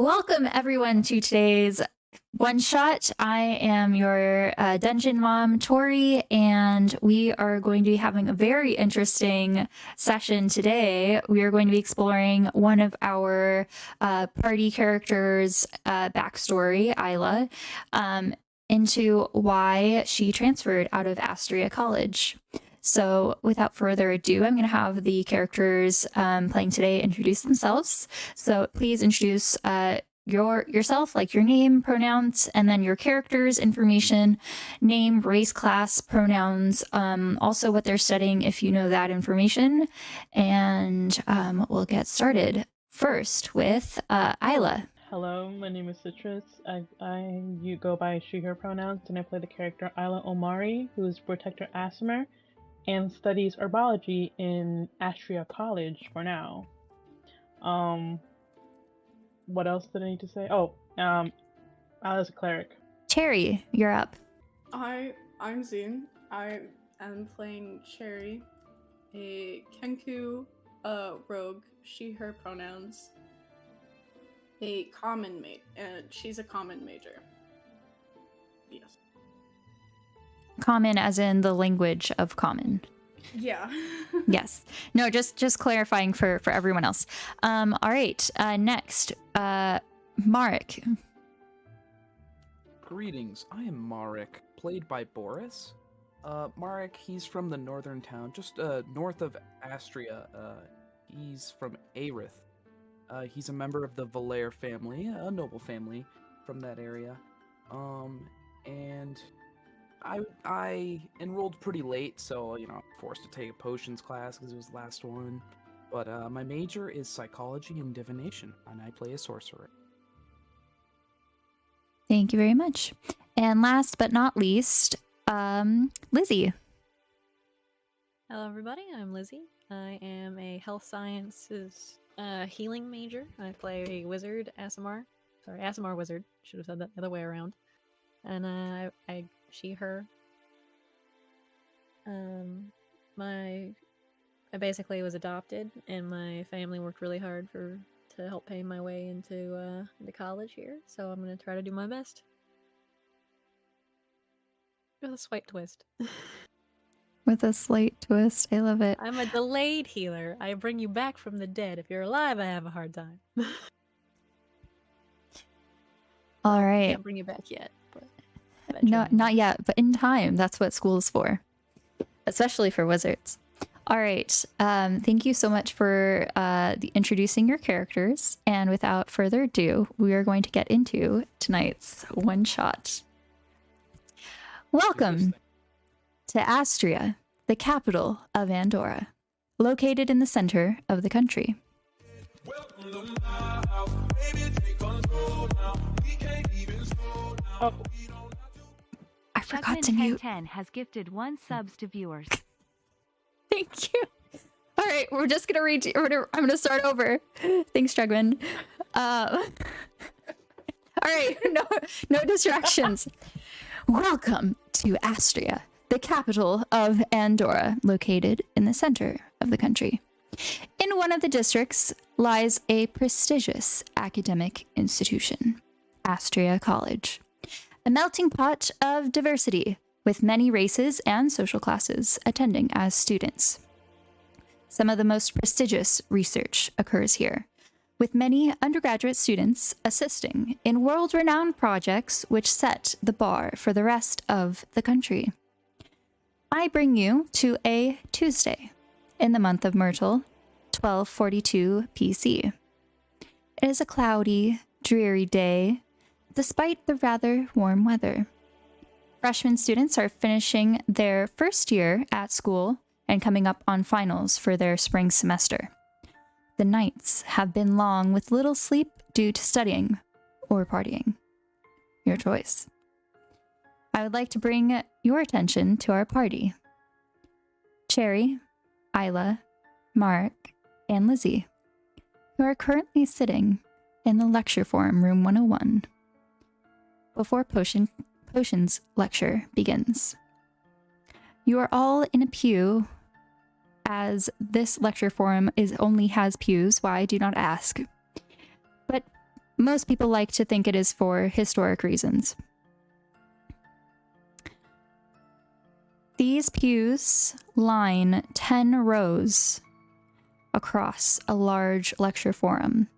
Welcome everyone to today's one shot. I am your dungeon mom, Tori, and we are going to be having a very interesting session today. We are going to be exploring one of our party characters' backstory, Ila, into why she transferred out of Astria College. So without further ado, I'm going to have the characters playing today introduce themselves. So please introduce yourself, like your name, pronouns, and then your character's information, name, race, class, pronouns, also what they're studying if you know that information. And we'll get started first with Ila. Hello, my name is Citrus. You go by she, her pronouns, and I play the character Ila Omari, who is Protector Asmer, and studies herbology in Astria College for now. What else did I need to say? Ila's a cleric. Cherry, you're up. I'm Zine. I am playing Cherry, a Kenku rogue, she, her pronouns, a common mate, and she's a common major. Yes. Common as in the language of common. Yeah. Yes. No, just clarifying for everyone else. All right. Next, Marek. Greetings. I am Marek, played by Boris. Marek, he's from the northern town, just north of Astria. He's from Aerith. He's a member of the Valair family, a noble family from that area. And I enrolled pretty late, so, forced to take a potions class because it was the last one. But my major is psychology and divination, and I play a sorcerer. Thank you very much. And last but not least, Lizzie. Hello, everybody. I'm Lizzie. I am a health sciences healing major. I play a wizard, Asimar. Sorry, Asimar wizard. Should have said that the other way around. And she, her. I basically was adopted, and my family worked really hard to help pay my way into college here. So I'm gonna try to do my best. With a slight twist. With a slight twist. I love it. I'm a delayed healer. I bring you back from the dead. If you're alive, I have a hard time. All right. I can't bring you back yet. No, not yet, but in time. That's what school is for, especially for wizards. All right. Thank you so much for introducing your characters. And without further ado, we are going to get into tonight's one shot. Welcome to Astria, the capital of Andorra, located in the center of the country. Oh. I forgot to mute. 10 has gifted 1 subs to viewers. Thank you. All right, we're just gonna read. I'm gonna start over. Thanks, Jugman. All right, no distractions. Welcome to Astria, the capital of Andorra, located in the center of the country. In one of the districts lies a prestigious academic institution, Astria College. A melting pot of diversity, with many races and social classes attending as students. Some of the most prestigious research occurs here, with many undergraduate students assisting in world-renowned projects which set the bar for the rest of the country. I bring you to a Tuesday in the month of Myrtle, 1242 PC. It is a cloudy, dreary day, despite the rather warm weather. Freshman students are finishing their first year at school and coming up on finals for their spring semester. The nights have been long with little sleep due to studying or partying. Your choice. I would like to bring your attention to our party. Cherry, Ila, Mark, and Lizzie, who are currently sitting in the lecture forum room 101 before Potions lecture begins. You are all in a pew, as this lecture forum only has pews. Why, do not ask. But most people like to think it is for historic reasons. These pews line 10 rows across a large lecture forum.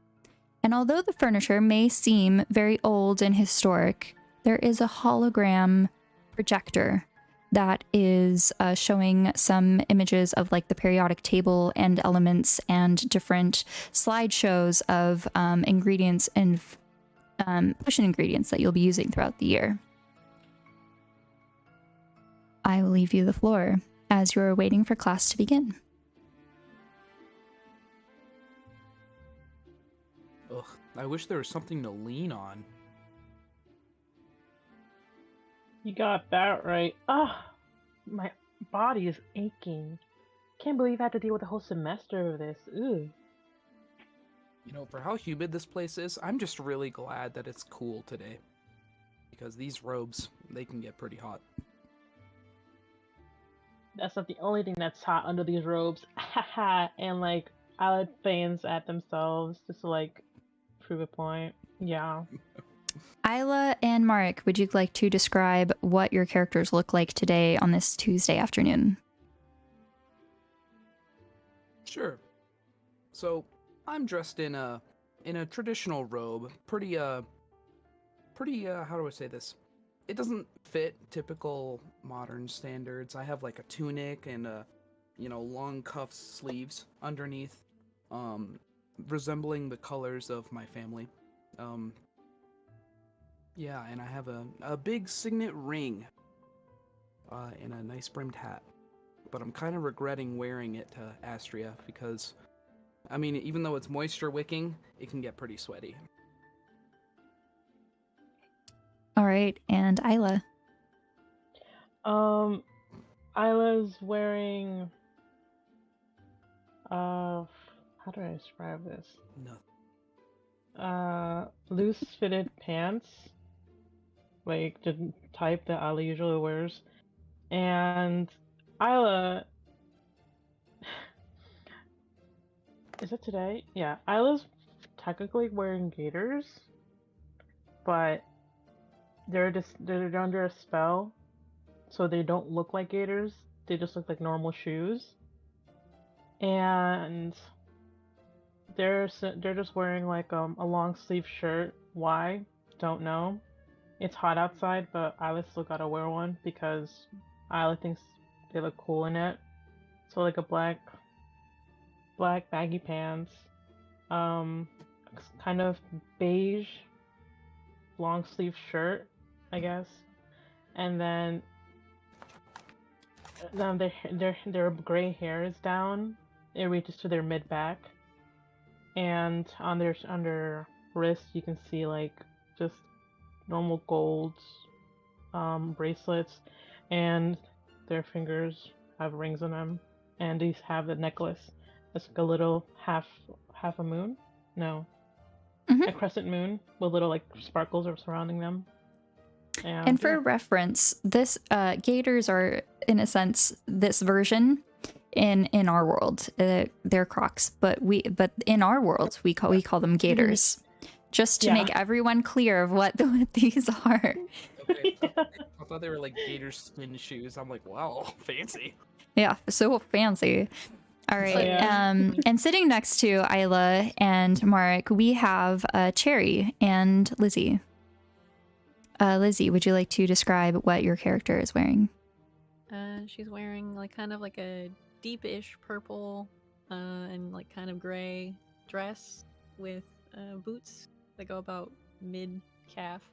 And although the furniture may seem very old and historic, there is a hologram projector that is showing some images of like the periodic table and elements and different slideshows of ingredients and potion ingredients that you'll be using throughout the year. I will leave you the floor as you're waiting for class to begin. Ugh, I wish there was something to lean on. You got that right. Ah, my body is aching. Can't believe I had to deal with a whole semester of this. Ooh. You know, for how humid this place is, I'm just really glad that it's cool today. Because these robes, they can get pretty hot. That's not the only thing that's hot under these robes. Haha. And like, I let fans at themselves just to like prove a point. Yeah. Ila and Marek, would you like to describe what your characters look like today on this Tuesday afternoon? Sure. So, I'm dressed in a traditional robe. Pretty how do I say this? It doesn't fit typical modern standards. I have like a tunic and long cuff sleeves underneath, resembling the colors of my family. Yeah, and I have a big signet ring, and a nice brimmed hat. But I'm kind of regretting wearing it to Astria because, I mean, even though it's moisture wicking, it can get pretty sweaty. All right, and Ila. Isla's wearing how do I describe this? No. Loose fitted pants. Like the type that Isla usually wears. And Isla is it today? Yeah, Isla's technically wearing gaiters, but they're under a spell, so they don't look like gaiters. They just look like normal shoes. And they're just wearing like a long sleeve shirt. Why? Don't know. It's hot outside, but Isla still gotta wear one because Isla thinks they look cool in it. So like a black baggy pants, kind of beige long sleeve shirt, I guess, and then their gray hair is down. It reaches to their mid back, and on their wrist you can see like just normal gold bracelets, and their fingers have rings on them, and these have the necklace that's like a little half a moon, no, a crescent moon with little like sparkles are surrounding them. And for reference, this gators are in a sense this version in our world. They're Crocs, but in our world we call them gators. Just to make everyone clear of what these are. Okay, I thought they were like gator skin shoes. I'm like, wow, fancy. Yeah, so fancy. All right. And sitting next to Ila and Marek, we have Cherry and Lizzie. Lizzie, would you like to describe what your character is wearing? She's wearing like kind of like a deepish purple and like kind of gray dress with boots that go about mid-calf,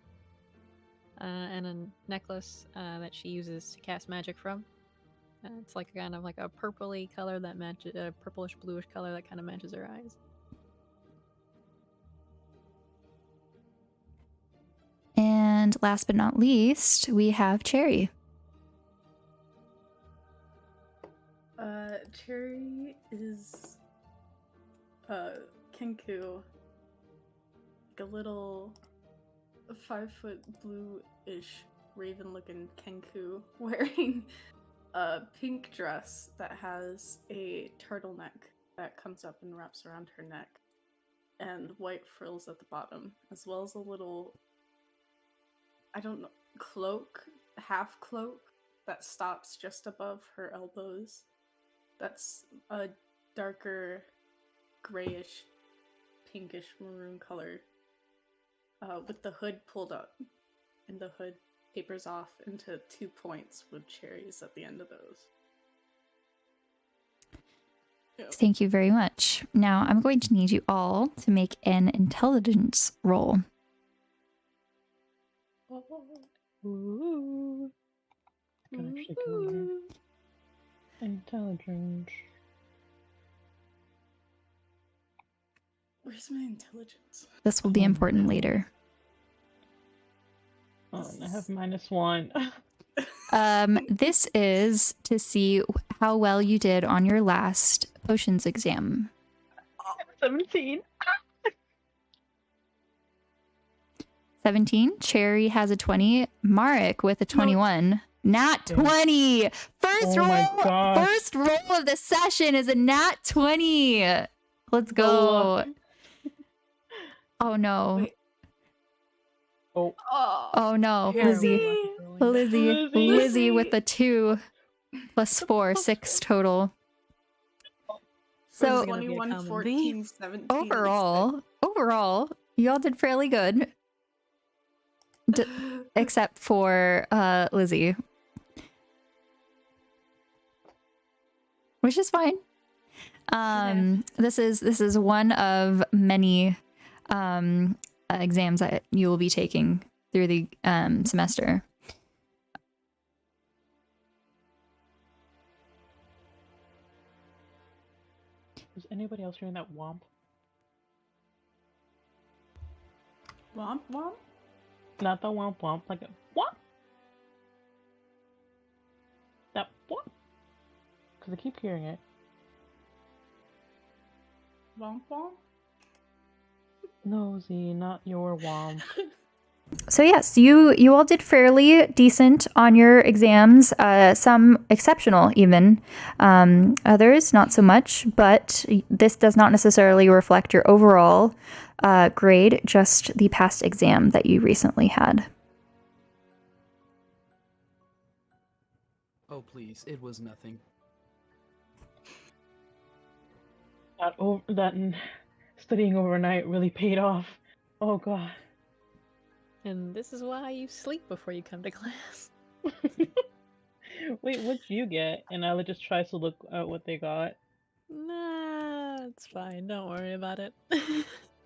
and a necklace that she uses to cast magic from. It's like kind of like a purpley color that matches a purplish bluish color that kind of matches her eyes. And last but not least, we have Cherry. Cherry is Kenku, like a little 5-foot blue-ish raven-looking Kenku wearing a pink dress that has a turtleneck that comes up and wraps around her neck. and white frills at the bottom, as well as a little, I don't know, cloak, half cloak that stops just above her elbows. That's a darker grayish, pinkish maroon color, with the hood pulled up, and the hood tapers off into 2 points with cherries at the end of those. Yep. Thank you very much. Now I'm going to need you all to make an intelligence roll. Ooh. Can actually go here. Intelligence. Where's my intelligence? This will be Oh, important no. later. Oh, and I have -1. This is to see how well you did on your last potions exam. 17. 17. Cherry has a 20. Marek with a 21. Nat 20. Oh my gosh. First roll of the session is a nat 20. Let's go. Oh no. Wait. Oh. Oh no. Here Lizzie. Lizzie with a 2 plus 4, 6 total. So It's gonna be a 21, common 14, 17. overall, you all did fairly good. Except for Lizzie. Which is fine. This is one of many exams that you will be taking through the semester. Is anybody else hearing that womp? Womp womp? Not the womp womp, like a womp. That womp. Because I keep hearing it. Womp womp? No, Z, not your womp. So yes, you all did fairly decent on your exams. Some exceptional even. Others not so much. But this does not necessarily reflect your overall grade, just the past exam that you recently had. Oh, please, it was nothing. That studying overnight really paid off. Oh god. And this is why you sleep before you come to class. Wait, what'd you get? And Ella just tries to look at what they got. Nah, it's fine. Don't worry about it. You How did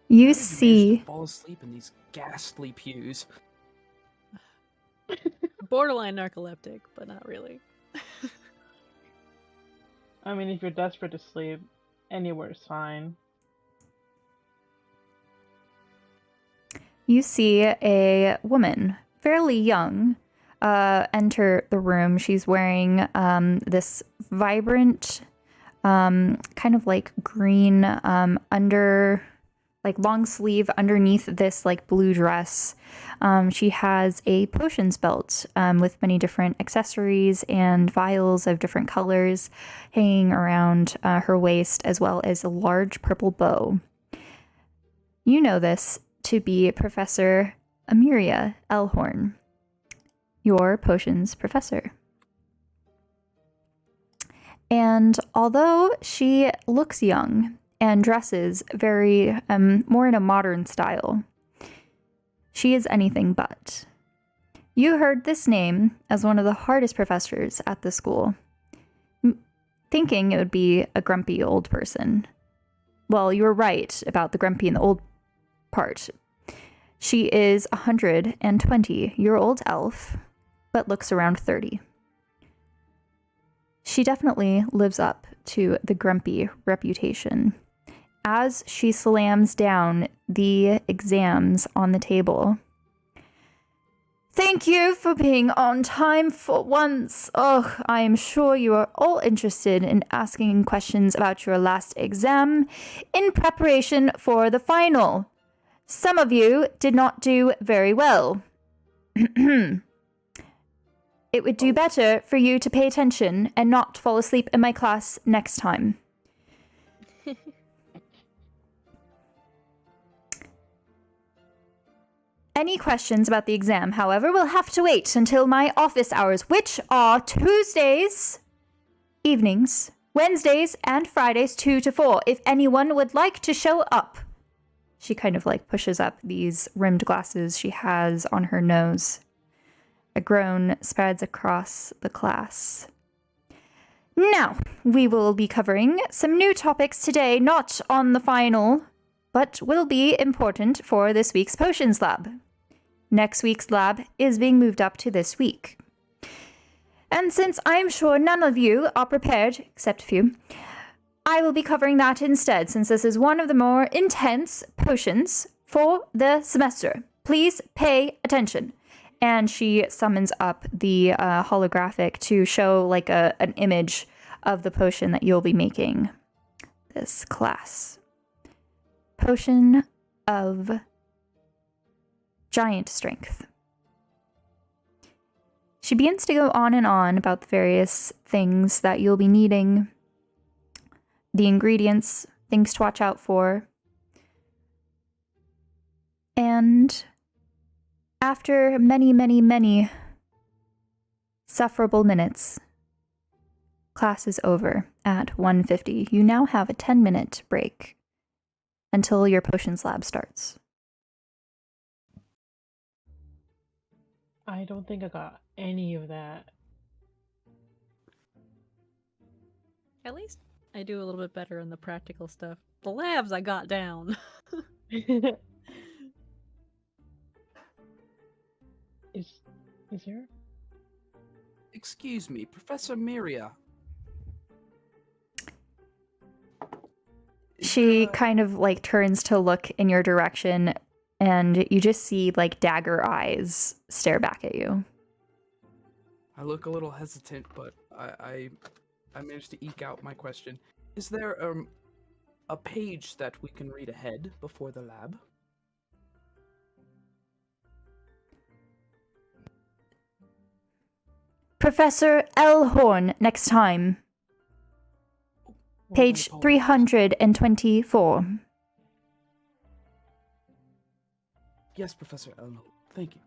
manage see, to fall asleep in these ghastly pews. Borderline narcoleptic, but not really. I mean, if you're desperate to sleep, anywhere's fine. you see a woman, fairly young, enter the room. She's wearing this vibrant, kind of like green like long sleeve underneath this like blue dress. She has a potions belt with many different accessories and vials of different colors hanging around her waist, as well as a large purple bow. You know this to be Professor Amiria Elhorn, your potions professor. And although she looks young and dresses very more in a modern style, she is anything but. You heard this name as one of the hardest professors at the school, thinking it would be a grumpy old person. Well, you were right about the grumpy and the old part. She is a 120-year-old elf, but looks around 30. She definitely lives up to the grumpy reputation. As she slams down the exams on the table. Thank you for being on time for once. Oh, I am sure you are all interested in asking questions about your last exam in preparation for the final. Some of you did not do very well. It would do better for you to pay attention and not fall asleep in my class next time. Any questions about the exam, however, will have to wait until my office hours, which are Tuesdays evenings, Wednesdays, and Fridays 2 to 4, if anyone would like to show up. She kind of like pushes up these rimmed glasses she has on her nose. A groan spreads across the class. Now, we will be covering some new topics today, not on the final, but will be important for this week's potions lab. Next week's lab is being moved up to this week. And since I'm sure none of you are prepared, except a few, I will be covering that instead, since this is one of the more intense potions for the semester. Please pay attention. And she summons up the holographic to show like an image of the potion that you'll be making this class. Potion of giant strength. She begins to go on and on about the various things that you'll be needing, the ingredients, things to watch out for. And after many, many, many sufferable minutes, class is over at 1:50. You now have a 10-minute break until your potions lab starts. I don't think I got any of that. At least I do a little bit better in the practical stuff. The labs I got down. Is there? Excuse me, Professor Miria. She kind of like turns to look in your direction, and you just see like dagger eyes stare back at you. I look a little hesitant, but I managed to eke out my question. Is there a page that we can read ahead before the lab? Professor L. Horn, next time. Page 324. Yes, Professor L. Thank you.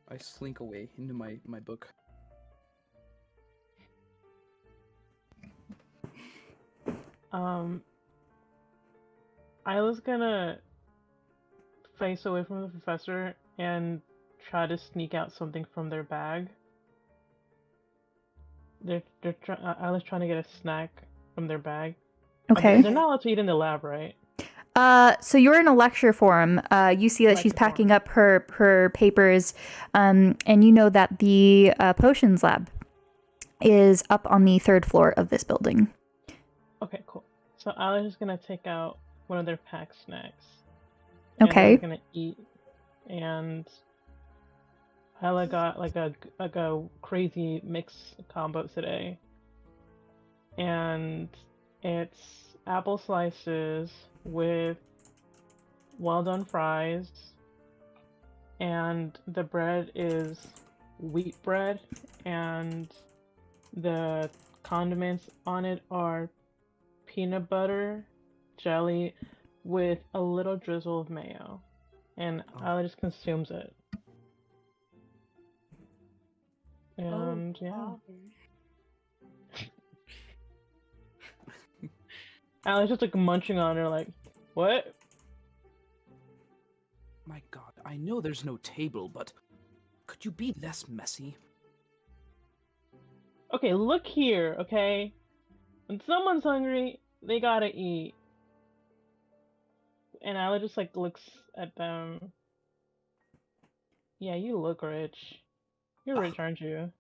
I slink away into my book. Isla's gonna face away from the professor and try to sneak out something from their bag. Isla's trying to get a snack from their bag. Okay. They're not allowed to eat in the lab, right? So you're in a lecture forum. You see that she's Lecture packing up her papers, and you know that the potions lab is up on the 3rd floor of this building. Okay, cool. So Isla's just gonna take out one of their packed snacks. Okay. And they're gonna eat, and Isla got like a crazy mix combo today, and it's apple slices with well done fries, and the bread is wheat bread, and the condiments on it are peanut butter, jelly, with a little drizzle of mayo, and Isla just consumes it. And yeah. Isla's just like munching on her like, what? My god, I know there's no table, but could you be less messy? Okay, look here, okay? When someone's hungry, they gotta eat. And Isla just like looks at them. Yeah, you look rich. You're rich, aren't you?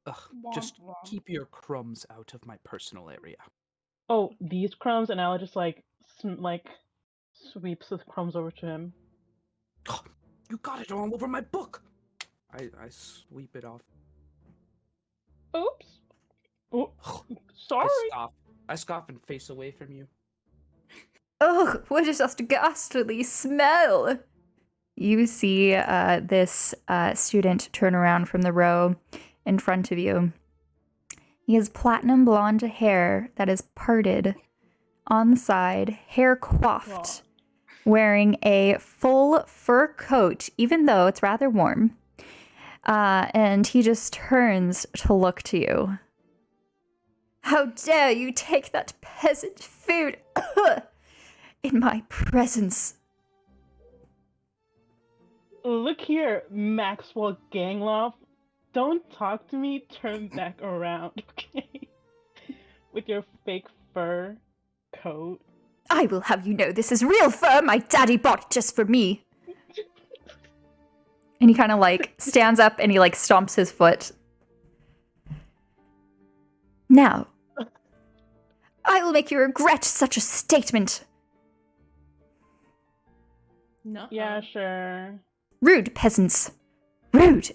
Ugh, just keep your crumbs out of my personal area. Oh, these crumbs, and Isla just like sweeps the crumbs over to him. Oh, you got it all over my book! I sweep it off. Oops. Oh, sorry. I scoff and face away from you. Ugh, what is that ghastly smell? You see this student turn around from the row in front of you. He has platinum blonde hair that is parted on the side, hair coiffed wearing a full fur coat, even though it's rather warm. And he just turns to look to you. How dare you take that peasant food in my presence? Look here, Maxwell Gangloff. Don't talk to me, turn back around, okay? With your fake fur coat. I will have you know this is real fur my daddy bought just for me. And he kind of like stands up and he like stomps his foot. Now, I will make you regret such a statement. No. Yeah, sure. Rude, peasants. Rude.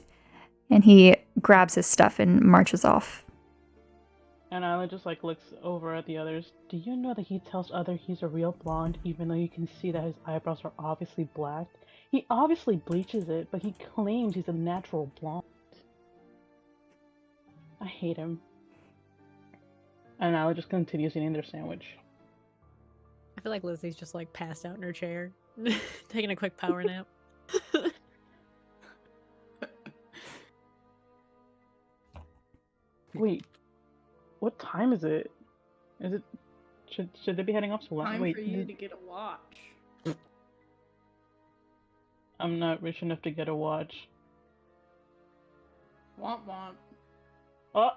And he grabs his stuff and marches off. And Isla just like looks over at the others. Do you know that he tells others he's a real blonde, even though you can see that his eyebrows are obviously black? He obviously bleaches it, but he claims he's a natural blonde. I hate him. And Isla just continues eating their sandwich. I feel like Lizzie's just like passed out in her chair, taking a quick power nap. Wait, what time is it? Is it? Should they be heading off to lunch? Time Wait, for you to get a watch. I'm not rich enough to get a watch. Womp womp. Oh,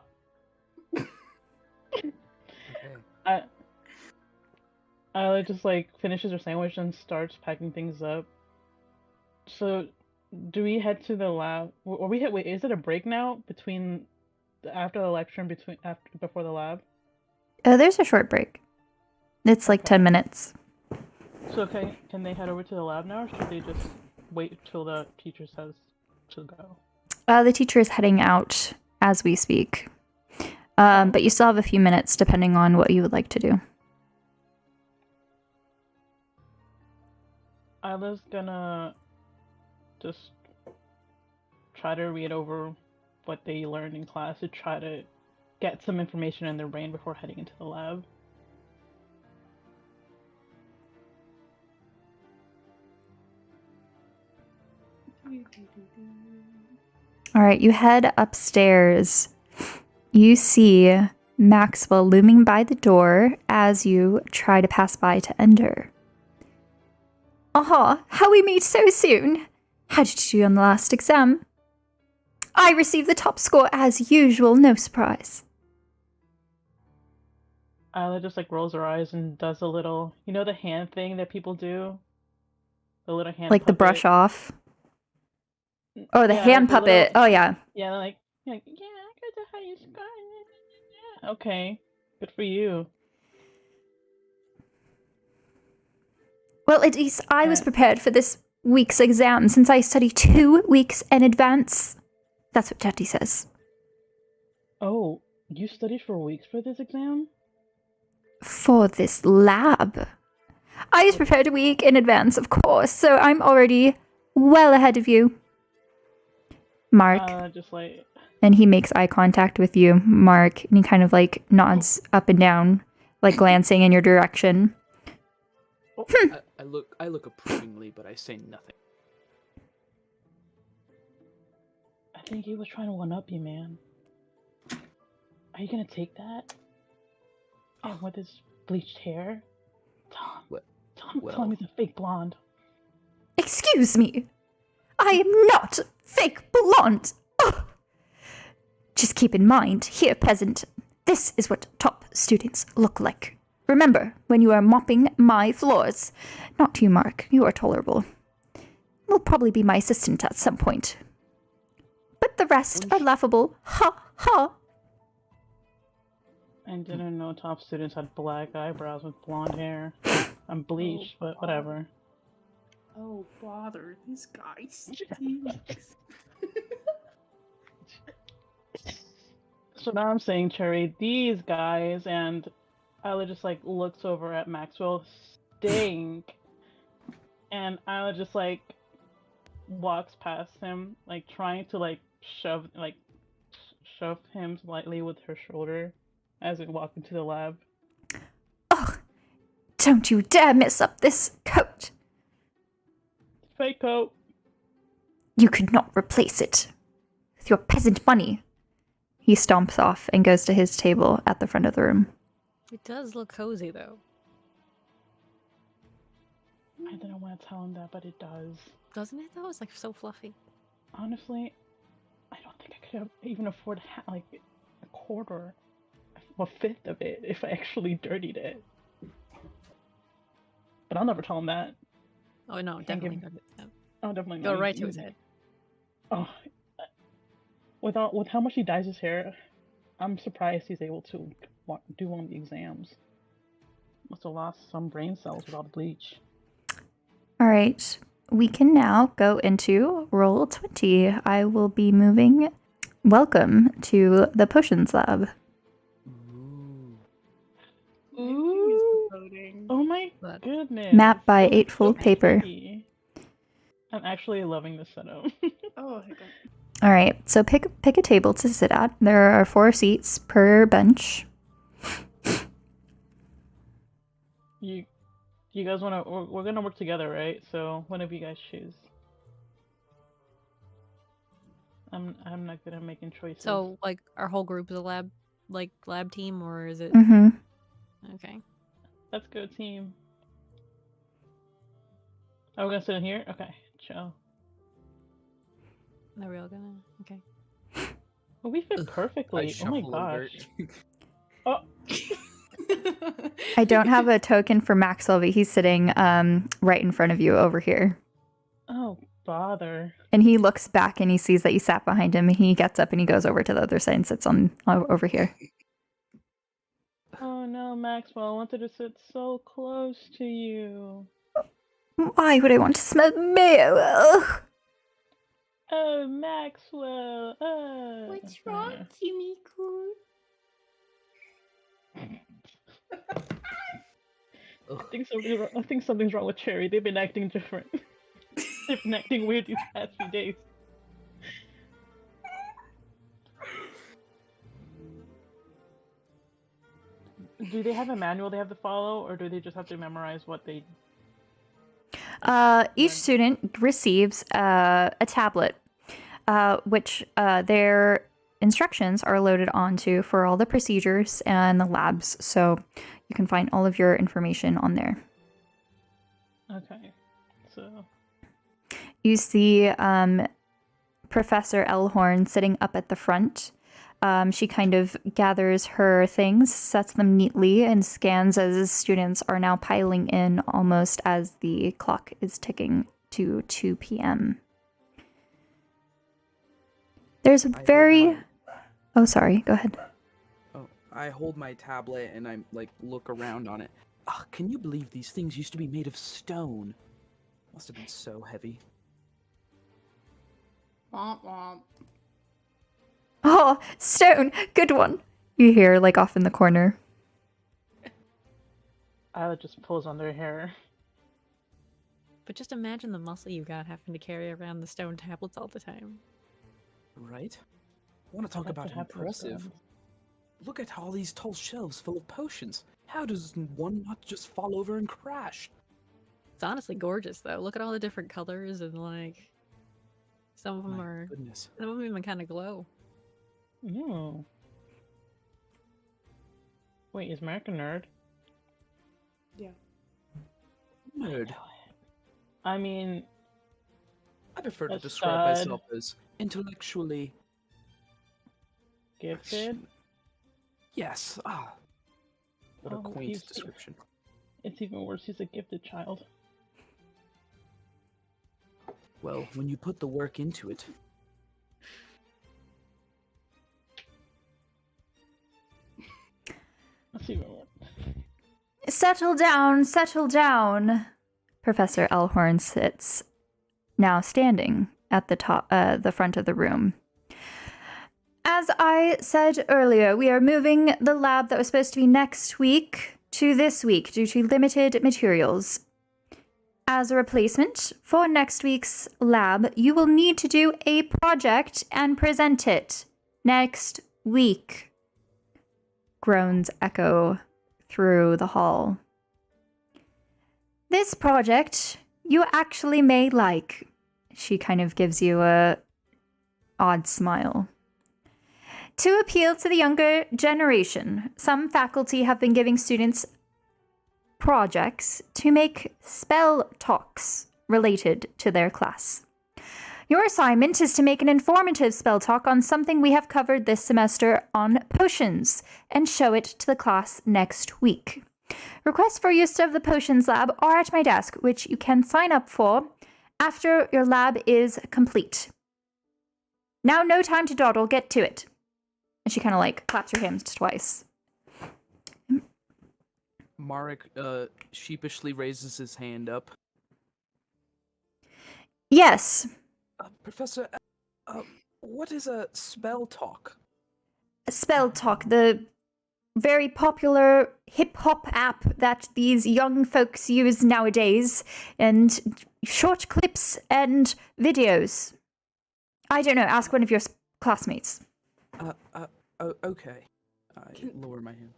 Okay. Isla just like finishes her sandwich and starts packing things up. So, do we head to the lab? Or we wait? Is it a break now between after the lecture and before the lab? There's a short break. It's like 10 minutes. So can they head over to the lab now, or should they just wait till the teacher says to go? The teacher is heading out as we speak. But you still have a few minutes depending on what you would like to do. Isla's gonna just try to read over what they learned in class to try to get some information in their brain before heading into the lab. All right, you head upstairs. You see Maxwell looming by the door as you try to pass by to enter. Aha, how we meet so soon. How did you do on the last exam? I received the top score as usual, no surprise. Isla just like rolls her eyes and does a little, you know, the hand thing that people do? The little hand Like the puppet. brush off. Oh, the Yeah, hand like the puppet. little- Oh, yeah. Yeah, like, yeah, I got the highest score. Yeah, okay, good for you. Well, at least I was Yeah. prepared for this week's exam since I study 2 weeks in advance. That's what Daddy says. Oh, you studied for weeks for this exam? For this lab. I was prepared a week in advance, of course, so I'm already well ahead of you. Mark. Just like, And he makes eye contact with you, Mark, and he kind of like nods up and down, like glancing in your direction. I look approvingly, but I say nothing. I think he was trying to one-up you, man. Are you gonna take that? And with his bleached hair? Tell him he's a fake blonde. Excuse me. I am not fake blonde. Oh. Just keep in mind, here, peasant, this is what top students look like. Remember, when you are mopping my floors. Not you, Mark. You are tolerable. You'll probably be my assistant at some point. But the rest are laughable. Ha ha. I didn't know top students had black eyebrows with blonde hair. I'm bleached, but whatever. Oh, bother. These guys. So now I'm saying, Cherry, these guys, and Isla just like looks over at Maxwell, stink. And Isla just like walks past him, like trying to like shove him slightly with her shoulder as we walk into the lab. Oh, don't you dare mess up this coat. fake coat. You could not replace it with your peasant money. He stomps off and goes to his table at the front of the room. It does look cozy, though. I didn't want to tell him that, but it does. Doesn't it, though? It's like so fluffy. Honestly, I don't think I could even afford like a quarter, a fifth of it if I actually dirtied it. But I'll never tell him that. Oh, no, Can't definitely. give- No. I'll definitely Go not right to use his it. head. Oh, with how much he dyes his hair, I'm surprised he's able to do one of the exams. Must have lost some brain cells with all the bleach. All right. We can now go into roll 20. I will be moving. Welcome to the potions lab. Ooh. Ooh. Loading. Oh my But- goodness. Map by It looks 8-fold paper. pretty. I'm actually loving this setup. Oh, hiccup. All right. So pick a table to sit at. There are 4 seats per bench. You guys wanna? We're gonna work together, right? So whenever you guys choose. I'm not good at making choices. So, like, our whole group is a lab team, or is it? Mm-hmm. Okay. Let's go, team. Are we gonna sit in here? Okay, chill. Are we all gonna? Okay. Well, we fit I perfectly. Oh my shuffle over. gosh. Oh, I don't have a token for Maxwell, but he's sitting right in front of you over here. oh, bother. And he looks back and he sees that you sat behind him. And he gets up and he goes over to the other side and sits on over here. Oh no, Maxwell, I wanted to sit so close to you. Why would I want to smell mayo? Ugh. Oh, Maxwell. What's wrong, Kimiko? I think something's wrong with Cherry. They've been acting different. They've been acting weird these past few days. Do they have a manual they have to follow, or do they just have to memorize what they... Each student receives a tablet, which their instructions are loaded onto for all the procedures and the labs. So you can find all of your information on there. Okay, so... You see Professor Elhorn sitting up at the front. She kind of gathers her things, sets them neatly, and scans as students are now piling in almost as the clock is ticking to 2 p.m. There's a very... Oh, sorry. Go ahead. Oh, I hold my tablet and I look around on it. Ah, can you believe these things used to be made of stone? Must have been so heavy. Womp womp. Oh, stone! Good one! You hear, off in the corner. Isla just pulls on their hair. But just imagine the muscle you got having to carry around the stone tablets all the time. Right? I want to talk about impressive. Look at all these tall shelves full of potions. How does one not just fall over and crash? It's honestly gorgeous, though. Look at all the different colors and some of them My goodness. some of them even kind of glow. Oh. Wait, is Mark a nerd? Yeah. Nerd. I mean, I prefer to A describe stud. myself as intellectually... gifted? Yes. Ah. What a Oh, quaint he's- description. It's even worse, he's a gifted child. Well, when you put the work into it. Let's see what... Settle down, settle down. Professor Elhorn sits, now standing at the front of the room. As I said earlier, we are moving the lab that was supposed to be next week to this week due to limited materials. As a replacement for next week's lab, you will need to do a project and present it next week. Groans echo through the hall. This project you actually may like. She kind of gives you a odd smile. To appeal to the younger generation, some faculty have been giving students projects to make spell talks related to their class. Your assignment is to make an informative spell talk on something we have covered this semester on potions and show it to the class next week. Requests for use of the potions lab are at my desk, which you can sign up for after your lab is complete. Now, no time to dawdle, get to it. And she kind of like claps her hands twice. Marek sheepishly raises his hand up. Yes. Professor, what is a spell talk? Spell Talk, the very popular hip-hop app that these young folks use nowadays, and short clips and videos. I don't know, ask one of your classmates. Okay. I lower my hand.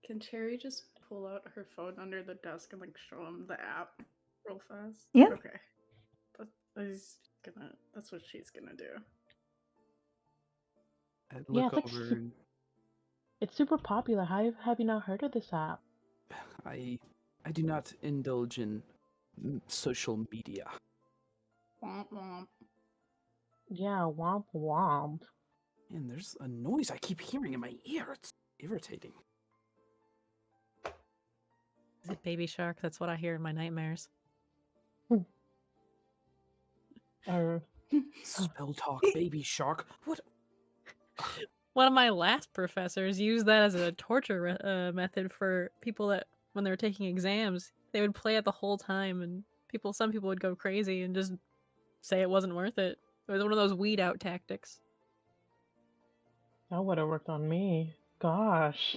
Can Cherry just pull out her phone under the desk and like show him the app real fast? Yeah. Okay. That's what she's gonna do. I look it's over like and it's super popular. How have you not heard of this app? I do not indulge in social media. Womp womp. Yeah, womp womp. Man, there's a noise I keep hearing in my ear. It's irritating. Is it Baby Shark? That's what I hear in my nightmares. Spell talk, baby shark. What? One of my last professors used that as a torture method for people that, when they were taking exams, they would play it the whole time, and some people would go crazy and just say it wasn't worth it. It was one of those weed out tactics. That would have worked on me. Gosh.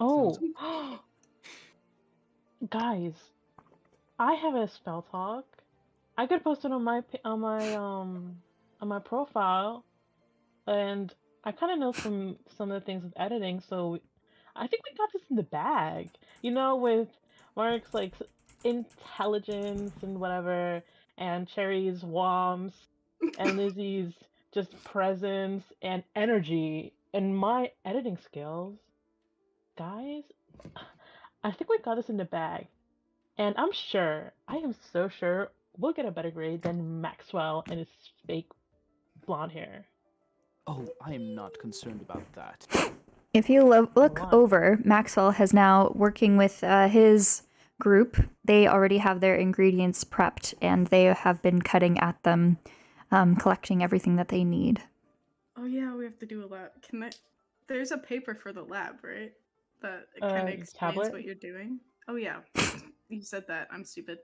Oh, guys, I have a spell talk. I could post it on my profile, and I kind of know some of the things with editing, so I think we got this in the bag. You know, with Mark's like intelligence and whatever, and Cherry's warmth, and Lizzie's just presence and energy, and my editing skills. Guys, I think we got this in the bag. And I am so sure, we'll get a better grade than Maxwell and his fake blonde hair. Oh, I am not concerned about that. If you look Why? over, Maxwell has now working with his group. They already have their ingredients prepped, and they have been cutting at them, collecting everything that they need. Oh yeah, we have to do a lab. There's a paper for the lab, right? That kind of explains tablet? what you're doing. Oh yeah, you said that. I'm stupid.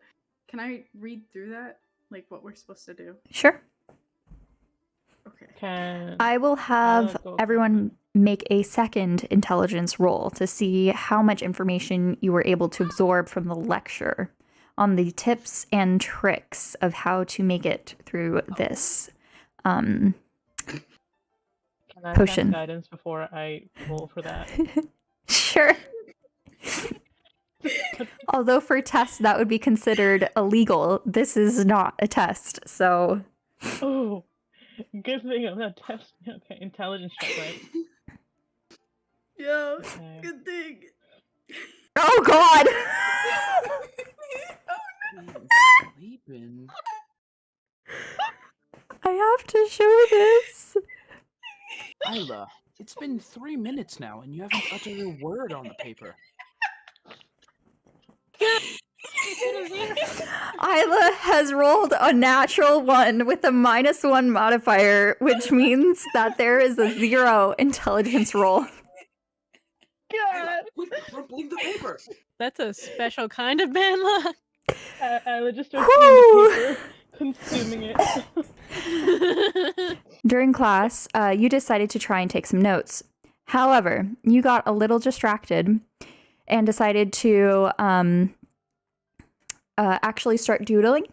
Can I read through that? Like what we're supposed to do? Sure. Okay. I will have go everyone make a second intelligence roll to see how much information you were able to absorb from the lecture on the tips and tricks of how to make it through this Can I potion. cast guidance before I roll for that? Sure. Although for tests that would be considered illegal, this is not a test, so... Oh, good thing I'm not testing. Okay, intelligence check, right? Yo, Okay. good thing. Oh god! Sleeping. I have to show this. Ila, it's been 3 minutes now, and you haven't uttered a word on the paper. Isla has rolled a natural 1 with a -1 modifier, which means that there is a 0 intelligence roll. God! Quit crumpling the paper! That's a special kind of bad luck. I just started eating the paper, consuming it. During class, you decided to try and take some notes. However, you got a little distracted and decided to actually start doodling.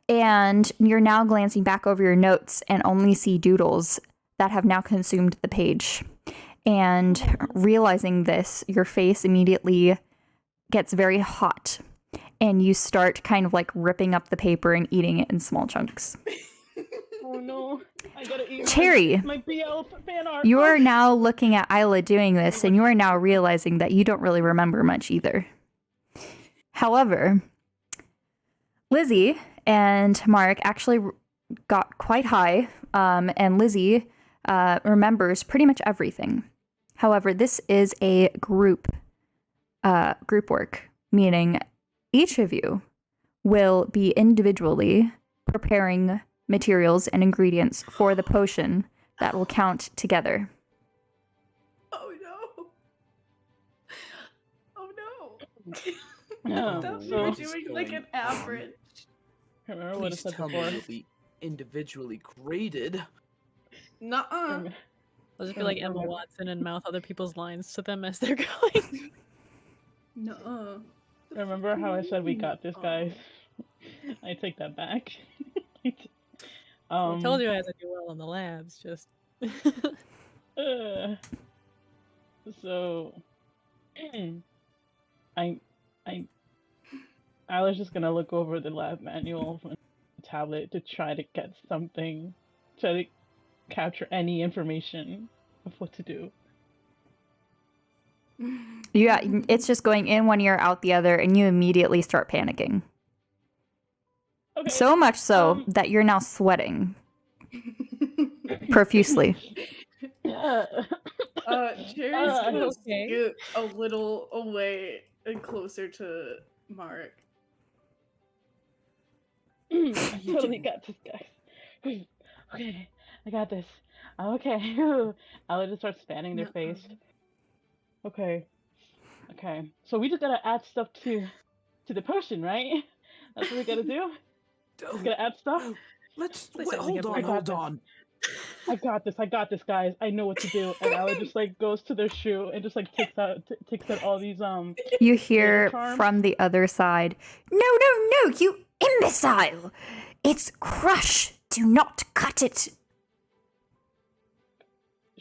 And you're now glancing back over your notes and only see doodles that have now consumed the page. And realizing this, your face immediately gets very hot, and you start kind of like ripping up the paper and eating it in small chunks. Oh no, I gotta eat Cherry, my BL fan art. you are now looking at Isla doing this, and you are now realizing that you don't really remember much either. However, Lizzie and Marek actually got quite high, and Lizzie remembers pretty much everything. However, this is a group work, meaning each of you will be individually preparing materials and ingredients for the potion that will count together. Oh no! Oh no! Yeah, I thought we so- were doing like an average. Remember what I Please said tell me before? you'll be individually graded. Nuh-uh. Remember- I'll just be like Emma Remember- Watson and mouth other people's lines to them as they're going. Nuh-uh. Remember how I said we got this, Oh. guys? I take that back. I told you I had to do well in the labs, just. So, I was just gonna look over the lab manual on the tablet to try to get something, try to capture any information of what to do. Yeah, it's just going in one ear, out the other, and you immediately start panicking. Okay. So much so um, that you're now sweating profusely. Cherry's gonna Okay. get a little away and closer to Marek. I totally got this, guys. Okay, I got this. Okay. I'll just start spanning their face. Okay. So we just gotta add stuff to the potion, right? That's what we gotta do. Just gotta add stuff. Let's Please wait, don't make hold it on, worse. hold on. I got this, guys. I know what to do. And Ella just like goes to their shoe and just like takes out all these You hear charms? from the other side, "No, you imbecile! It's crush. Do not cut it."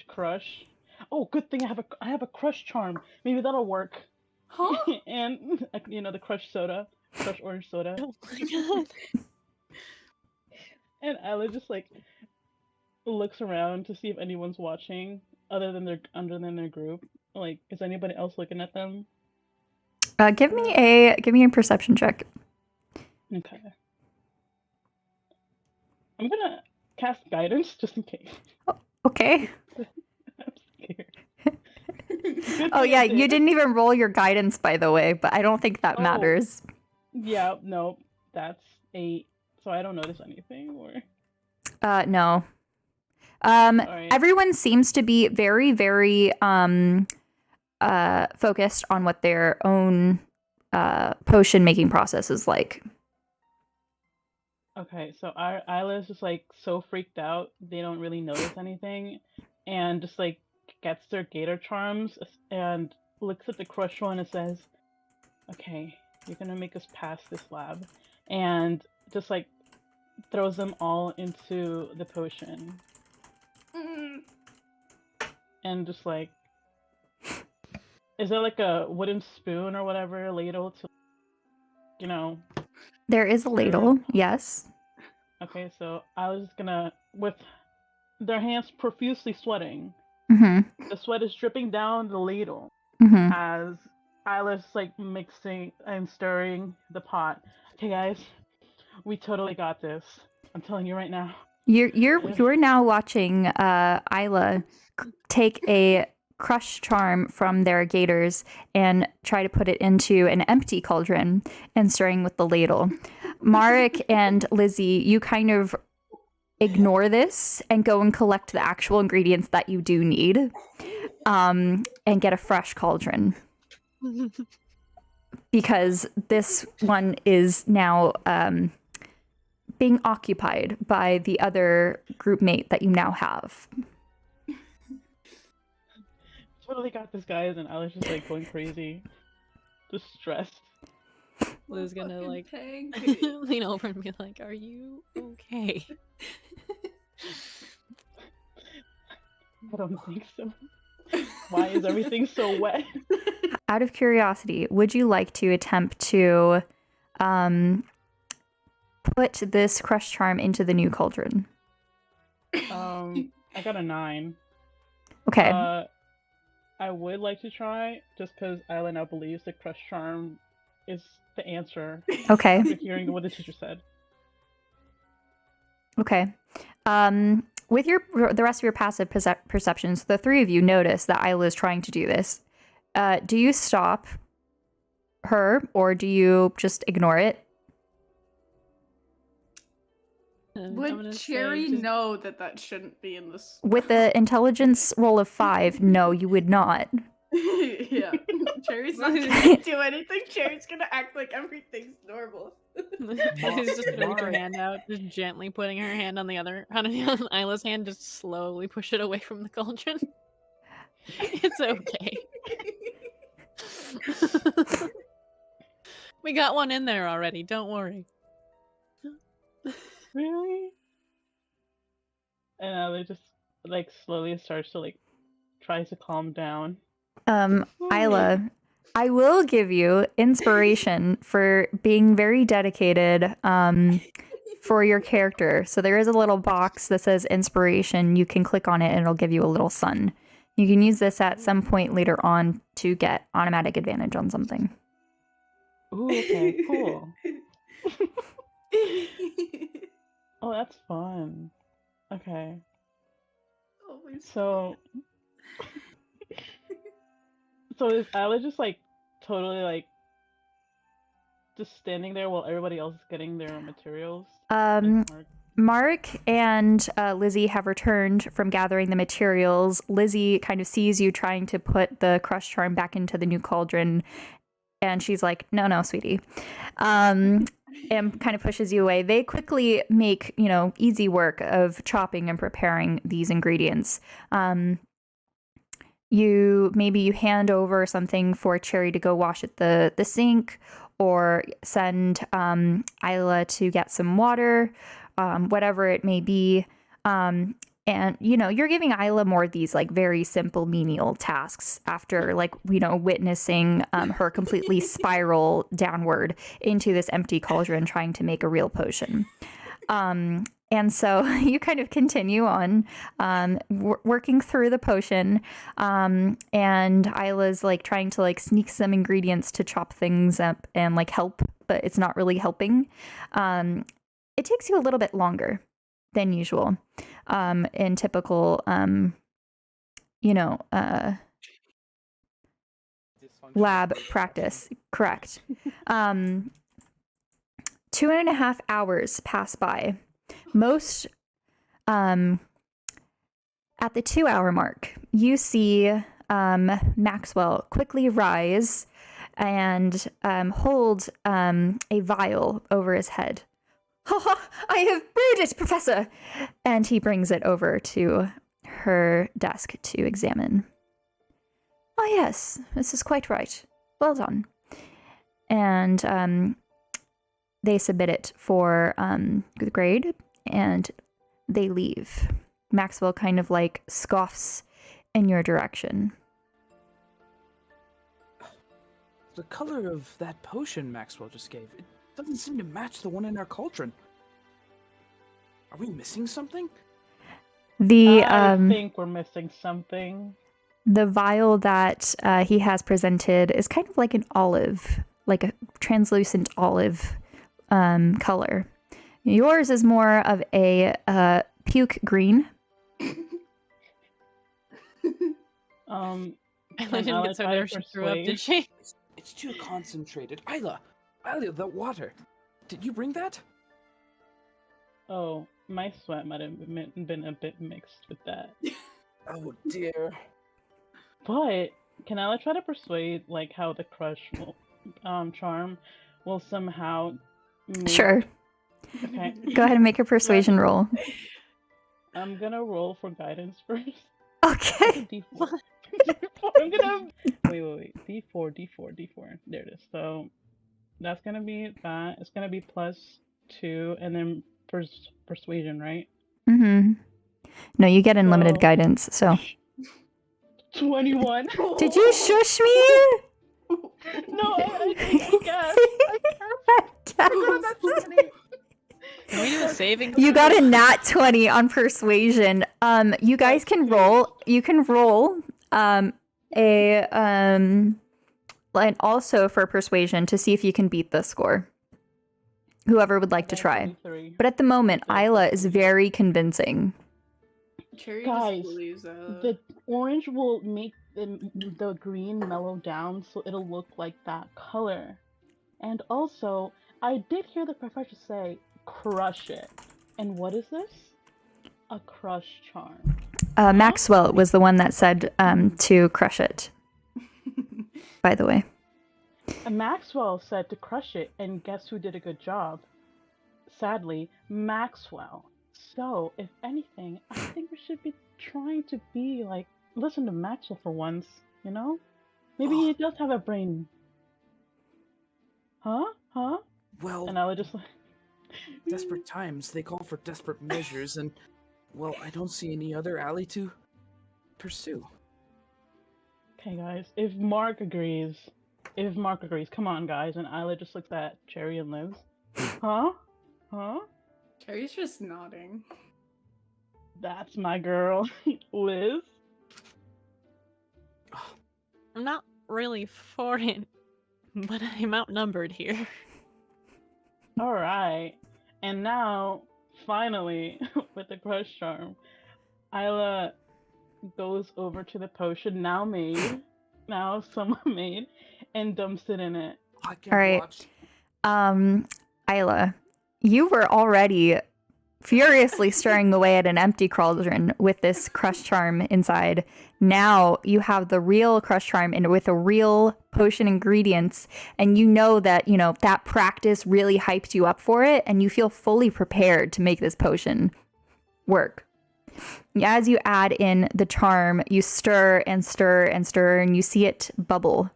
crush. Oh, good thing I have a crush charm. Maybe that'll work. Huh? And the crush soda, crush orange soda. Oh my god. And Ella just like looks around to see if anyone's watching other than their group. Like, is anybody else looking at them? Give me a perception check. Okay. I'm gonna cast guidance just in case. Okay. I'm scared. Good Oh thing yeah, I you didn't even roll your guidance, by the way, but I don't think that Oh. matters. Yeah, no, that's 8. So I don't notice anything. Or No. Alright. Everyone seems to be very, very focused on what their own potion making process is like. Okay, so Isla's just like so freaked out they don't really notice anything, and just like gets their gator charms and looks at the crushed one and says, "Okay, you're gonna make us pass this lab," and just like throws them all into the potion, Mm. and just like, is there like a wooden spoon or whatever ladle to, There is a ladle, yes. Okay, so I was just gonna, with their hands profusely sweating, Mm-hmm. the sweat is dripping down the ladle Mm-hmm. as Isla's like mixing and stirring the pot. Okay, guys, we totally got this. I'm telling you right now. You're now watching Isla take a crush charm from their gators and try to put it into an empty cauldron and stirring with the ladle. Marek and Lizzie, you kind of ignore this and go and collect the actual ingredients that you do need, and get a fresh cauldron. Because this one is now being occupied by the other group mate that you now have. Totally got this, guys, and Isla's just like going crazy, just stressed. Liz gonna Fucking like pancake. lean over and be like, "Are you okay?" I don't think so. Why is everything so wet? Out of curiosity, would you like to attempt to put this crush charm into the new cauldron? I got a 9. Okay. I would like to try, just because Isla now believes the crush charm is the answer. Okay. After hearing what the teacher said. Okay. With the rest of your passive perceptions, the three of you notice that Isla is trying to do this. Do you stop her, or do you just ignore it? Would Cherry know that shouldn't be in this? With the intelligence roll of 5, no, you would not. Yeah. Cherry's not gonna do anything. Cherry's gonna act like everything's normal. She's just gonna reach her hand out, just gently putting her hand on Isla's hand, just slowly push it away from the cauldron. It's okay. We got one in there already, don't worry. Really? And they just like slowly starts to like tries to calm down. Isla, I will give you inspiration for being very dedicated for your character. So there is a little box that says inspiration. You can click on it and it'll give you a little sun. You can use this at some point later on to get automatic advantage on something. Ooh, okay, cool. Oh, that's fun. Okay. Always So So is Isla just like totally like just standing there while everybody else is getting their materials? Mark and Lizzie have returned from gathering the materials. Lizzie kind of sees you trying to put the crush charm back into the new cauldron, and she's like, no, sweetie. And kind of pushes you away. They quickly make, easy work of chopping and preparing these ingredients. You hand over something for Cherry to go wash at the sink, or send Isla to get some water, whatever it may be. And you're giving Isla more of these like very simple menial tasks after witnessing her completely spiral downward into this empty cauldron trying to make a real potion. And so you kind of continue on working through the potion, and Isla's like trying to like sneak some ingredients to chop things up and like help, but it's not really helping. It takes you a little bit longer than usual in typical, lab practice. Correct. 2.5 hours pass by. Most, at the 2-hour mark, you see Maxwell quickly rise and hold a vial over his head. "Ha ha! I have brewed it, Professor!" And he brings it over to her desk to examine. "Ah, yes, this is quite right. Well done." And they submit it for the grade, and they leave. Maxwell kind of like scoffs in your direction. The color of that potion Maxwell just gave, it doesn't seem to match the one in our cauldron. Are we missing something? I think we're missing something. The vial that he has presented is kind of like an olive, like a translucent olive color. Yours is more of a puke green. I didn't get so there she threw up, did she? It's too concentrated. Isla, the water. Did you bring that? Oh, my sweat might have been a bit mixed with that. Oh dear. But can I try to persuade like how the crush charm will somehow move? Sure. Okay. Go ahead and make a persuasion roll. I'm gonna roll for guidance first. Okay. D4. I'm gonna wait. D4. There it is. So that's gonna be that. It's gonna be +2, and then persuasion, right? Mm-hmm. No, you get unlimited guidance, so. 21. Did you shush me? No, I guess. I got that 20. Can we do a saving? You got a throw? nat 20 on persuasion. You guys can roll. You can roll and also for persuasion to see if you can beat the score. Whoever would like to try. 23. But at the moment, Okay, Isla is very convincing. Cherry Guys, just believes The orange will make the green mellow down, so it'll look like that color. And also, I did hear the professor say, "Crush it." And what is this? A crush charm. Maxwell was the one that said to crush it, by the way. And Maxwell said to crush it, and guess who did a good job? Sadly, Maxwell. So, if anything, I think we should be trying to be like, listen to Maxwell for once, you know? Maybe he does have a brain. Huh? Well, And I was just like, desperate times, they call for desperate measures, and, well, I don't see any other alley to pursue. okay, guys, if Mark agrees, come on, guys. And Isla just looks at Cherry and Liz. Huh? Cherry's just nodding. That's my girl, Liz. I'm not really for it, but I'm outnumbered here. All right. And now, finally, with the crush charm, Isla goes over to the potion now someone made, and dumps it in it. I can All right. watch. Isla, you were already furiously stirring away at an empty cauldron with this crush charm inside. Now you have the real crush charm and with a real potion ingredients, and you know that, that practice really hyped you up for it, and you feel fully prepared to make this potion work. As you add in the charm, you stir and stir and stir, and you see it bubble.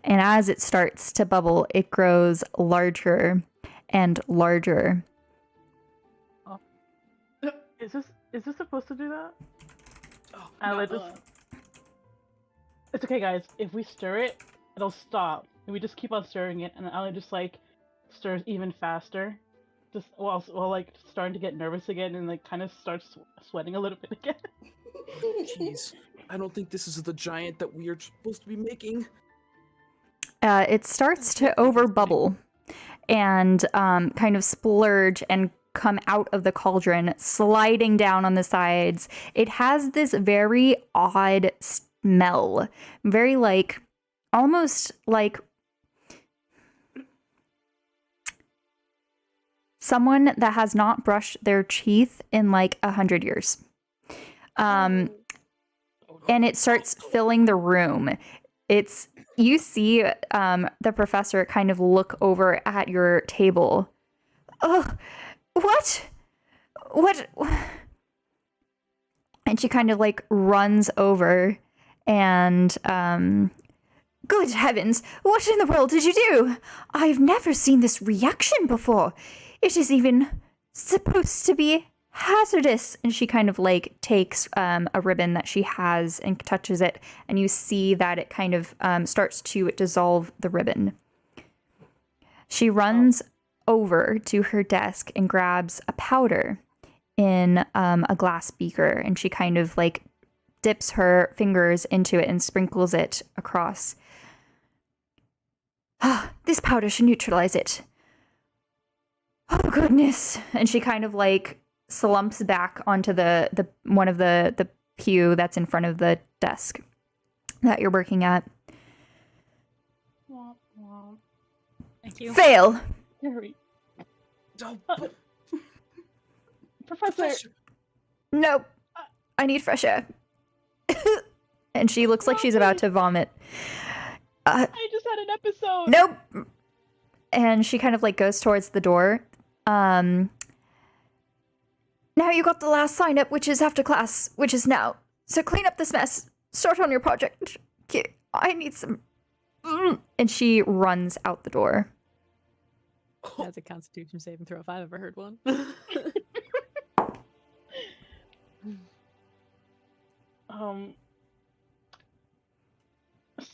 And as it starts to bubble, it grows larger and larger. Is this supposed to do that? Oh, Isla no. just. It's okay, guys. If we stir it, it'll stop, and we just keep on stirring it, and Isla just stirs even faster, just while starting to get nervous again, and kind of starts sweating a little bit again. Jeez, I don't think this is the giant that we are supposed to be making. It starts to over bubble and kind of splurge and come out of the cauldron, sliding down on the sides. It has this very odd smell, very almost like someone that has not brushed their teeth in 100 years. And it starts filling the room. You see the professor kind of look over at your table. Oh, what? And she kind of runs over and, good heavens, what in the world did you do? I've never seen this reaction before. It is even supposed to be hazardous. And she kind of takes a ribbon that she has and touches it, and you see that it kind of starts to dissolve the ribbon. She runs over to her desk and grabs a powder in a glass beaker, and she kind of dips her fingers into it and sprinkles it across. Ah, this powder should neutralize it. Oh goodness. And she kind of slumps back onto the one of the pew that's in front of the desk that you're working at. Thank you. Fail. Harry. Oh, Professor. Nope. I need fresh air. And she looks like she's about to vomit. I just had an episode. Nope. And she kind of goes towards the door. Now you got the last sign up, which is after class, which is now. So clean up this mess. Start on your project. I need some. And she runs out the door. That's a Constitution saving throw if I've ever heard one.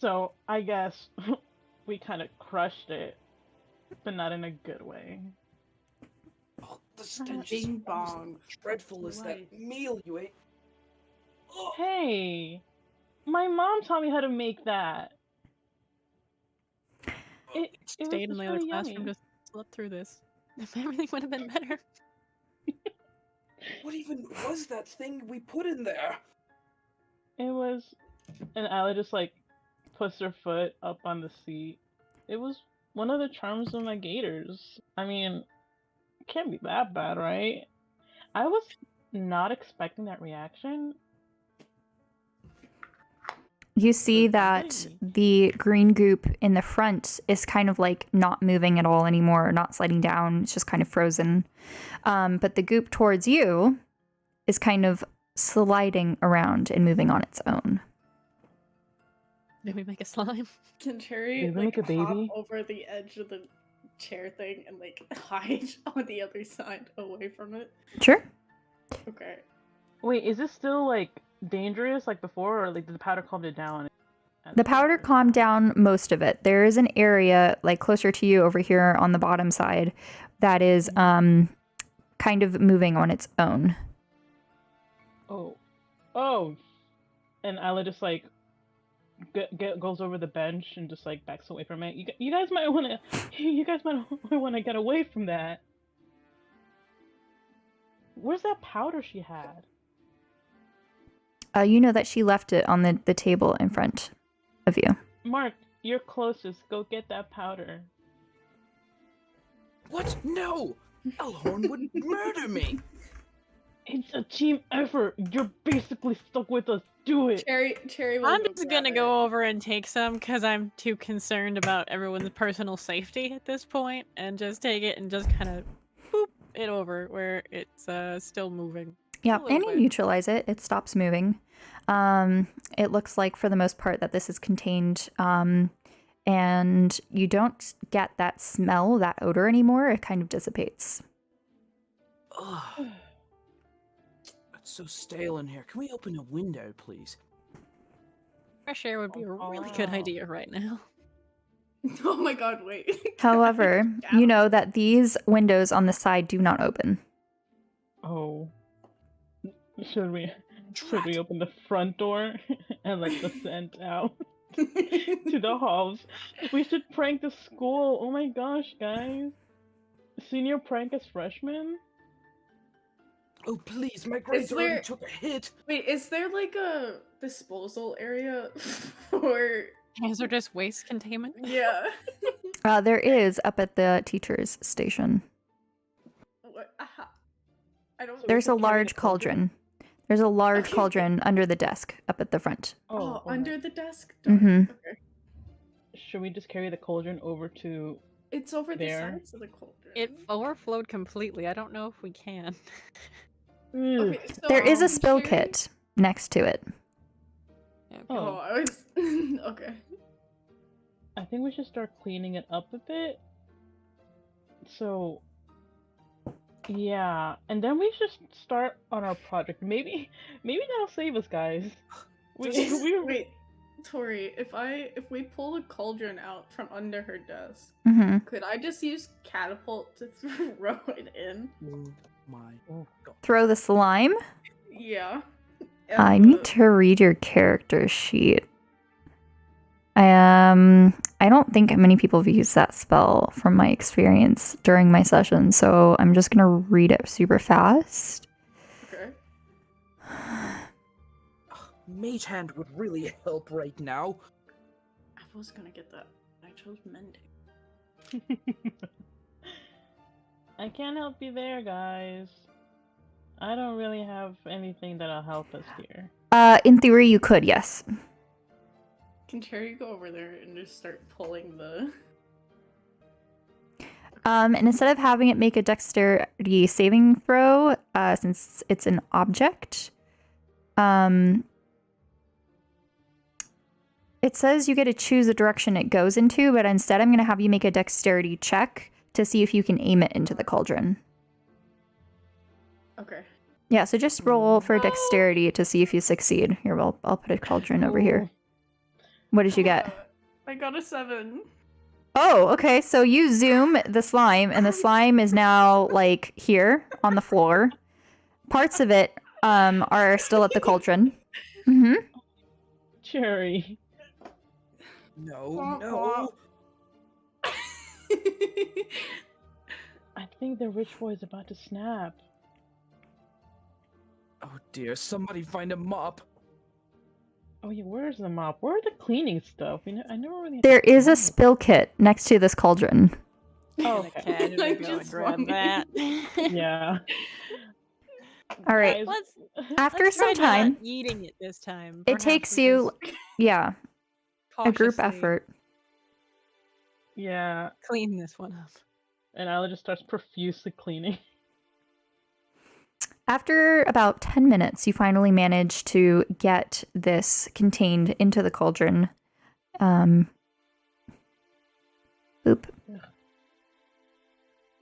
So I guess we kind of crushed it, but not in a good way. Oh, the stench is Bing almost bong. as dreadful as that Right. meal you ate. Oh, Hey, my mom taught me how to make that. It was Stayed in just the other really classroom, yummy. just slept through this. Everything would have been better. what even was that thing we put in there? It was, and Ella just like puts her foot up on the seat. It was one of the charms of my gators. I mean, it can't be that bad, right? I was not expecting that reaction. You see But that really, the green goop in the front is kind of like not moving at all anymore, not sliding down. It's just kind of frozen. But the goop towards you is kind of sliding around and moving on its own. Did we make a slime? Can Cherry Did we like make a hop baby? over the edge of the chair thing and like hide on the other side away from it? Sure. Okay. Wait, is this still like dangerous like before, or like did the powder calm it down? The powder calmed down most of it. There is an area like closer to you over here on the bottom side that is kind of moving on its own. Oh, and Ella just like goes over the bench and just like backs away from it. You guys might want to get away from that. Where's that powder she had? You know that she left it on the table in front of you. Mark, you're closest. Go get that powder. What? No! Elhorn would murder me! It's a team effort. You're basically stuck with us. Do it. Cherry will I'm go just grab gonna it. go over and take some because I'm too concerned about everyone's personal safety at this point, and just take it and just kind of boop it over where it's still moving. Yeah, A little and you bit. neutralize it. It stops moving. It looks like for the most part that this is contained, and you don't get that smell, that odor anymore. It kind of dissipates. Ugh. It's so stale in here. Can we open a window, please? Fresh air would be a really good wow. idea right now. Oh my god, wait. However, Down. you know that these windows on the side do not open. Oh. Should we open the front door and like descend out to the halls? We should prank the school. Oh my gosh, guys. Senior prank as freshmen? Oh, please, my grades already there- took a hit. Wait, is there like a disposal area for Hazardous waste containment. yeah. There is up at the teacher's station. What? I don't There's a can carry the large cauldron. There's a large Okay. cauldron under the desk up at the front. Oh, okay. under the desk? Mhm. Okay. Should we just carry the cauldron over to It's over the There. sides of the cauldron. It overflowed completely. I don't know if we can. Okay, so, There is a spill Cherry- kit next to it. Oh, I was okay. I think we should start cleaning it up a bit. So, yeah, and then we should start on our project. Maybe that'll save us, guys. Wait, Tori, if we pull the cauldron out from under her desk, Hmm. could I just use catapult to throw it in? Oh my god. Throw the slime. Yeah. I And need to read your character sheet. I don't think many people have used that spell from my experience during my session, so I'm just gonna read it super fast. Okay. Mage Hand would really help right now. I was gonna get that. I chose mending. I can't help you there, guys. I don't really have anything that'll help us here. In theory, you could, yes. Can Cherry go over there and just start pulling the? And instead of having it make a dexterity saving throw, since it's an object, it says you get to choose the direction it goes into, but instead I'm going to have you make a dexterity check to see if you can aim it into the cauldron. Okay. Yeah, so just roll for dexterity to see if you succeed. Here, I'll put a cauldron over here. What did you get? I got a 7. Oh, okay. So you zoom the slime, and the slime is now like here on the floor. Parts of it are still at the cauldron. Mm-hmm. Cherry. No, no. I think the rich boy is about to snap. Oh dear, somebody find a mop. Oh yeah, where's the mop? Where are the cleaning stuff? I never really. There is a clean. spill kit next to this cauldron. Oh, Gonna okay. casually I go and just grab wondered. that. Yeah. All right. Guys, Let's After let's try some time, not eating it this time. it Perhaps takes we you, just yeah, a group cautiously effort. yeah, Clean this one up. and Ella just starts profusely cleaning. After about 10 minutes, you finally manage to get this contained into the cauldron. Oop.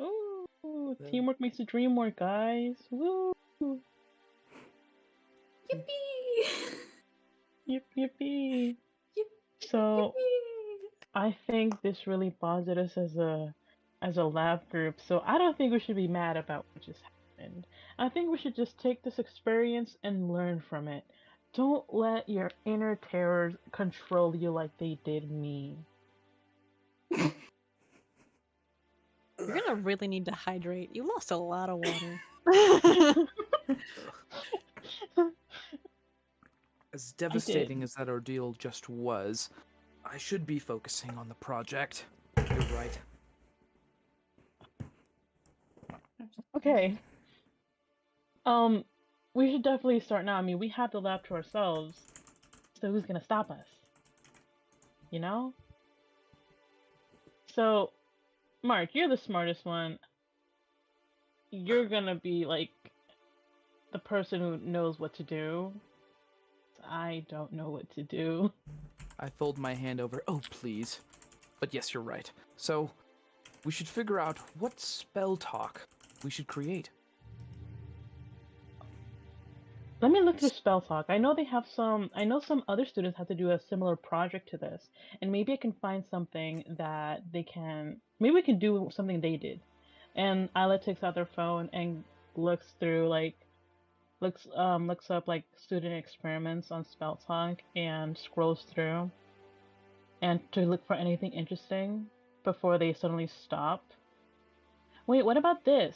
Ooh, teamwork makes the dream work, guys. Woo! Yippee! Yip yippee. Yip, So yippee! I think this really bonded us as a lab group. So I don't think we should be mad about what just happened. I think we should just take this experience and learn from it. Don't let your inner terrors control you like they did me. You're gonna really need to hydrate. You lost a lot of water. As devastating as that ordeal just was, I should be focusing on the project. You're right. Okay. We should definitely start now. I mean, we have the lab to ourselves. So who's gonna stop us? You know? So, Mark, you're the smartest one. You're gonna be like the person who knows what to do. I don't know what to do. I fold my hand over. Oh, please. But yes, you're right. So, we should figure out what spell talk we should create. Let me look through spell talk. I know they have some. I know some other students have to do a similar project to this, and maybe I can find something that they can. Maybe we can do something they did. And Isla takes out their phone and looks through looks up like student experiments on spell talk and scrolls through, and to look for anything interesting before they suddenly stop. Wait, what about this?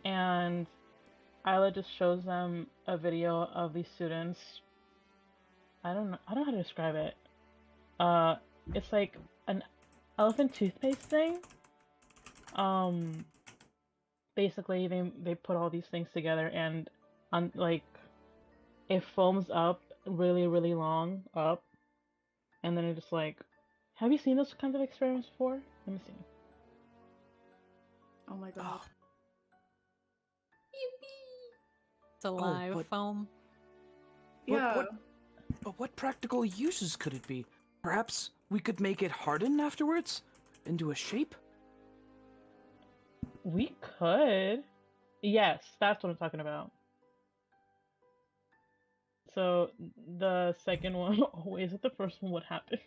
And Isla just shows them a video of these students. I don't know how to describe it. It's like an elephant toothpaste thing. Basically they put all these things together and like it foams up really, really long up, and then it just like, have you seen those kinds of experiments before? Let me see. Oh my god. It's a live but- foam. Yeah. But what practical uses could it be? Perhaps we could make it harden afterwards? Into a shape? We could. Yes, that's what I'm talking about. So the second one always with the first one, what happened?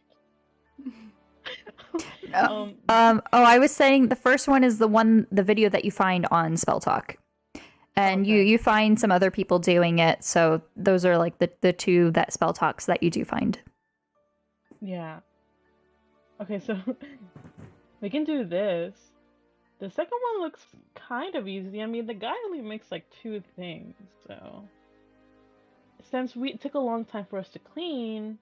Oh, I was saying the first one is the video that you find on Spell Talk. And Okay. you find some other people doing it, so those are like the two that Spell Talks that you do find. Yeah. Okay, so we can do this. The second one looks kind of easy. I mean, the guy only makes like 2 things, so since it took a long time for us to clean,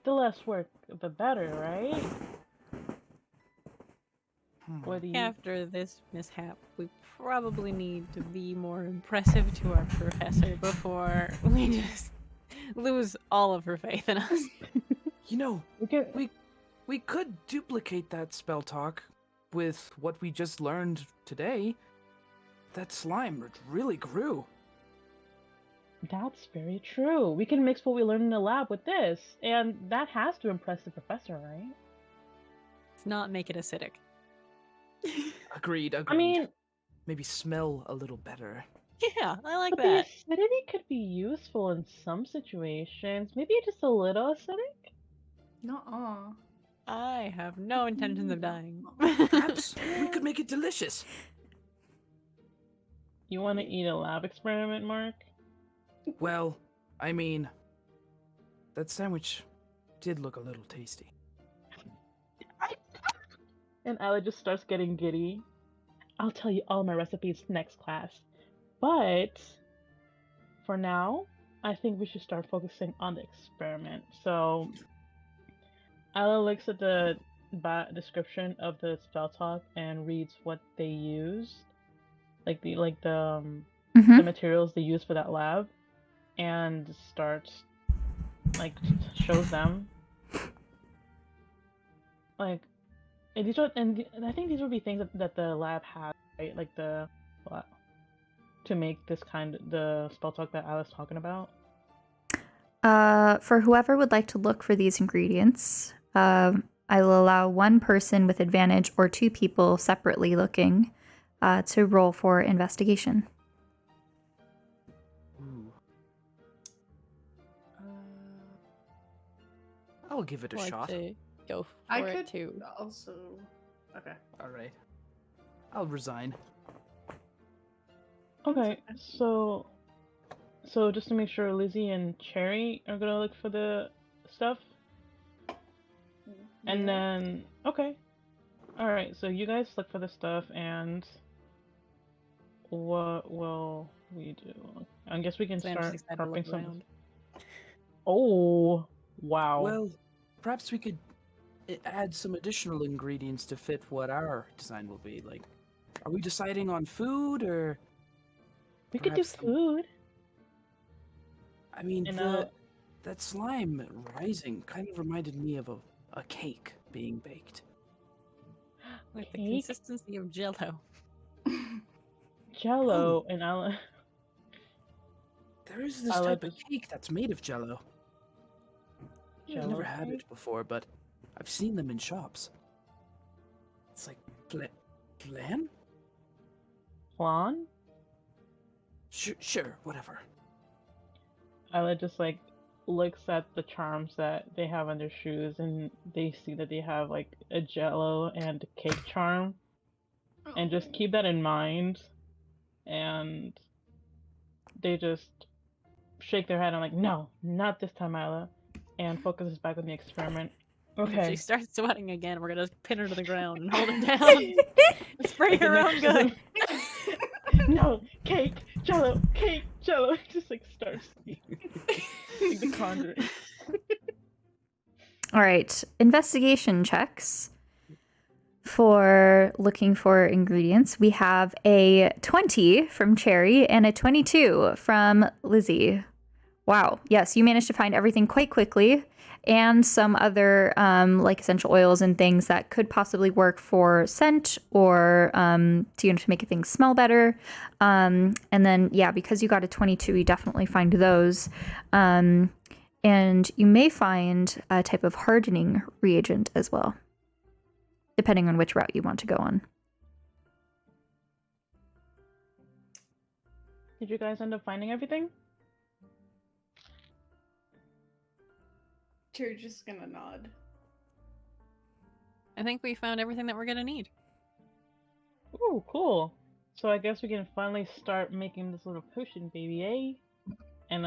the less work, the better, right? What do you? After this mishap, we probably need to be more impressive to our professor before we just lose all of her faith in us. You know, We can. we could duplicate that spell talk with what we just learned today. That slime really grew. That's very true. We can mix what we learned in the lab with this, and that has to impress the professor, right? Let's not make it acidic. Agreed. I mean, Maybe smell a little better. Yeah, I like but that. the acidity could be useful in some situations. Maybe just a little acidic? Nuh-uh. I have no intentions of dying. Perhaps we could make it delicious. You want to eat a lab experiment, Mark? Well, I mean, that sandwich did look a little tasty. And Ella just starts getting giddy. I'll tell you all my recipes next class. But for now, I think we should start focusing on the experiment. So Ella looks at the description of the spell talk and reads what they used, like the Mhm. materials they used for that lab, and starts shows them like and these are and I think these would be things that the lab has, right? Like the to make the spell talk that I was talking about. For whoever would like to look for these ingredients, I will allow one person with advantage or two people separately looking to roll for investigation. Ooh, Uh, I'll give it a Like shot. to go for I it could too. also. Okay. All right. I'll resign. Okay, so just to make sure, Lizzie and Cherry are gonna look for the stuff, and Yeah. then okay, all right. So you guys look for the stuff, and what will we do? I guess we can So I'm just start excited to prepping look some. around. Oh, wow. Well, perhaps we could add some additional ingredients to fit what our design will be. Like, are we deciding on food or? we could do perhaps some- food. I mean, And that slime rising kind of reminded me of a cake being baked. With the Cake? consistency of Jello. Jello, and I'll. There is this I like type of cake that's made of Jello. I've Jello never had cake? it before, but I've seen them in shops. It's like flan? Flan. Sure, whatever. Ella just looks at the charms that they have on their shoes, and they see that they have like a Jello and cake charm, and just keep that in mind. And they just shake their head and like, no, not this time, Ella, and focuses back on the experiment. If Okay. she starts sweating again, we're gonna pin her to the ground and hold her down. Spray Like, the her own next good. No, cake, Jello, just like starts like the Conjuring. All right, investigation checks for looking for ingredients. We have a 20 from Cherry and a 22 from Lizzie. Wow. Yes, you managed to find everything quite quickly, and some other like essential oils and things that could possibly work for scent or to make things smell better. And then, yeah, because you got a 22, you definitely find those. And you may find a type of hardening reagent as well, depending on which route you want to go on. Did you guys end up finding everything? You're just gonna nod. I think we found everything that we're gonna need. Ooh, cool. So I guess we can finally start making this little potion, baby, eh? And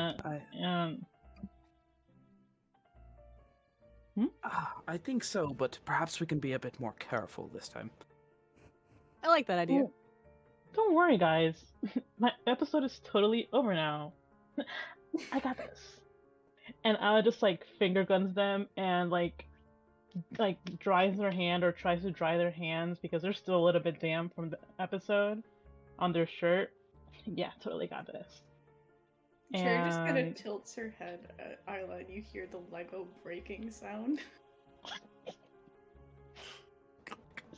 I think so, but perhaps we can be a bit more careful this time. I like that idea. Oh, don't worry, guys. My episode is totally over now. I got this. And Ella just finger guns them and like dries their hand or tries to dry their hands because they're still a little bit damp from the episode on their shirt. Yeah, totally got this. Cherry just kind of And- tilts her head at Isla and you hear the Lego breaking sound.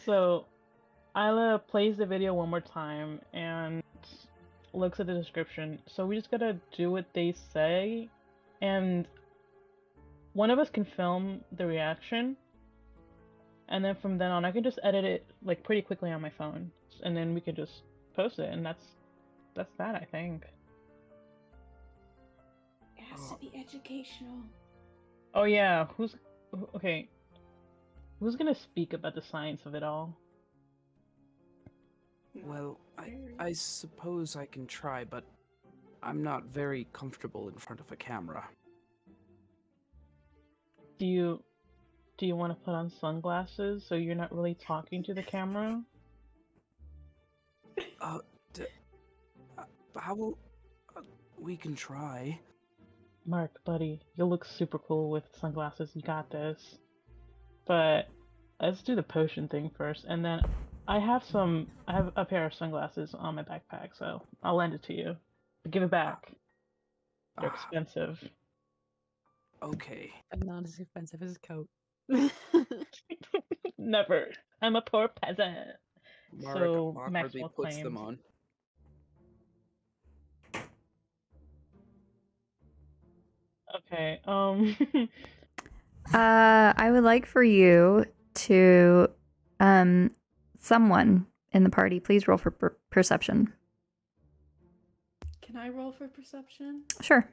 So, Isla plays the video one more time and looks at the description. So we just gotta do what they say, and one of us can film the reaction, and then from then on I can just edit it pretty quickly on my phone, and then we can just post it, and that's that, I think. It has to be educational. Oh yeah, who's Okay, who's gonna speak about the science of it all? Well, Very. I suppose I can try, but I'm not very comfortable in front of a camera. Do you want to put on sunglasses so you're not really talking to the camera? Uh, d- how will we can try? Mark, buddy, you'll look super cool with sunglasses. You got this. But let's do the potion thing first, and then I have a pair of sunglasses on my backpack, so I'll lend it to you. But give it back. They're Ah, expensive. okay. But not as expensive as his coat. Never. I'm a poor peasant. Marek So awkwardly Maxwell puts them claims. on. Okay. I would like for you to, someone in the party, please roll for perception. Can I roll for perception? Sure.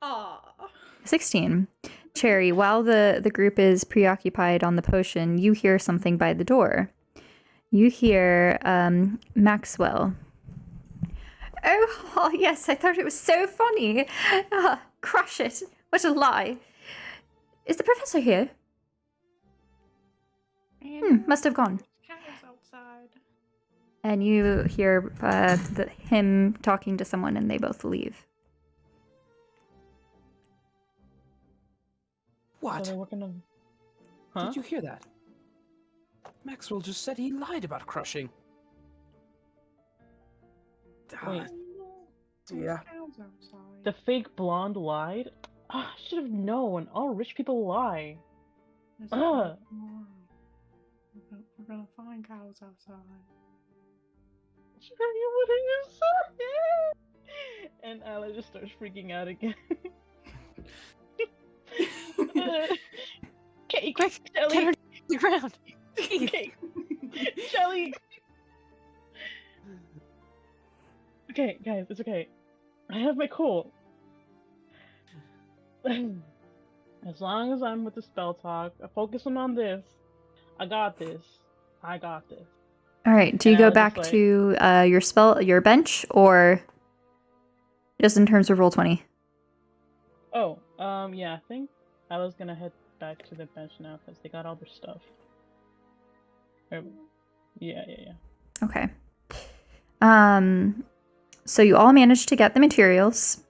Ah. 16. Cherry, while the group is preoccupied on the potion, you hear something by the door. You hear Maxwell. Oh, yes, I thought it was so funny. Crush it. What a lie. Is the professor here? Must have gone. Cows outside. And you hear him talking to someone, and they both leave. So What? they're working on. Huh? Did you hear that? Maxwell just said he lied about crushing. Wait. Yeah. Cows outside. The fake blonde lied? Ah, I should have known. All rich people lie. There's a Ugh. cow tomorrow. We're gonna find cows outside. Sure, what are you saying? And Ala just starts freaking out again. Cake! Quick, Shelly! get her to the ground. Cake! Shelly! Okay, guys, it's okay. I have my cool. As long as I'm with the spell talk, I'm focusing on this. I got this. I got this. All right. Do you And go I was back just to your bench, or just in terms of roll 20? Oh, yeah, I think I was gonna head back to the bench now because they got all their stuff. Yeah. Okay. So you all managed to get the materials,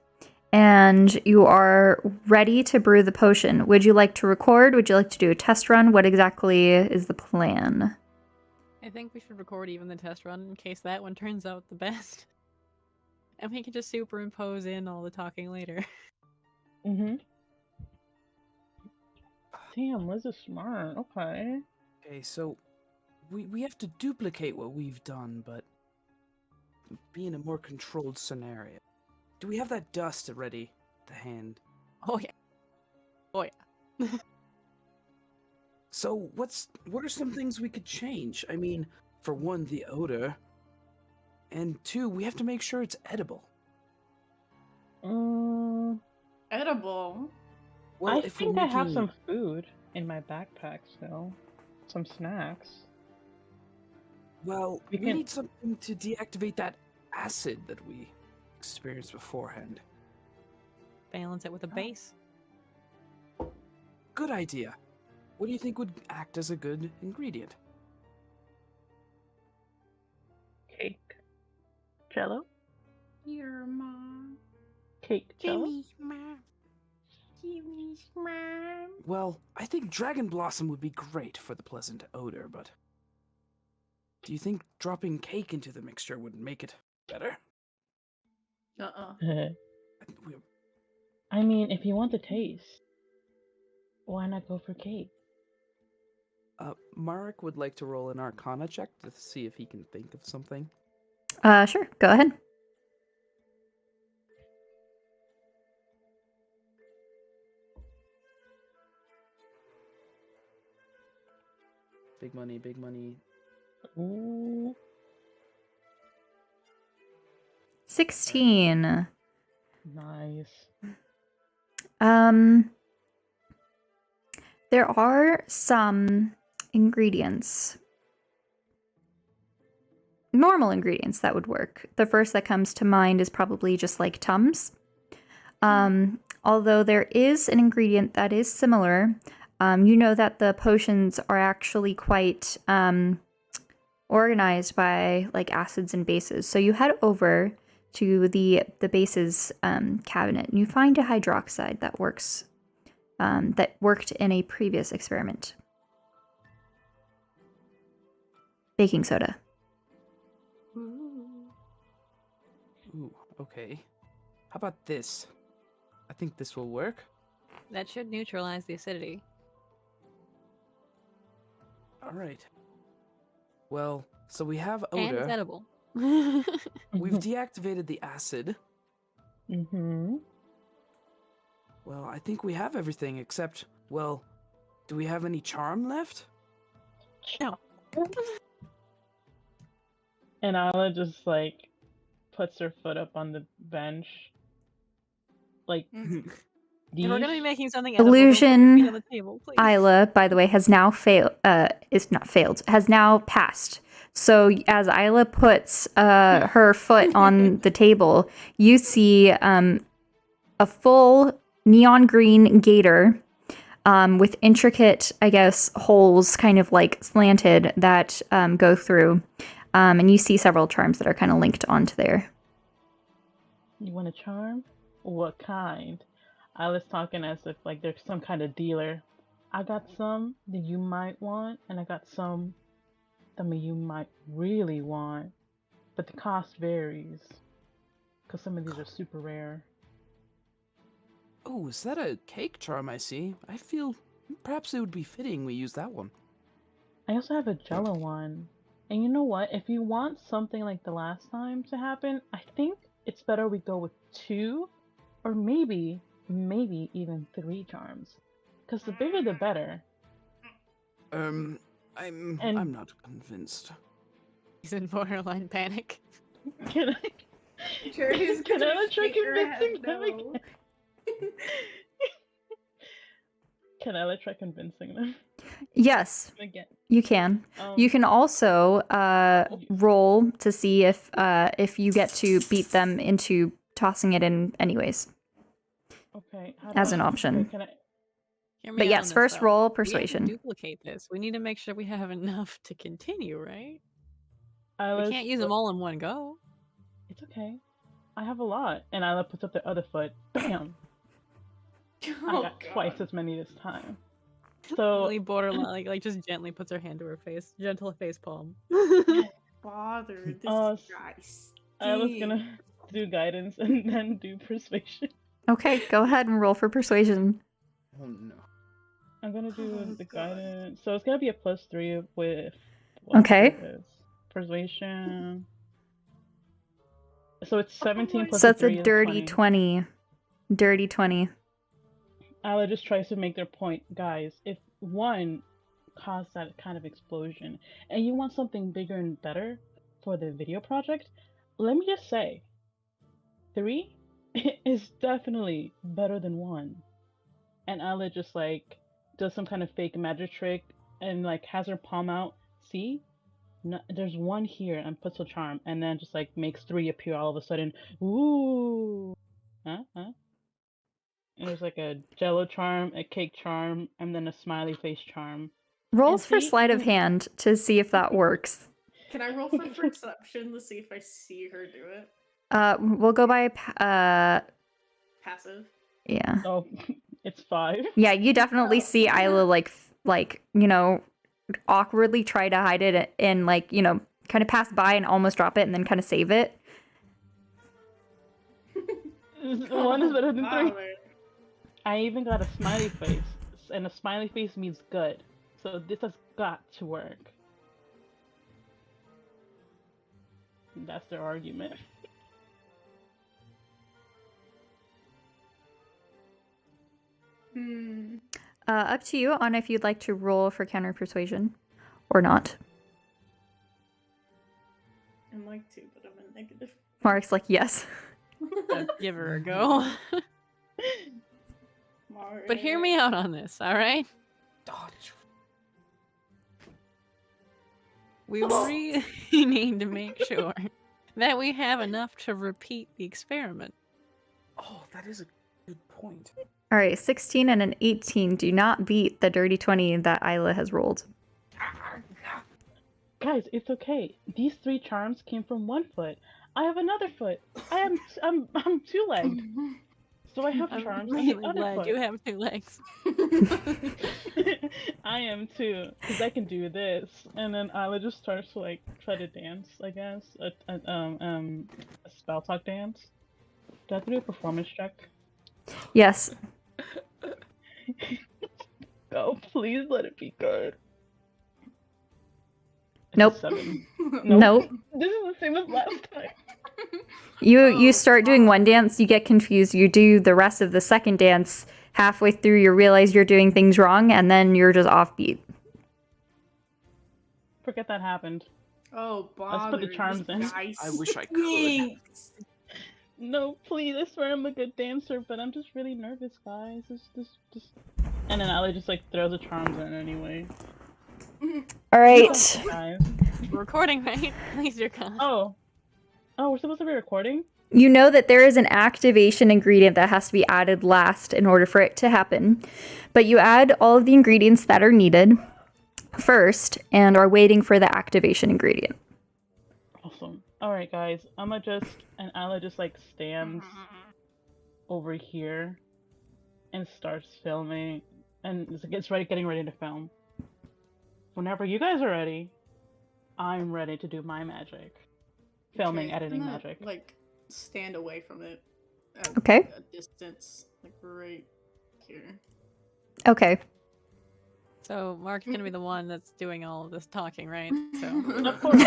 and you are ready to brew the potion. Would you like to record? Would you like to do a test run? What exactly is the plan? I think we should record even the test run in case that one turns out the best. And we can just superimpose in all the talking later. Mm-hmm. Damn, Liz is smart. Okay. Okay, so we have to duplicate what we've done, but be in a more controlled scenario. Do we have that dust ready to hand? Oh yeah. Oh yeah. So what are some things we could change? I mean, for one, the odor, and two, we have to make sure it's edible. Edible. Well, I if we're think I have making- some food in my backpack still. Some snacks. Well, We we can- need something to deactivate that acid that we experienced beforehand. Balance it with a base. Good idea. What do you think would act as a good ingredient? Cake. Jello? Your mom. Cake. Jello? Jimmy's mom. Jimmy's mom. Well, I think dragon blossom would be great for the pleasant odor, but do you think dropping cake into the mixture would make it better? Uh, We- I mean, if you want the taste, why not go for cake? Marek would like to roll an Arcana check to see if he can think of something. Sure. Go ahead. Big money, big money. Ooh. 16. Nice. There are some ingredients, normal ingredients that would work. The first that comes to mind is probably just like Tums. Although there is an ingredient that is similar. You know that the potions are actually quite organized by like acids and bases. So you head over to the bases cabinet and you find a hydroxide that works. That worked in a previous experiment. Baking soda. Ooh, okay. How about this? I think this will work. That should neutralize the acidity. All right. Well, so we have And it's odor. edible. We've deactivated the acid. Mm-hmm. Well, I think we have everything except, well, do we have any charm left? No. And Ala just like puts her foot up on the bench. Like If we're gonna be making something Illusion, edible, don't put your feet on the table, please. Isla, by the way, has now has now passed. So as Isla puts her foot on the table, you see a full neon green gator with intricate, I guess, holes kind of like slanted that go through. And you see several charms that are kind of linked onto there. You want a charm? What kind? I was talking as if like there's some kind of dealer. I got some that you might want, and I got some that you might really want, but the cost varies. Because some of these are super rare. Oh, is that a cake charm I see? I feel perhaps it would be fitting we use that one. I also have a Jello one. And you know what? If you want something like the last time to happen, I think it's better we go with 2 or maybe even 3 charms. Because the bigger the better. I'm not convinced. He's in borderline panic. Can I Charity's can gonna I try shake her head convincing them no. again? Can I try convincing them Yes, again? you can. You can also roll to see if you get to beat them into tossing it in anyways. Okay. As an option. Okay, can I? Hear me But out yes, on this, first though. roll We have to persuasion. duplicate this. We need to make sure we have enough to continue, right? We Isla's can't use them all in one go. It's okay. I have a lot. And Isla puts up the other foot. Bam! I Oh, got God. twice as many this time. So Really borderline, like just gently puts her hand to her face, gentle face palm. Bother this guy. I was stinks. gonna do guidance and then do persuasion. Okay, go ahead and roll for persuasion. Oh no. I'm gonna do Oh, the God. guidance. So it's gonna be a +3 with Okay. Persuasion. So it's 17 plus So it's a 3 is dirty 20. Dirty 20. Ala just tries to make their point, guys. If 1 caused that kind of explosion, and you want something bigger and better for the video project, let me just say, 3 is definitely better than 1. And Ala just like does some kind of fake magic trick and like has her palm out. See, no, there's 1 here and puts a charm, and then just like makes 3 appear all of a sudden. Ooh, huh? And there's like a Jello charm, a cake charm, and then a smiley face charm. Rolls And for see, sleight of even- hand to see if that works. Can I roll for perception to see if I see her do it? We'll go by Passive. yeah. Oh, it's 5. Yeah, you definitely Oh. see Isla like, you know, awkwardly try to hide it and like, you know, kind of pass by and almost drop it and then kind of save it. 1 is better than 3. Bother. I even got a smiley face, and a smiley face means good. So this has got to work. That's their argument. Up to you on if you'd like to roll for counter persuasion or not. I'd like to, but I'm a negative. Mark's like, yes. Give her a go. But hear me out on this, all right? Dodge. We really need to make sure that we have enough to repeat the experiment. Oh, that is a good point. All right, 16 and an 18 do not beat the dirty 20 that Isla has rolled. Guys, it's okay. These 3 charms came from 1 foot. I have another foot. I'm 2-legged. So I have I'm charms on really the other glad foot. you have 2 legs. I am too, because I can do this. And then Isla just starts to like try to dance, I guess. A spell talk dance. Do I have to do a performance check? Yes. Go, please let it be good. It's a Nope. 7. Nope. This is the same as last time. You start doing one dance, you get confused, you do the rest of the second dance, halfway through you realize you're doing things wrong, and then you're just offbeat. Forget that happened. Oh, Let's put the charms in. Guys. I wish I could. No, please, I swear I'm a good dancer, but I'm just really nervous, guys. Just... And then Allie just like throws the charms in anyway. All right. Guys. We're recording, right? Please, your con. Oh, we're supposed to be recording? You know that there is an activation ingredient that has to be added last in order for it to happen. But you add all of the ingredients that are needed first and are waiting for the activation ingredient. Awesome. Alright, guys. I'ma just... And Isla just, like, stands over here and starts filming. And getting ready to film. Whenever you guys are ready, I'm ready to do my magic. Filming, Okay, editing I'm gonna, magic. Like, stand away from it. Okay. A distance, like right here. Okay. So Mark's gonna be the one that's doing all of this talking, right? So Of course.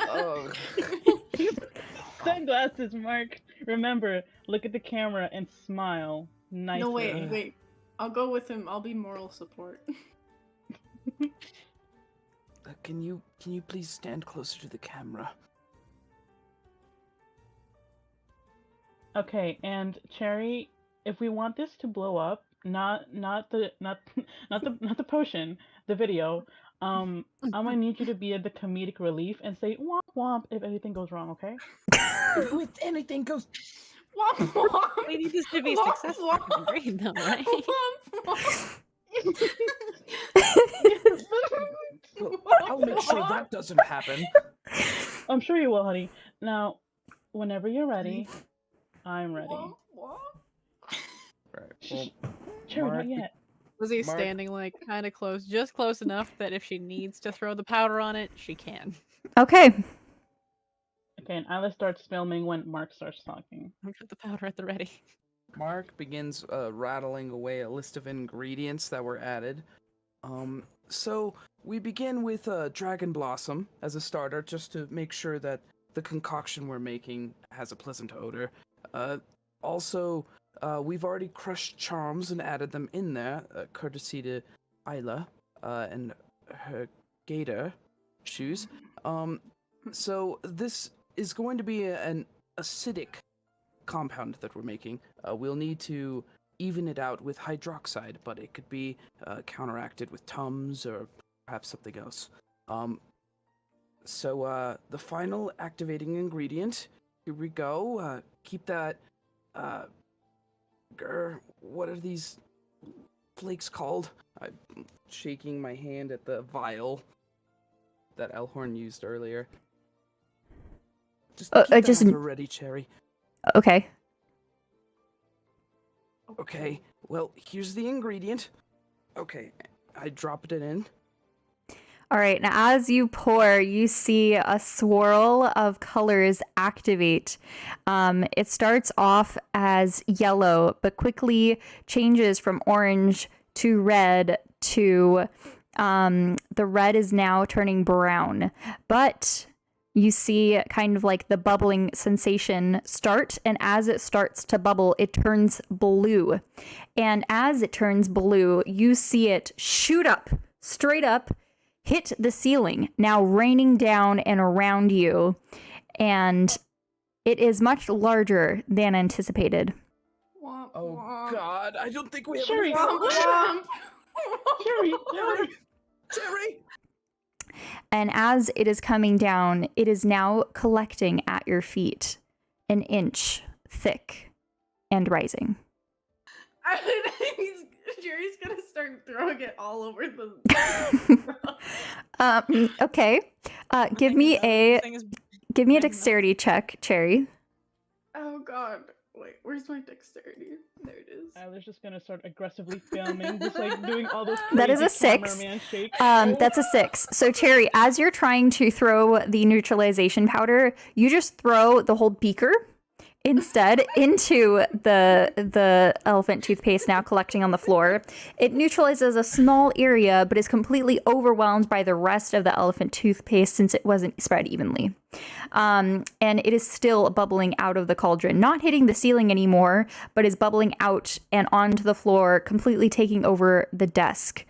Oh. Sunglasses, Mark. Remember, look at the camera and smile. Nice. No, wait. I'll go with him. I'll be moral support. Can you please stand closer to the camera? Okay, and Cherry, if we want this to blow up, not the potion, the video, I'm gonna need you to be the comedic relief and say womp womp if anything goes wrong, okay? If anything goes, Womp womp. we need this to be Womp successful. womp. Great, though, right? Womp womp. I'll make sure that doesn't happen. I'm sure you will, honey. Now, whenever you're ready, I'm ready. Womp womp. Right. Well, Cherry, Mark, not yet. Lizzie's Mark- standing like kind of close, just close enough that if she needs to throw the powder on it, she can. Okay. Okay, and Isla starts filming when Mark starts talking. I've got the powder at the ready. Mark begins rattling away a list of ingredients that were added. So we begin with Dragon Blossom as a starter, just to make sure that the concoction we're making has a pleasant odor. Also, we've already crushed charms and added them in there, courtesy to Isla and her gator shoes. So this is going to be an acidic compound that we're making. We'll need to even it out with hydroxide, but it could be counteracted with Tums or perhaps something else. So the final activating ingredient, here we go. Keep that, what are these flakes called? I'm shaking my hand at the vial that Elhorn used earlier. Just keep that just- at the ready, Cherry. Okay. Okay, well, here's the ingredient. Okay, I dropped it in. All right. Now, as you pour, you see a swirl of colors activate. It starts off as yellow, but quickly changes from orange to red to the red is now turning brown. But you see kind of like the bubbling sensation start, and as it starts to bubble, it turns blue. And as it turns blue, you see it shoot up, straight up, hit the ceiling, now raining down and around you. And It is much larger than anticipated. Womp, Oh womp. God, I don't think we have Sherry, enough. Womp, Sherry, womp. Jerry. And as it is coming down, it is now collecting at your feet, an inch thick and rising. Jerry's gonna start throwing it all over the. Okay. Give me a dexterity check, Cherry. Oh God! Wait, where's my dexterity? There it is. Isla's just gonna start aggressively filming, just like doing all those That is a crazy 6. cameraman shakes. That's a 6. So Cherry, as you're trying to throw the neutralization powder, you just throw the whole beaker instead into the elephant toothpaste now collecting on the floor. It neutralizes a small area, but is completely overwhelmed by the rest of the elephant toothpaste since it wasn't spread evenly. And it is still bubbling out of the cauldron, not hitting the ceiling anymore, but is bubbling out and onto the floor, completely taking over the desk.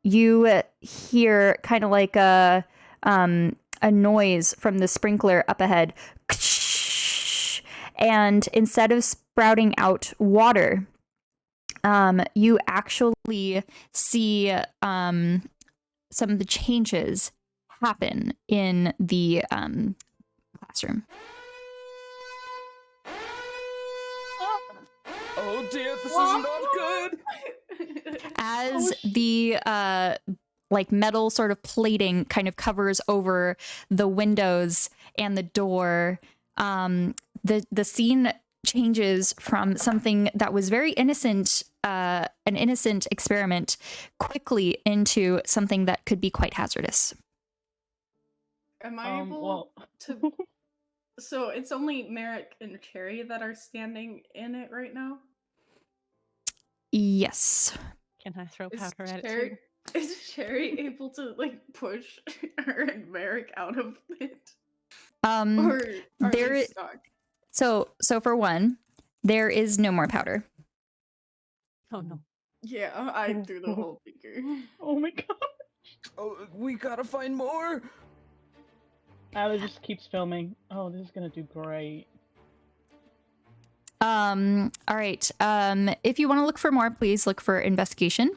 You hear kind of like a noise from the sprinkler up ahead. And instead of sprouting out water, you actually see some of the changes happen in the classroom. Oh dear, this is not good. As the like metal sort of plating kind of covers over the windows and the door, the scene changes from something that was very innocent, an innocent experiment, quickly into something that could be quite hazardous. Am I able to? So it's only Merrick and Cherry that are standing in it right now. Yes. Can I throw Is powder at it Cherry, too? is Cherry able to like push her and Merrick out of it, or are there they stuck? So for one, there is no more powder. Oh no. Yeah, I threw the whole beaker. Oh my god. Oh, we gotta find more. Isla just keeps filming. Oh, this is gonna do great. All right. If you want to look for more, please look for investigation.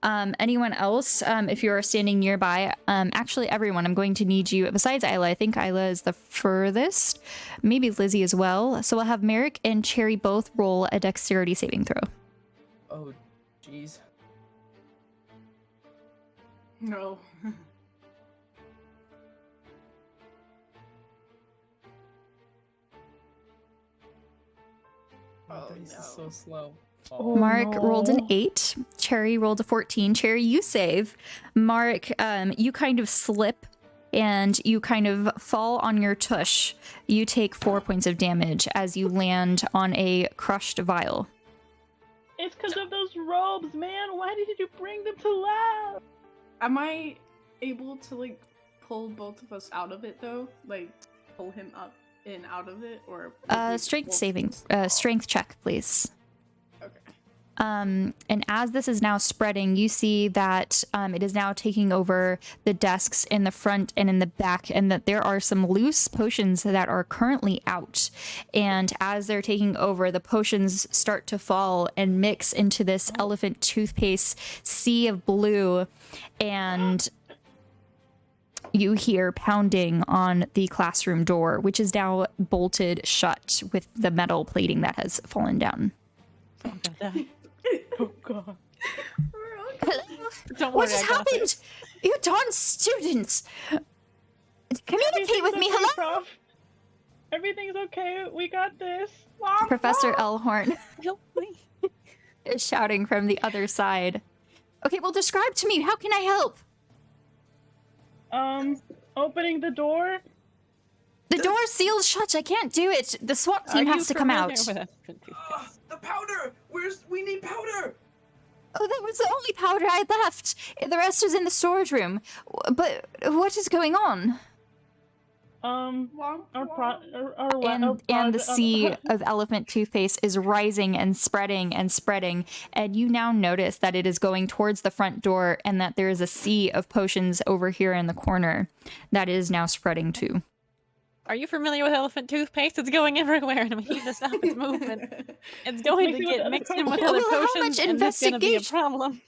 Anyone else, if you're standing nearby, actually everyone, I'm going to need you, besides Ila, I think Ila is the furthest, maybe Lizzie as well. So we'll have Merrick and Cherry both roll a dexterity saving throw. Oh, jeez. No. Oh, Dice no. is so slow. Oh, Mark rolled an no. 8. Cherry rolled a 14. Cherry, you save. Mark, you kind of slip and you kind of fall on your tush. You take 4 points of damage as you land on a crushed vial. It's because of those robes, man. Why did you bring them to lab? Am I able to like pull both of us out of it though? Like pull him up and out of it, or would we Strength both saving, just- strength check, please. Okay. And as this is now spreading, you see that it is now taking over the desks in the front and in the back, and that there are some loose potions that are currently out. And as they're taking over, the potions start to fall and mix into this elephant toothpaste sea of blue, and you hear pounding on the classroom door, which is now bolted shut with the metal plating that has fallen down. Oh, I'm gonna die. Oh god. Don't What worry, has I got happened? this. You darn students! Communicate with me, Everything's okay, hello? Prof. Everything's okay. We got this. Professor Elhorn Help me. is shouting from the other side. Okay, well, describe to me. How can I help? Opening the door. The door's sealed shut. I can't do it. The SWAT team Are has you to come familiar out. with elephant toothpaste? The powder. We need powder. Oh, that was the only powder I left. The rest is in the storage room. But what is going on? Womp, And the sea of elephant toothpaste is rising and spreading, and you now notice that it is going towards the front door, and that there is a sea of potions over here in the corner that is now spreading too. Are you familiar with elephant toothpaste? It's going everywhere, and we need to stop its movement. It's going to Mix it with get other mixed in with potions. other Well, how potions, much and it's going to be a investigation- problem.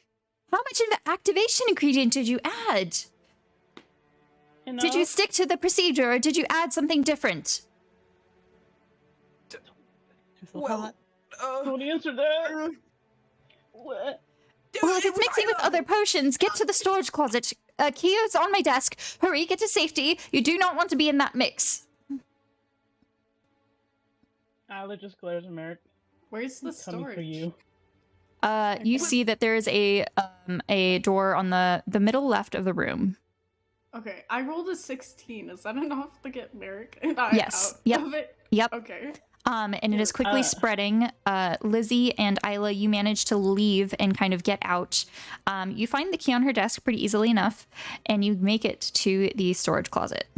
How much activation ingredient did you add? Did you stick to the procedure, or did you add something different? There's a Well, lot. Don't answer that. What? Well, if it's mixing with other potions, get to the storage closet. Key is on my desk. Hurry, get to safety. You do not want to be in that mix. Isla just glares at Merrick. Where's the "I'm coming storage? for you." You see that there is a door on the middle left of the room. Okay, I rolled a 16. Is that enough to get Merrick and I Yes, out yep. of it? Yep. Okay. And it is quickly spreading. Lizzie and Isla, you manage to leave and kind of get out. You find the key on her desk pretty easily enough, and you make it to the storage closet.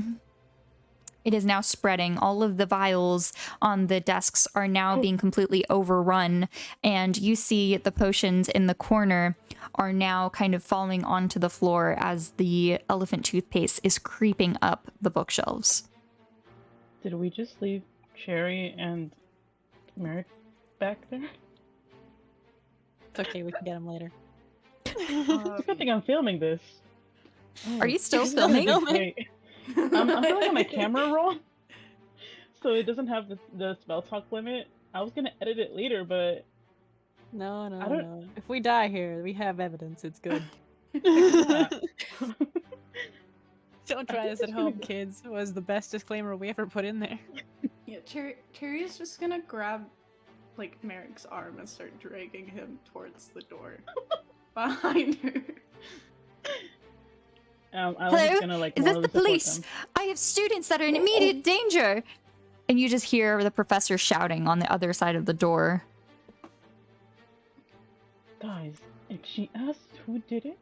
It is now spreading. All of the vials on the desks are now being completely overrun, and you see the potions in the corner are now kind of falling onto the floor as the elephant toothpaste is creeping up the bookshelves. Did we just leave Cherry and Merrick back there? It's okay, we can get him later. It's a good thing I'm filming this. Are you still Still filming? filming? Wait. I'm filming on my camera roll, so it doesn't have the spell talk limit. I was gonna edit it later, but No, no, I don't- no. If we die here, we have evidence. It's good. yeah. Don't try this at home, kids. Was the best disclaimer we ever put in there. Yeah, Cherry is just gonna grab like Merrick's arm and start dragging him towards the door behind her. I was Hello? just gonna like Is this morally the support police? them. I have students that are in immediate danger. And you just hear the professor shouting on the other side of the door. Guys, if she asks who did it,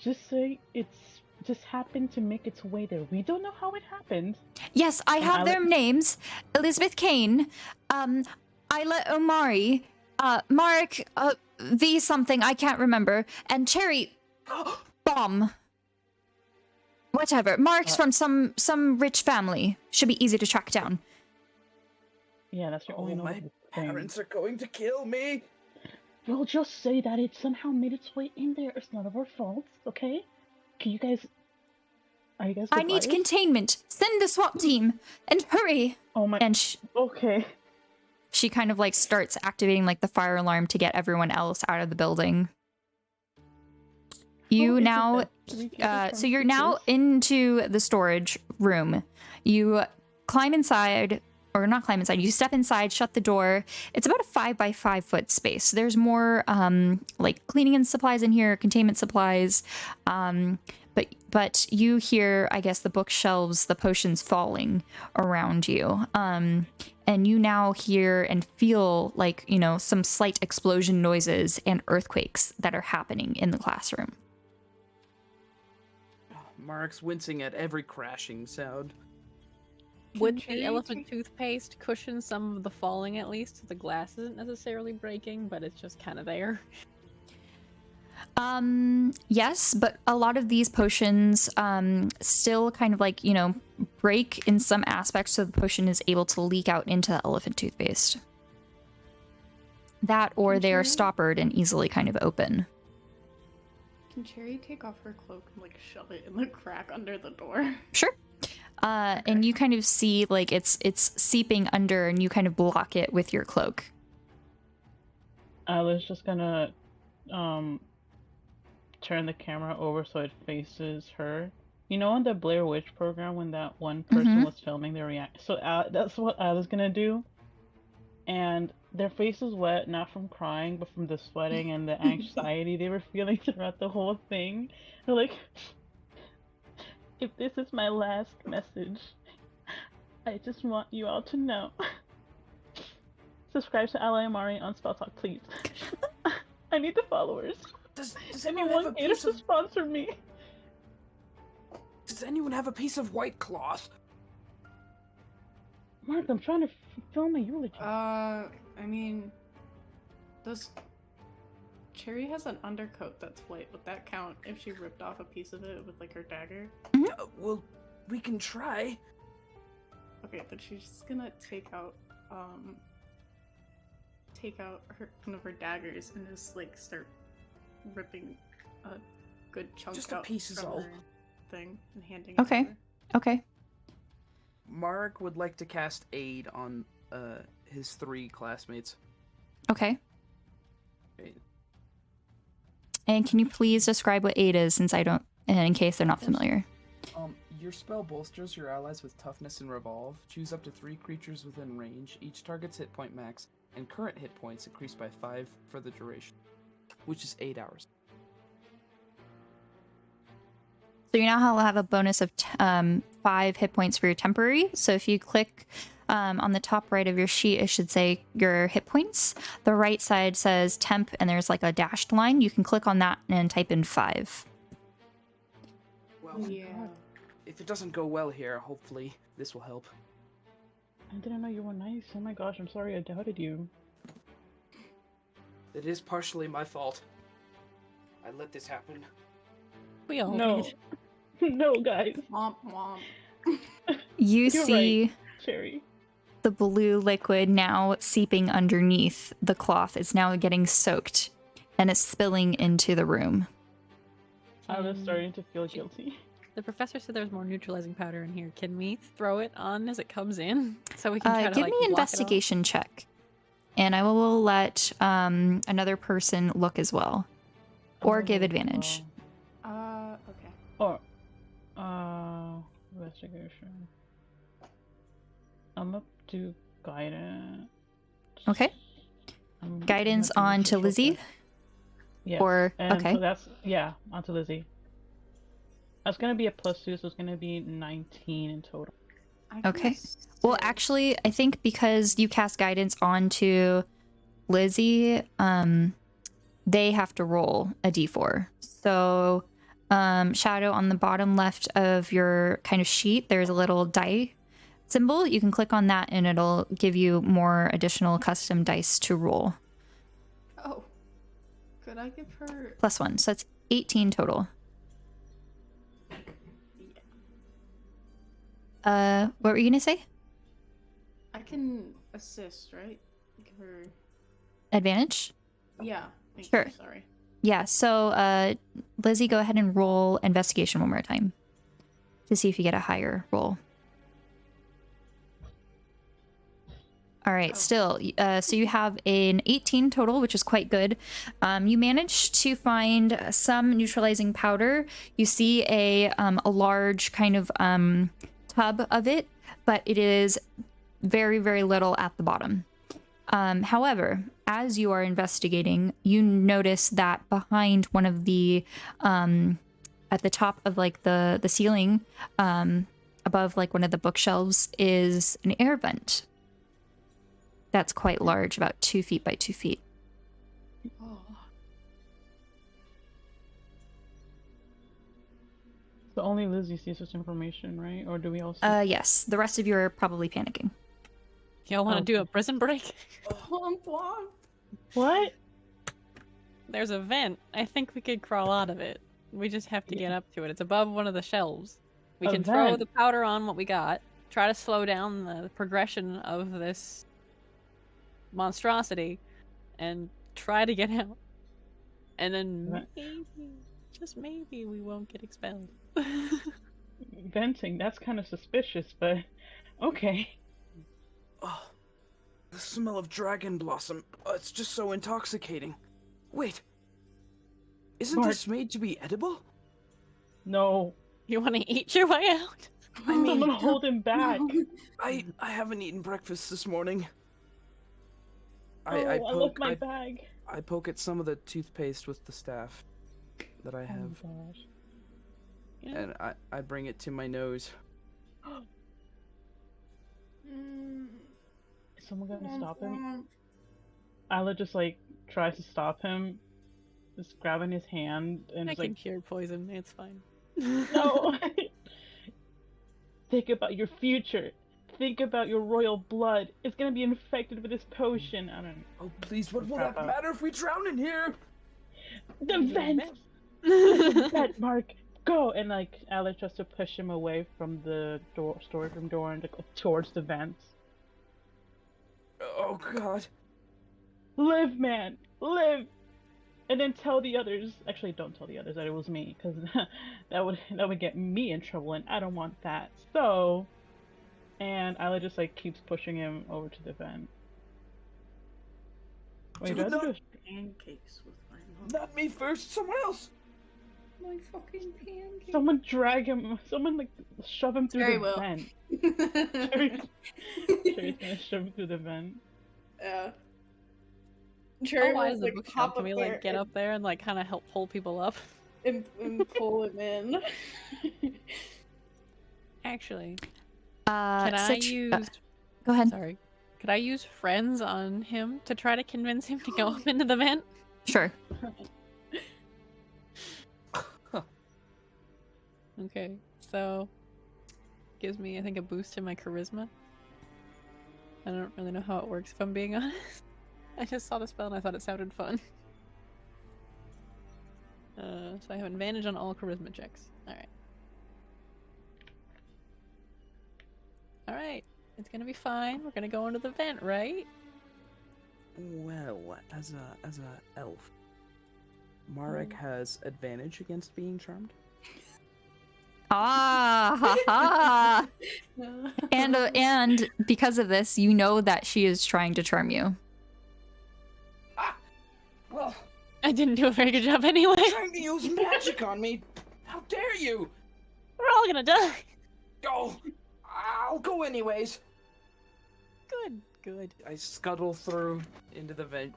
just say it's just happened to make its way there. We don't know how it happened. Yes, I And have their names. Elizabeth Kane, Ila Omari, Mark, V something, I can't remember, and Cherry Bomb. Whatever. Mark's from some rich family. Should be easy to track down. Yeah, that's your Oh, only my knowledgeable thing. parents are going to kill me. We'll just say that it somehow made its way in there. It's none of our fault, okay? Can you guys... Are you guys I good need liars? containment. Send the SWAT team and hurry. Oh my... And Okay. she kind of like starts activating like the fire alarm to get everyone else out of the building. Who You is it now, that three people from so you're now Teachers? into the storage room. You climb inside, or not climb inside, you step inside, shut the door. It's about a 5 by 5 foot space. There's more like cleaning and supplies in here, containment supplies. But you hear, I guess, the bookshelves, the potions falling around you. And you now hear and feel like, you know, some slight explosion noises and earthquakes that are happening in the classroom. Mark's wincing at every crashing sound. Would Cherry the elephant take- toothpaste cushion some of the falling at least? So the glass isn't necessarily breaking, but it's just kind of there. Yes, but a lot of these potions still kind of like, you know, break in some aspects so the potion is able to leak out into the elephant toothpaste. That or they are Cherry? stoppered and easily kind of open. Can Cherry take off her cloak and like shove it in the crack under the door? Sure. And you kind of see like it's seeping under and you kind of block it with your cloak. Isla's just gonna turn the camera over so it faces her. You know, on the Blair Witch program when that one person Mhm. was filming their react. So that's what Isla's gonna do. And their face is wet, not from crying, but from the sweating and the anxiety they were feeling throughout the whole thing. They're like, if this is my last message, I just want you all to know. Subscribe to Ila Omari on Spell Talk, please. I need the followers. Does anyone have a Anyone cares piece to of sponsor me? Does anyone have a piece of white cloth? Mark, I'm trying to film a eulogy. I mean, does Cherry has an undercoat that's white? Would that count if she ripped off a piece of it with like her dagger? Well, we can try. Okay, then she's just gonna take out her one of her daggers and just like start ripping a good chunk Just a out piece is from all. her thing and handing it Okay. to her. Okay. Marek would like to cast aid on his 3 classmates. Okay. Okay. And can you please describe what aid is, since I don't, in case they're not familiar? Your spell bolsters your allies with toughness and revolve. Choose up to 3 creatures within range. Each target's hit point max and current hit points increase by 5 for the duration, which is 8 hours. So you now have a bonus of 5 hit points for your temporary. So if you click on the top right of your sheet, it should say your hit points. The right side says temp, and there's like a dashed line. You can click on that and type in 5. Well, Yeah. if it doesn't go well here, hopefully this will help. I didn't know you were nice. Oh my gosh, I'm sorry I doubted you. It is partially my fault. I let this happen. We all No. did. No, guys. Womp womp. You You're see Cherry. the blue liquid now seeping underneath the cloth. It's now getting soaked, and it's spilling into the room. I was starting to feel guilty. The professor said there's more neutralizing powder in here. Can we throw it on as it comes in so we can try to Give like me an block it off? investigation check, and I will let another person look as well, or give advantage. Okay. Or, investigation. I'm up to guidance. Okay. I'm gonna Guidance do on this to real Lizzie, quick. Yes. or And okay. so that's, yeah, onto Lizzie. That's gonna be a +2, so it's gonna be 19 in total. Okay. Well, actually, I think because you cast guidance onto Lizzie, they have to roll a d4. So, Shadow, on the bottom left of your kind of sheet, there's a little die symbol. You can click on that and it'll give you more additional custom dice to roll. Oh. Could I give her +1. So that's 18 total. What were you gonna say? I can assist, right? Give her Advantage? Yeah. Thank Sure. you, sorry. Yeah, so Lizzie, go ahead and roll investigation one more time to see if you get a higher roll. All right, Oh. still, so you have an 18 total, which is quite good. You managed to find some neutralizing powder. You see a large kind of tub of it, but it is very, very little at the bottom. However, as you are investigating, you notice that behind one of the, at the top of like the ceiling, above like one of the bookshelves, is an air vent that's quite large, about 2 feet by 2 feet. Oh. So only Lizzie sees this information, right? Or do we all see? Yes, the rest of you are probably panicking. Y'all want to Oh. do a prison break? Womp womp. What? There's a vent. I think we could crawl out of it. We just have to get up to it. It's above one of the shelves. We A can throw vent? the powder on what we got, try to slow down the progression of this monstrosity, and try to get out. And then Right. maybe, just maybe, we won't get expelled. Venting, that's kind of suspicious, but okay. Oh, the smell of dragon blossom. It's just so intoxicating. Wait. Isn't Mark. this made to be edible? No. You want to eat your way out? I mean, I'm gonna hold him back. I haven't eaten breakfast this morning. I left my bag. I poke at some of the toothpaste with the staff that I have, Oh my gosh. You know, and I bring it to my nose. Mm, Is someone gonna womp stop him? womp. Isla just like tries to stop him, just grabbing his hand and I just can like, cure poison. It's fine. no. Think about your future. Think about your royal blood. It's gonna be infected with this potion. I don't know. Oh please, what will Crap that out. matter if we drown in here? The vent! The vent, Mark! go! And like Alex tries to push him away from the storeroom door and go towards the vents. Oh God. Live, man, live! And then tell the others. Actually, don't tell the others that it was me, because that would get me in trouble, and I don't want that. So, and Isla just like keeps pushing him over to the vent. Wait, Do do I do Pancakes with my mom. Not me first, someone else. My fucking pancakes. someone drag him? Someone like shove him through Jerry the will. vent. Jerry's gonna shove him through the vent. Yeah. How Jerry wide will is the like bookshelf? hop Can up we there like get and, up there and like kind of help pull people up? and pull him in. Actually, can I use? Go ahead. Sorry, could I use friends on him to try to convince him to go up into the vent? Sure. Okay, so gives me I think a boost in my charisma. I don't really know how it works if I'm being honest. I just saw the spell and I thought it sounded fun. So I have advantage on all charisma checks. Alright. Alright, it's gonna be fine. We're gonna go into the vent, right? Well, as a elf, Marek has advantage against being charmed. Ah, ha ha. And because of this, you know that she is trying to charm you. Well, I didn't do a very good job anyway. trying to use magic on me. How dare you? We're all gonna die. Go. I'll go anyways. Good, good. I scuttle through into the vent.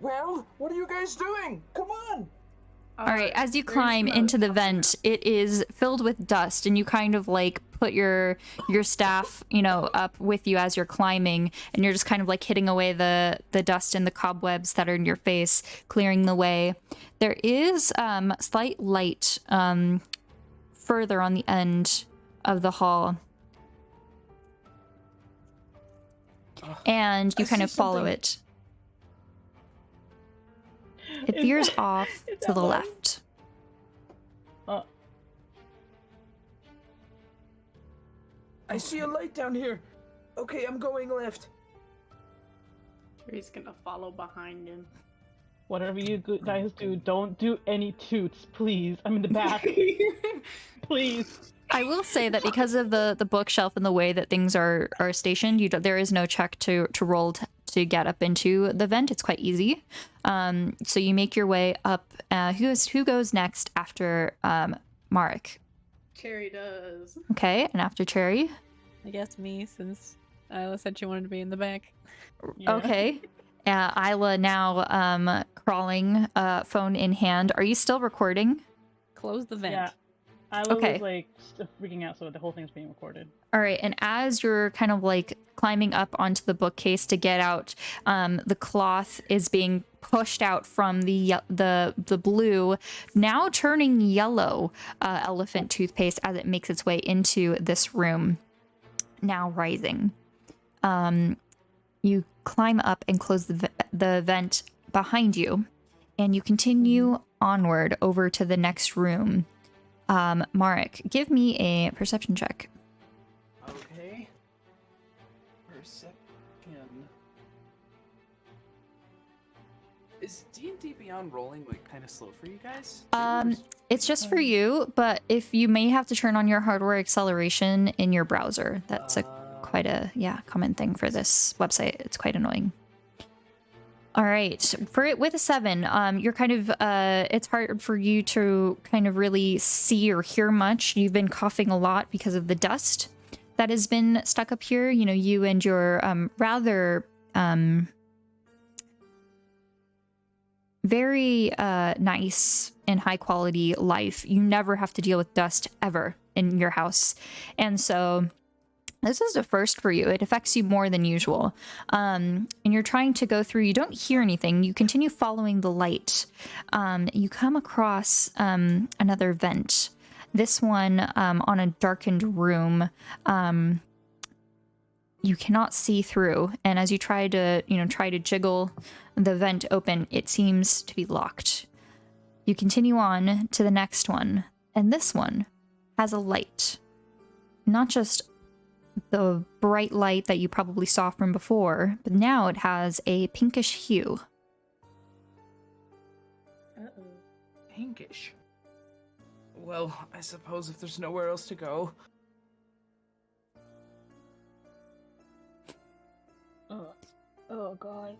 Well, what are you guys doing? Come on! All right, as you there's climb no into the fucking- vent, it is filled with dust, and you kind of like put your staff, you know, up with you as you're climbing, and you're just kind of like hitting away the dust and the cobwebs that are in your face, clearing the way. There is slight light further on the end of the hall, and you I kind see of follow something. it. It Is veers that- off is to that the light? left. I see a light down here. Okay, I'm going left. Jerry's gonna follow behind him. Whatever you guys do, don't do any toots, please. I'm in the back. Please. I will say that because of the bookshelf and the way that things are stationed, there is no check to roll to get up into the vent. It's quite easy. So you make your way up. Who goes next after Marek? Cherry does. Okay, and after Cherry. I guess me, since Isla said she wanted to be in the back. Yeah. Okay. Isla now crawling, phone in hand. Are you still recording? Close the vent. Yeah. I Okay. was like freaking out, so the whole thing's being recorded. All right, and as you're kind of like climbing up onto the bookcase to get out, the cloth is being pushed out from the blue, now turning yellow elephant toothpaste as it makes its way into this room, now rising. You climb up and close the vent behind you, and you continue onward over to the next room. Marek, give me a perception check. Okay. Perception. Is D&D Beyond rolling like kind of slow for you guys? It's just for you, but if you may have to turn on your hardware acceleration in your browser, that's quite a common thing for this website. It's quite annoying. All right, for it with a 7, you're kind of it's hard for you to kind of really see or hear much. You've been coughing a lot because of the dust that has been stuck up here. You know, you and your rather very nice and high quality life. You never have to deal with dust ever in your house, and so this is a first for you. It affects you more than usual. And you're trying to go through, you don't hear anything. You continue following the light. You come across another vent. This one on a darkened room. you cannot see through. And as you try to jiggle the vent open, it seems to be locked. You continue on to the next one, and this one has a light. Not just the bright light that you probably saw from before, but now it has a pinkish hue. Uh-oh. Pinkish. Well, I suppose if there's nowhere else to go. Oh god.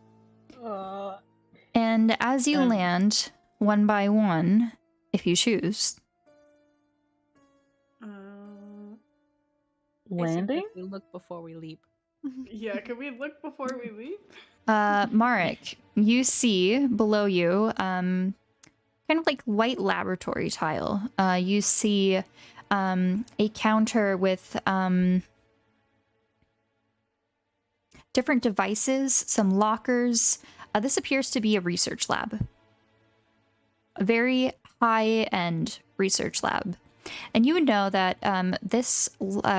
And as you land one by one, if you choose, Landing? We look before we leap. Yeah, can we look before we leave? Marek, you see below you, kind of like white laboratory tile. You see a counter with different devices, some lockers. This appears to be a research lab. A very high-end research lab. And you would know that this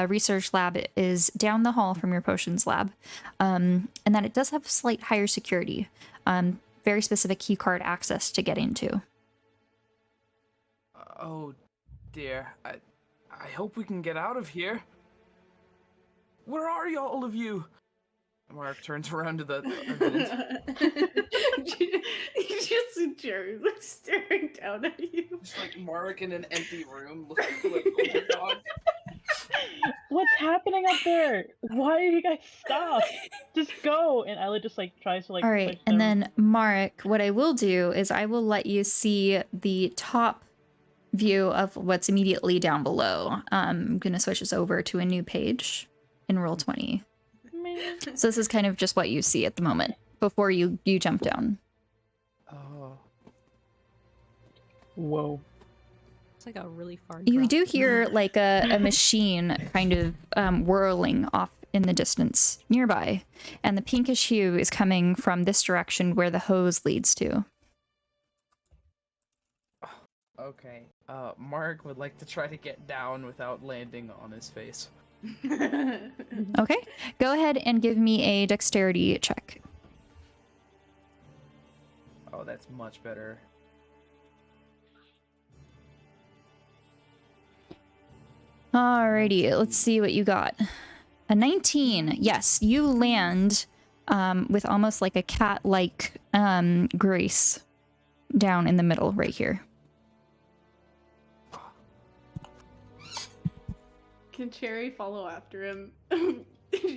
research lab is down the hall from your potions lab, and that it does have slight higher security, very specific keycard access to get into. Oh dear, I hope we can get out of here. Where are you, all of you? Mark turns around to the You just see Jerry like staring down at you. just like Mark in an empty room looking like, oh my god. What's happening up there? Why do you guys stop? Just go. And Ila just like tries to like. All right, push and them. then Marek, what I will do is I will let you see the top view of what's immediately down below. I'm gonna switch this over to a new page in Roll20. Man. So this is kind of just what you see at the moment before you jump down. Oh. Whoa. It's like a really far You drop. do hear like a machine kind of whirling off in the distance nearby, and the pinkish hue is coming from this direction where the hose leads to. Okay. Mark would like to try to get down without landing on his face. Okay, go ahead and give me a dexterity check. Oh, that's much better. Alrighty, let's see what you got. A 19. Yes, you land with almost like a cat-like grace down in the middle right here. Can Cherry follow after him,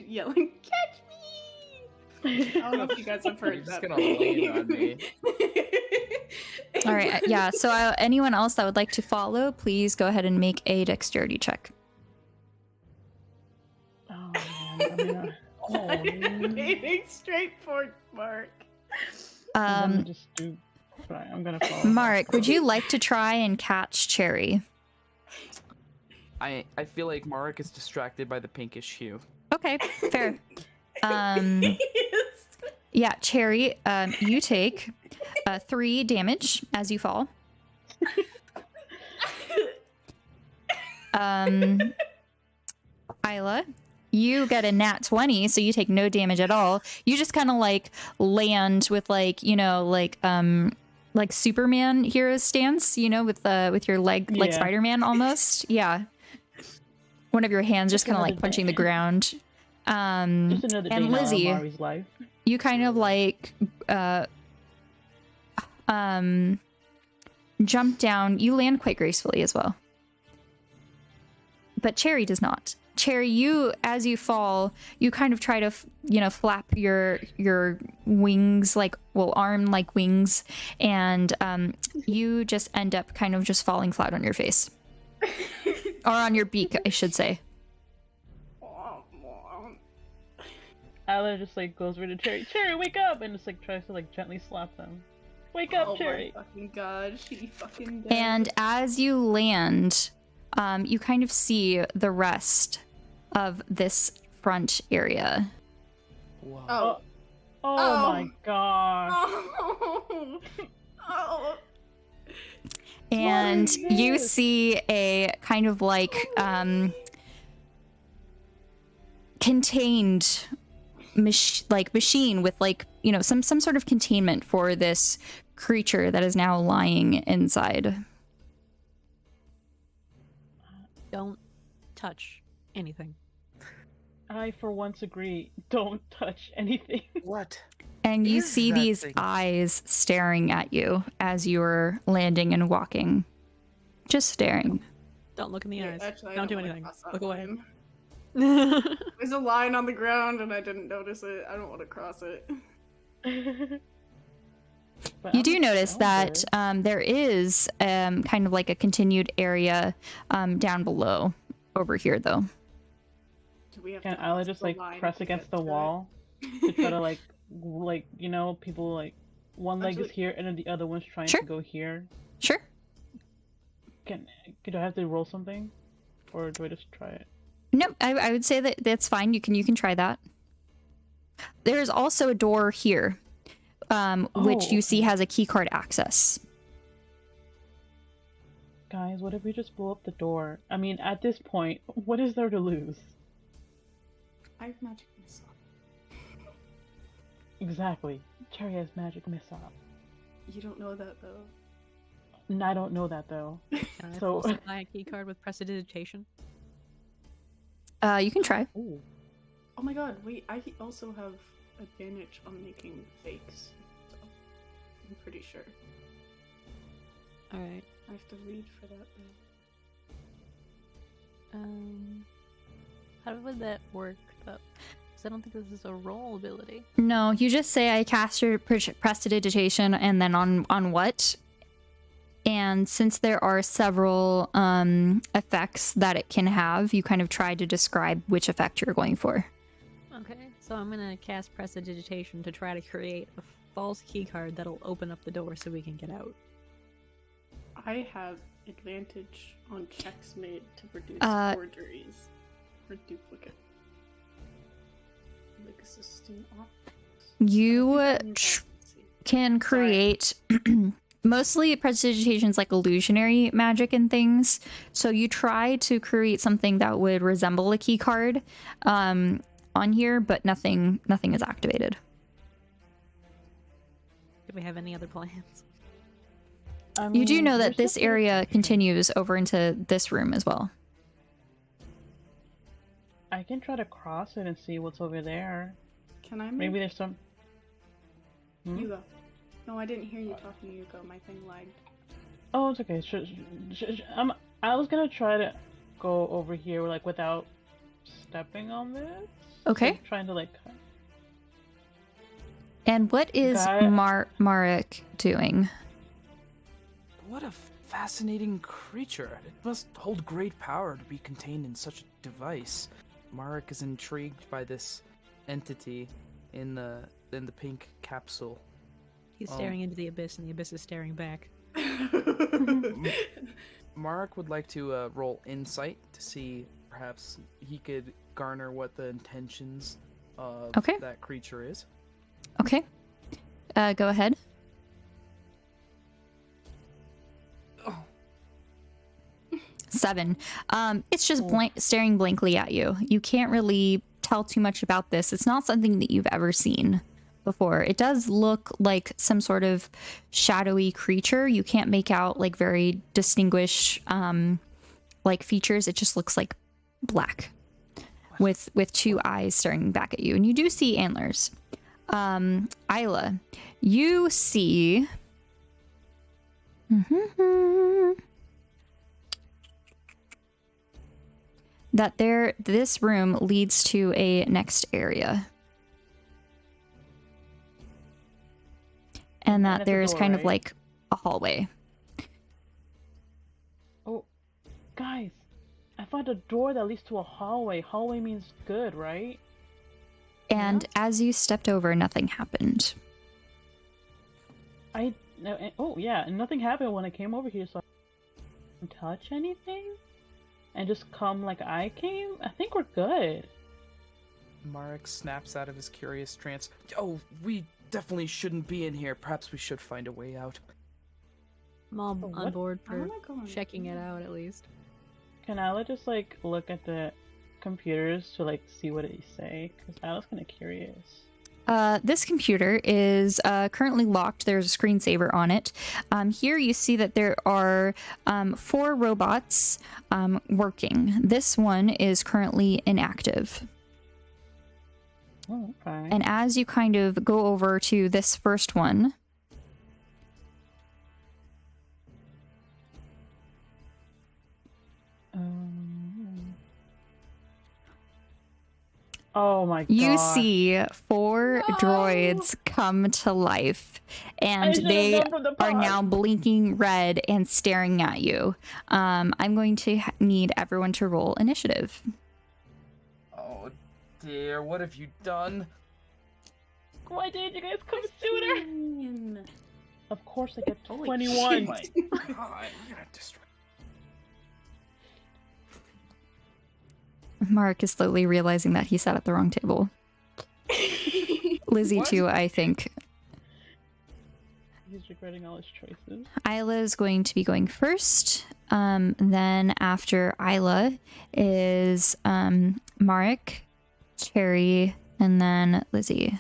yelling, "Catch me!" I don't know if you guys have heard You're that. just gonna lean on me. All right, yeah, so anyone else that would like to follow, please go ahead and make a dexterity check. Oh man. I'm aiming straight for Mark. I'm gonna just do. Right, I'm gonna follow. Mark, would you like to try and catch Cherry? I feel like Mark is distracted by the pinkish hue. Okay, fair. Yes. Yeah, Cherry, you take 3 damage as you fall. Ila, you get a nat 20, so you take no damage at all. You just kind of like land with like, you know, like Superman hero stance, you know, with your leg like Yeah. Spider-Man almost. Yeah. One of your hands just kind of like another punching day. the ground. Just another day and in Lizzie, Omari's life. you kind of like jump down. You land quite gracefully as well. But Cherry does not. Cherry, you, as you fall, you kind of try to, flap your wings, arm like wings, and you just end up kind of just falling flat on your face. Or on your beak, I should say. Ila just like goes over to Cherry. Cherry, wake up! And just like tries to like gently slap them. Wake up, Oh Cherry! my fucking god, she fucking dead. And as you land, you kind of see the rest of this front area. Whoa. Oh. Oh my gosh. Oh. Oh. And What is you this? see a kind of like contained machine with like, you know, some sort of containment for this creature that is now lying inside. Don't touch anything. I, for once, agree. Don't touch anything. What? And you is see that these thing? eyes staring at you as you're landing and walking. Just staring. Don't look in the Yeah, eyes. actually, I don't do wanna anything. cross that Look away. line. There's a line on the ground and I didn't notice it. I don't want to cross it. But You I'm do not notice that sounded. there is kind of like a continued area down below over here, though. Do we have Can to Isla cross just the like line press to against get the to it? wall to try to like you know, people like one leg is Actually- here and then the other one's trying Sure. to go here. Sure. Could I have to roll something, or do I just try it? No, I would say that that's fine. You can try that. There's also a door here, which you see okay. has a keycard access. Guys, what if we just blow up the door? I mean, at this point, what is there to lose? I have magic missile. Exactly. Cherry has magic missile. You don't know that though. And I don't know that though. Can I So- also buy a key card with prestidigitation? You can try. Ooh. Oh my god, wait, I also have advantage on making fakes. So I'm pretty sure. Alright. I have to read for that though. How would that work up? Because I don't think this is a roll ability. No, you just say I cast your prestidigitation, and then on what? And since there are several effects that it can have, you kind of try to describe which effect you're going for. Okay, so I'm gonna cast prestidigitation to try to create a false key card that'll open up the door so we can get out. I have advantage on checks made to produce forgeries or duplicate. Like assisting You options. can create mostly prestidigitation is like illusionary magic and things. So you try to create something that would resemble a key card on here, but nothing is activated. Do we have any other plans? I You do mean, know that there's this just an area option. continues over into this room as well. I can try to cross it and see what's over there. Can I make Maybe there's some. Hmm? you go? No, I didn't hear you talking to you go. My thing lagged. Oh, it's okay. I was gonna try to go over here like without stepping on this. Okay. So trying to like. And what is Guy- Marek doing? What a fascinating creature. It must hold great power to be contained in such a device. Marek is intrigued by this entity in the pink capsule. He's staring into the abyss and the abyss is staring back. Marek would like to roll insight to see perhaps he could garner what the intentions of Okay. that creature is. Okay. Go ahead. Oh, 7. It's just Oh. staring blankly at you. You can't really tell too much about this. It's not something that you've ever seen before. It does look like some sort of shadowy creature. You can't make out like very distinguished like features. It just looks like black with two eyes staring back at you. And you do see antlers. Ila, you see that this room leads to a next area. And that that's a there's door, kind of right? like a hallway. Oh, guys, I found a door that leads to a hallway. Hallway means good, right? And as you stepped over, nothing happened. Oh yeah, and nothing happened when I came over here, so I didn't touch anything, and just come like I came. I think we're good. Marek snaps out of his curious trance. Oh, we definitely shouldn't be in here. Perhaps we should find a way out. I'm all Oh, on what? board How for am I going? checking it out at least. Can Isla just like look at the computers to like see what they say? Because I was kind of curious. This computer is currently locked. There's a screensaver on it. Here you see that there are 4 robots working. This one is currently inactive. Oh, okay. And as you kind of go over to this first one, Oh my god. you see 4 No! droids come to life, and should've they gone from the are pod. now blinking red and staring at you. I'm going to need everyone to roll initiative. Oh dear, what have you done? Why didn't you guys come sooner? Mean. Of course I get Holy 21. Oh my god, you're gonna destroy. Mark is slowly realizing that he sat at the wrong table. Lizzie What? too, I think. He's regretting all his choices. Isla is going to be going first. Then after Isla is Marek, Cherry, and then Lizzie.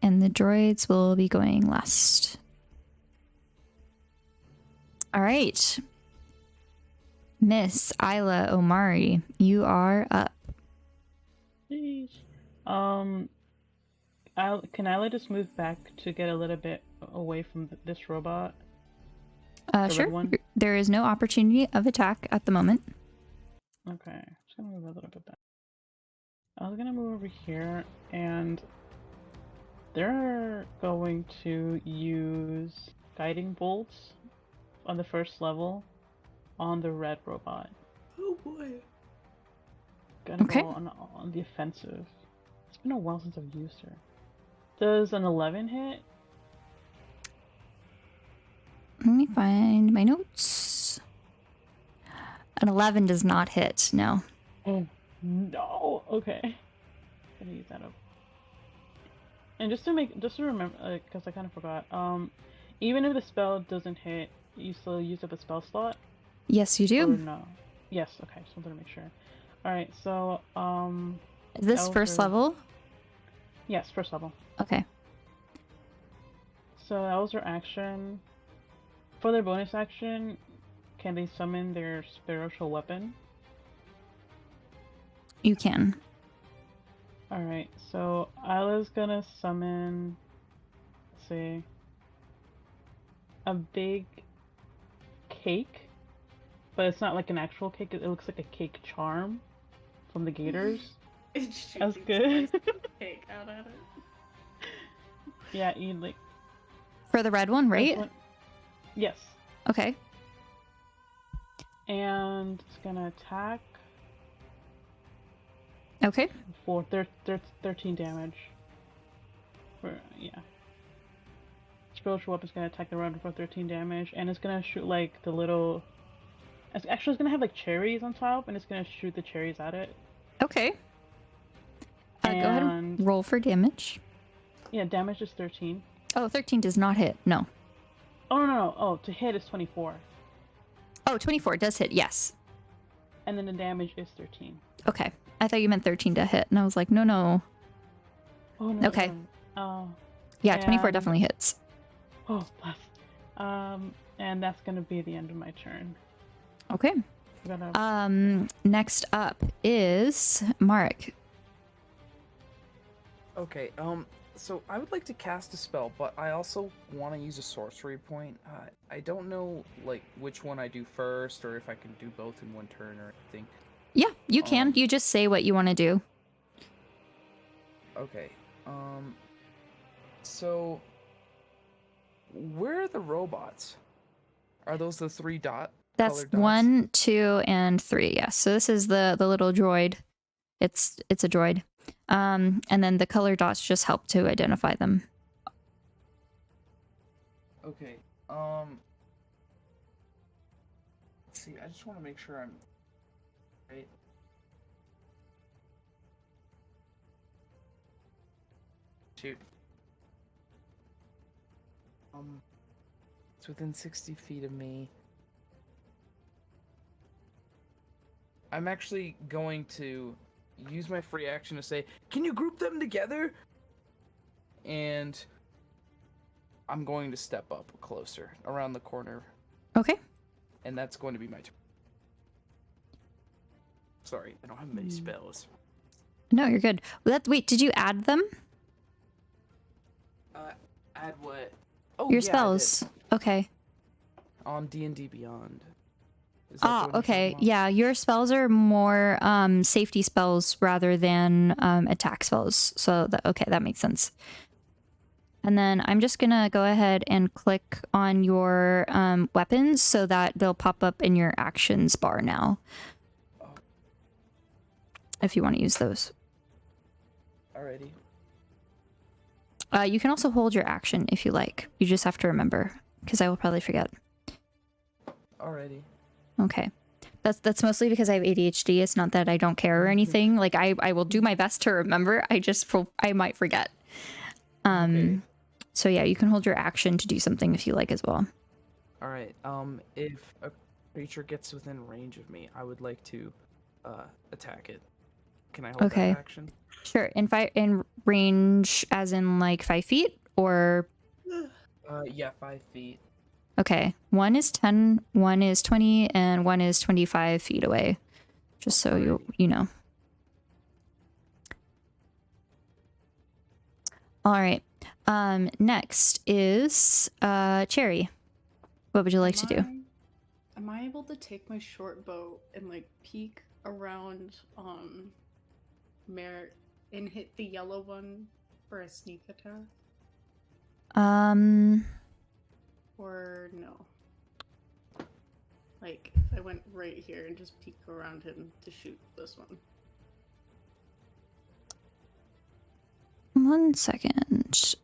And the droids will be going last. All right. Miss Ila Omari, you are up. Sheesh. Can Isla just move back to get a little bit away from this robot? The red Sure. one? There is no opportunity of attack at the moment. Okay, I'm just gonna move a little bit back. I was gonna move over here, and they're going to use guiding bolts on the first level on the red robot. Oh boy. Gonna Okay. go on the offensive. It's been a while since I've used her. Does an 11 hit? Let me find my notes. An 11 does not hit, no. Oh no. Okay. Gonna use that up. And just to remember, because I kind of forgot. Even if the spell doesn't hit, you still use up a spell slot. Yes, you Or do. no? Yes. Okay. Just wanted to make sure. All right. So Is this first Elder- level? yes, first level. Okay. So that was their action. For their bonus action, can they summon their spiritual weapon? You can. Alright, so Isla's gonna summon, let's see, a big cake, but it's not like an actual cake, it looks like a cake charm from the Gators. That's good. Cake out at it. Yeah, you like. For the red one, right? Yes. Okay. And it's gonna attack Okay. for 13 damage. Yeah. Spiritual weapon's gonna attack the round for 13 damage, and it's gonna shoot like the little. It's gonna have like cherries on top, and it's gonna shoot the cherries at it. Okay. Go ahead and And- roll for damage. Yeah, damage is 13. Oh, 13 does not hit. No. Oh no! Oh, to hit is 24, Oh, 24 does hit. Yes. and then the damage is 13. Okay. I thought you meant 13 to hit, and I was like, no, no. Oh no. Okay. Oh. Yeah, 24 And- definitely hits. Oh, bless. And that's gonna be the end of my turn. Okay. I'm gonna. Next up is Marek. Okay, so I would like to cast a spell, but I also want to use a sorcery point. I don't know, like, which one I do first, or if I can do both in one turn or anything. Yeah, you can. You just say what you want to do. Okay, so where are the robots? Are those the 3 dot? That's colored dots? 1, 2, and 3. Yes. So this is the little droid. It's a droid. And then the color dots just help to identify them. Okay, let's see, I just want to make sure I'm right. Shoot. It's within 60 feet of me. I'm actually going to use my free action to say, "Can you group them together?" And I'm going to step up closer around the corner, Okay. and that's going to be my turn. Sorry, I don't have many spells. No, you're good. Wait, did you add them? Add what? Oh, Your yeah, spells. Okay. I did. On D&D Beyond. Is that the one you're Okay. talking about? Yeah, your spells are more safety spells rather than attack spells. So that makes sense. And then I'm just gonna go ahead and click on your weapons so that they'll pop up in your actions bar now. If you want to use those. Alrighty. You can also hold your action if you like. You just have to remember, because I will probably forget. Alrighty. Okay. That's mostly because I have ADHD. It's not that I don't care or anything. Like I will do my best to remember. I might forget. Okay. So yeah, you can hold your action to do something if you like as well. Alright, if a creature gets within range of me, I would like to attack it. Can I hold Okay. that action? Sure. In range as in like 5 feet or Yeah, 5 feet. okay. One is 10, one is 20, and one is 25 feet away. Just so you know. All right. Next is Cherry. What would you like to do? Am I able to take my short bow and like peek around Merrick and hit the yellow one for a sneak attack? Or no? Like if I went right here and just peek around him to shoot this one. 1 second.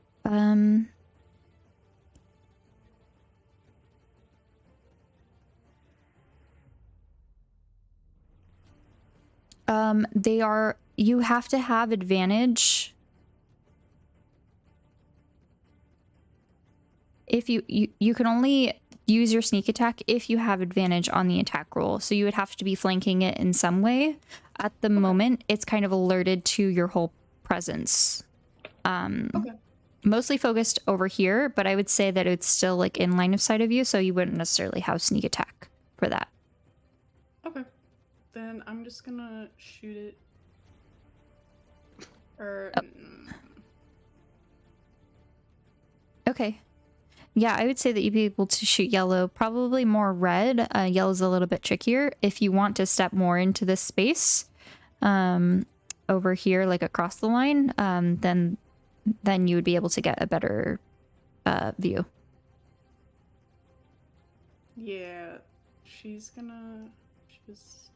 You have to have advantage. If you can only use your sneak attack if you have advantage on the attack roll. So you would have to be flanking it in some way. At the moment, it's kind of alerted to your whole presence. Okay. Mostly focused over here, but I would say that it's still like in line of sight of you, so you wouldn't necessarily have sneak attack for that. Okay. Then I'm just gonna shoot it. Okay. Yeah, I would say that you'd be able to shoot yellow, probably more red. Yellow's a little bit trickier. If you want to step more into this space, over here, like across the line, then you would be able to get a better view. Yeah, she was...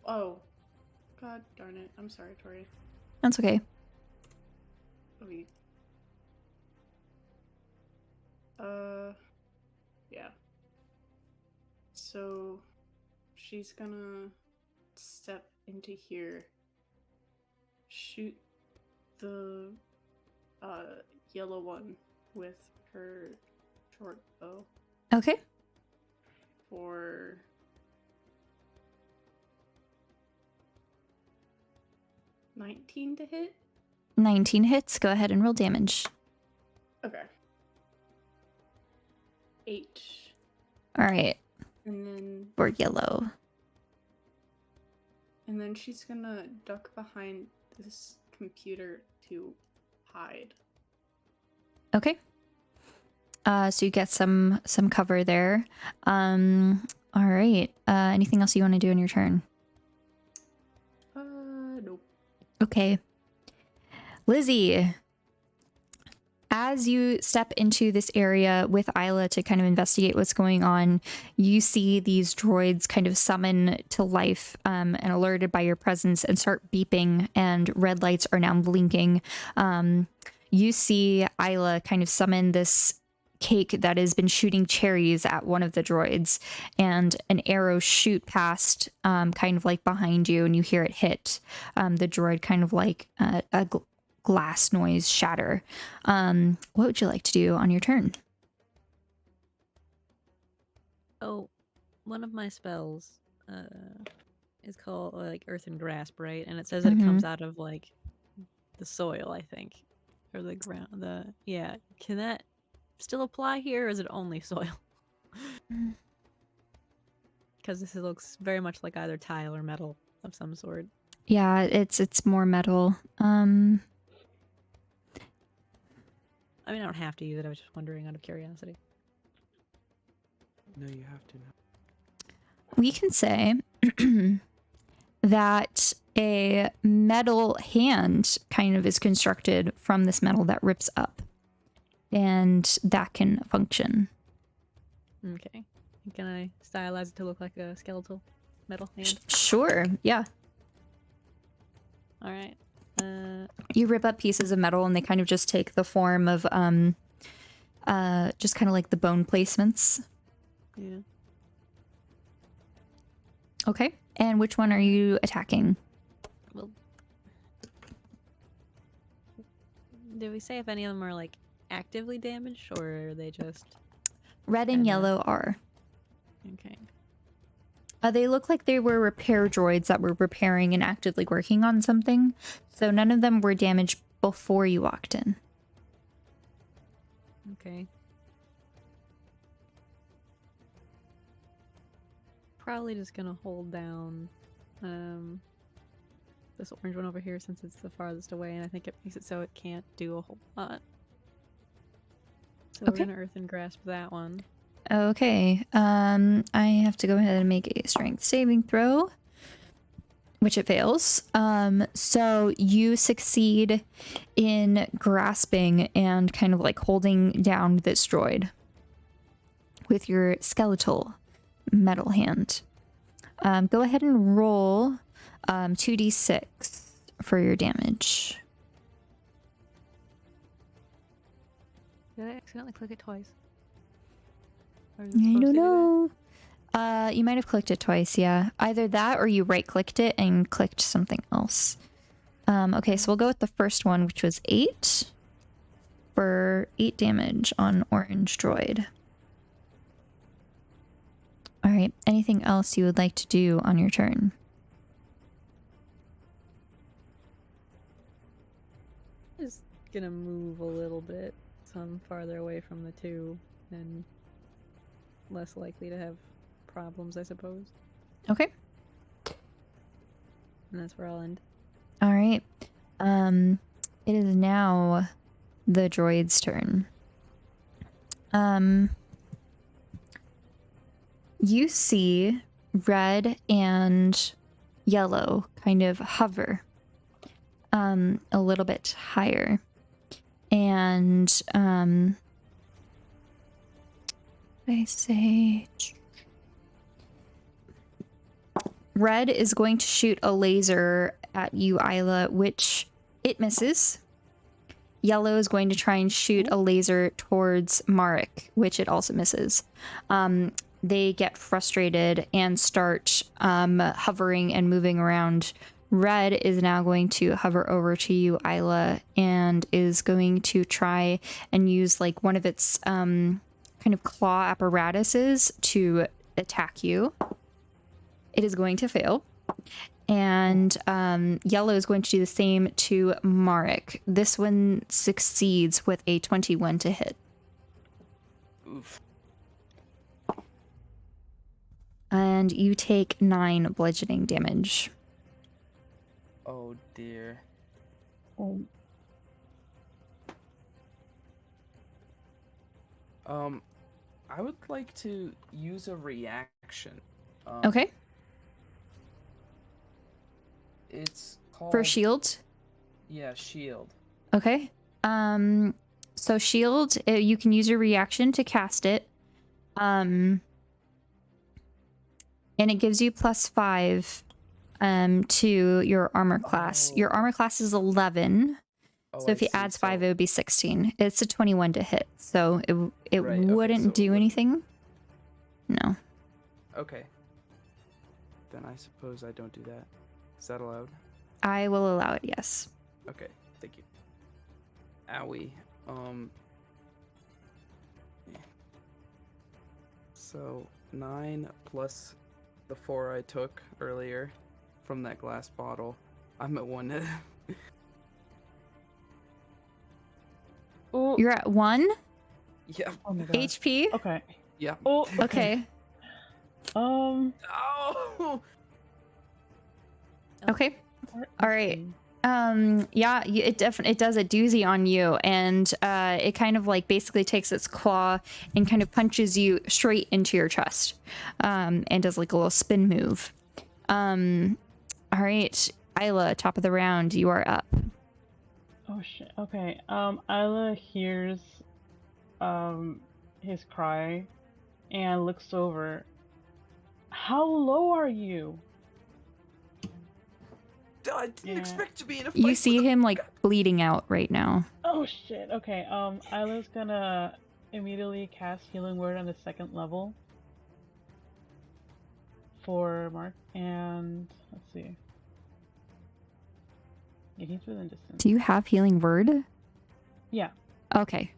Oh. God darn it. I'm sorry, Tori. That's okay. Wait. Yeah. So, she's gonna step into here, shoot the yellow one with her short bow Okay. for 19 to hit. 19 hits. Go ahead and roll damage. Okay. 8. All right. And For yellow. then she's gonna duck behind this computer to hide. Okay. So you get some cover there. All right. Anything else you want to do in your turn? Nope. Okay. Lizzie, as you step into this area with Ila to kind of investigate what's going on, you see these droids kind of summon to life and alerted by your presence and start beeping, and red lights are now blinking. You see Ila kind of summon this cake that has been shooting cherries at one of the droids, and an arrow shoot past kind of like behind you, and you hear it hit the droid, kind of like a glass noise shatter. What would you like to do on your turn? Oh, one of my spells is called like earthen grasp, right? And it says that it comes out of like the soil, I think, or the ground. Yeah. Can that still apply here, or is it only soil? Because this looks very much like either tile or metal of some sort. Yeah, it's more metal. I mean, I don't have to use it. I was just wondering out of curiosity. No, you have to. We can say that a metal hand kind of is constructed from this metal that rips up, and that can function. Okay. Can I stylize it to look like a skeletal metal hand? Sure, yeah. All right. You rip up pieces of metal and they kind of just take the form of just kind of like the bone placements. Yeah. Okay. And which one are you attacking? Well, did we say if any of them are like actively damaged, or are they just Red and yellow are. okay? They look like they were repair droids that were repairing and actively working on something. So none of them were damaged before you walked in. Okay. Probably just gonna hold down this orange one over here since it's the farthest away, and I think it makes it so it can't do a whole lot. So Okay. we're gonna earthen grasp that one. Okay. I have to go ahead and make a strength saving throw, which it fails. So you succeed in grasping and kind of like holding down this droid with your skeletal metal hand. Go ahead and roll 2d6 for your damage. Did I accidentally click it twice? Or is it I supposed to don't do that? know. You might have clicked it twice, yeah. Either that or you right-clicked it and clicked something else. Okay, so we'll go with the first one, which was 8 for 8 damage on orange droid. All right, anything else you would like to do on your turn? Just gonna move a little bit so I'm farther away from the two and less likely to have problems, I suppose. Okay. And that's where I'll end. All right. It is now the droid's turn. You see red and yellow kind of hover a little bit higher. And I say red is going to shoot a laser at you, Isla, which it misses. Yellow is going to try and shoot a laser towards Marek, which it also misses. They get frustrated and start hovering and moving around. Red is now going to hover over to you, Isla, and is going to try and use like one of its kind of claw apparatuses to attack you. It is going to fail. And yellow is going to do the same to Marek. This one succeeds with a 21 to hit. Oof. And you take 9 bludgeoning damage. Oh dear. I would like to use a reaction. Okay. It's called For shield. Yeah, shield. Okay. So shield, you can use your reaction to cast it. And it gives you +5 to your armor class. Your armor class is 11. So if he adds 5, it would be 16. It's a 21 to hit, so it Right, okay, wouldn't so it do wouldn't. anything. No. Okay. Then I suppose I don't do that. Is that allowed? I will allow it, yes. Okay, thank you. Owie. So 9 plus the 4 I took earlier from that glass bottle. I'm at 1. Oh, You're at 1 Yeah. oh my god. HP. Okay. Yeah. Oh, Okay. Oh. Okay. where All is right. he? Yeah, it definitely it does a doozy on you, and it kind of like basically takes its claw and kind of punches you straight into your chest, and does like a little spin move. All right, Isla, top of the round, you are up. Oh shit. Okay. Isla hears his cry and looks over. How low are you? I didn't Yeah. expect to be in a fight. You see him like bleeding out right now. Oh shit. Okay. Isla's gonna immediately cast Healing Word on the 2nd level for Mark, and let's see. Yeah, he's within distance. Do you have healing word? Yeah. Okay,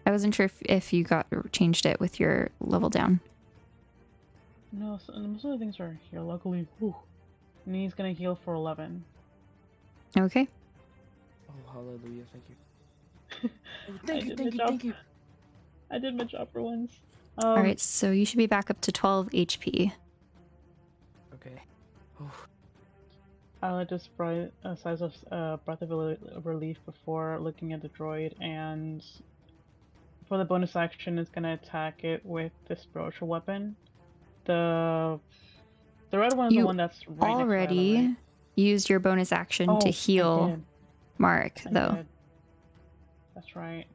I wasn't sure if you got changed it with your level down. No, so most of the things are here. Luckily, whew. And he's gonna heal for 11. Okay. Oh, hallelujah! Thank you. Oh, thank I you, did thank my you, job. thank you. I did my job for once. All right, so you should be back up to 12 HP. Okay. Oh, I'll just write a size of breath of relief before looking at the droid, and for the bonus action, it's gonna attack it with the spiritual weapon. The red one is the You one that's right next to already Isla, right? used your bonus action Oh, to I heal did. Mark, I though. did. That's right.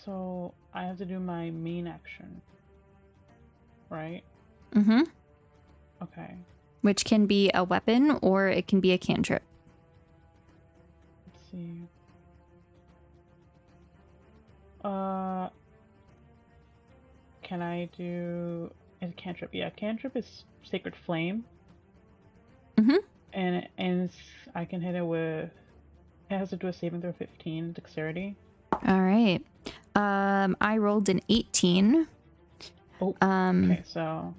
So I have to do my main action, right? Mm-hmm. Okay. Which can be a weapon or it can be a cantrip. Let's see. Can I do a cantrip? Yeah, cantrip is Sacred Flame. Mhm. And I can hit it with. It has to do a saving throw 15 dexterity. All right. I rolled an 18. Oh. Um, Okay, so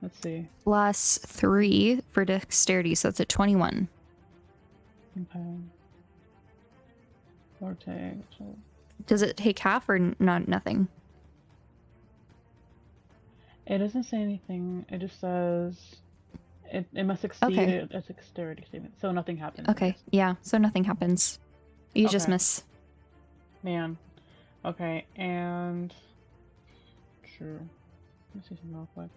let's see. plus 3 for dexterity, so that's a 21. Okay. Vortex. Does it take half or not? Nothing. It doesn't say anything. It just says it must exceed Okay. a dexterity saving, so nothing happens. I Okay. guess. Yeah. So nothing happens. You just Okay. miss. Man. Okay, and sure. Let me see something real quick.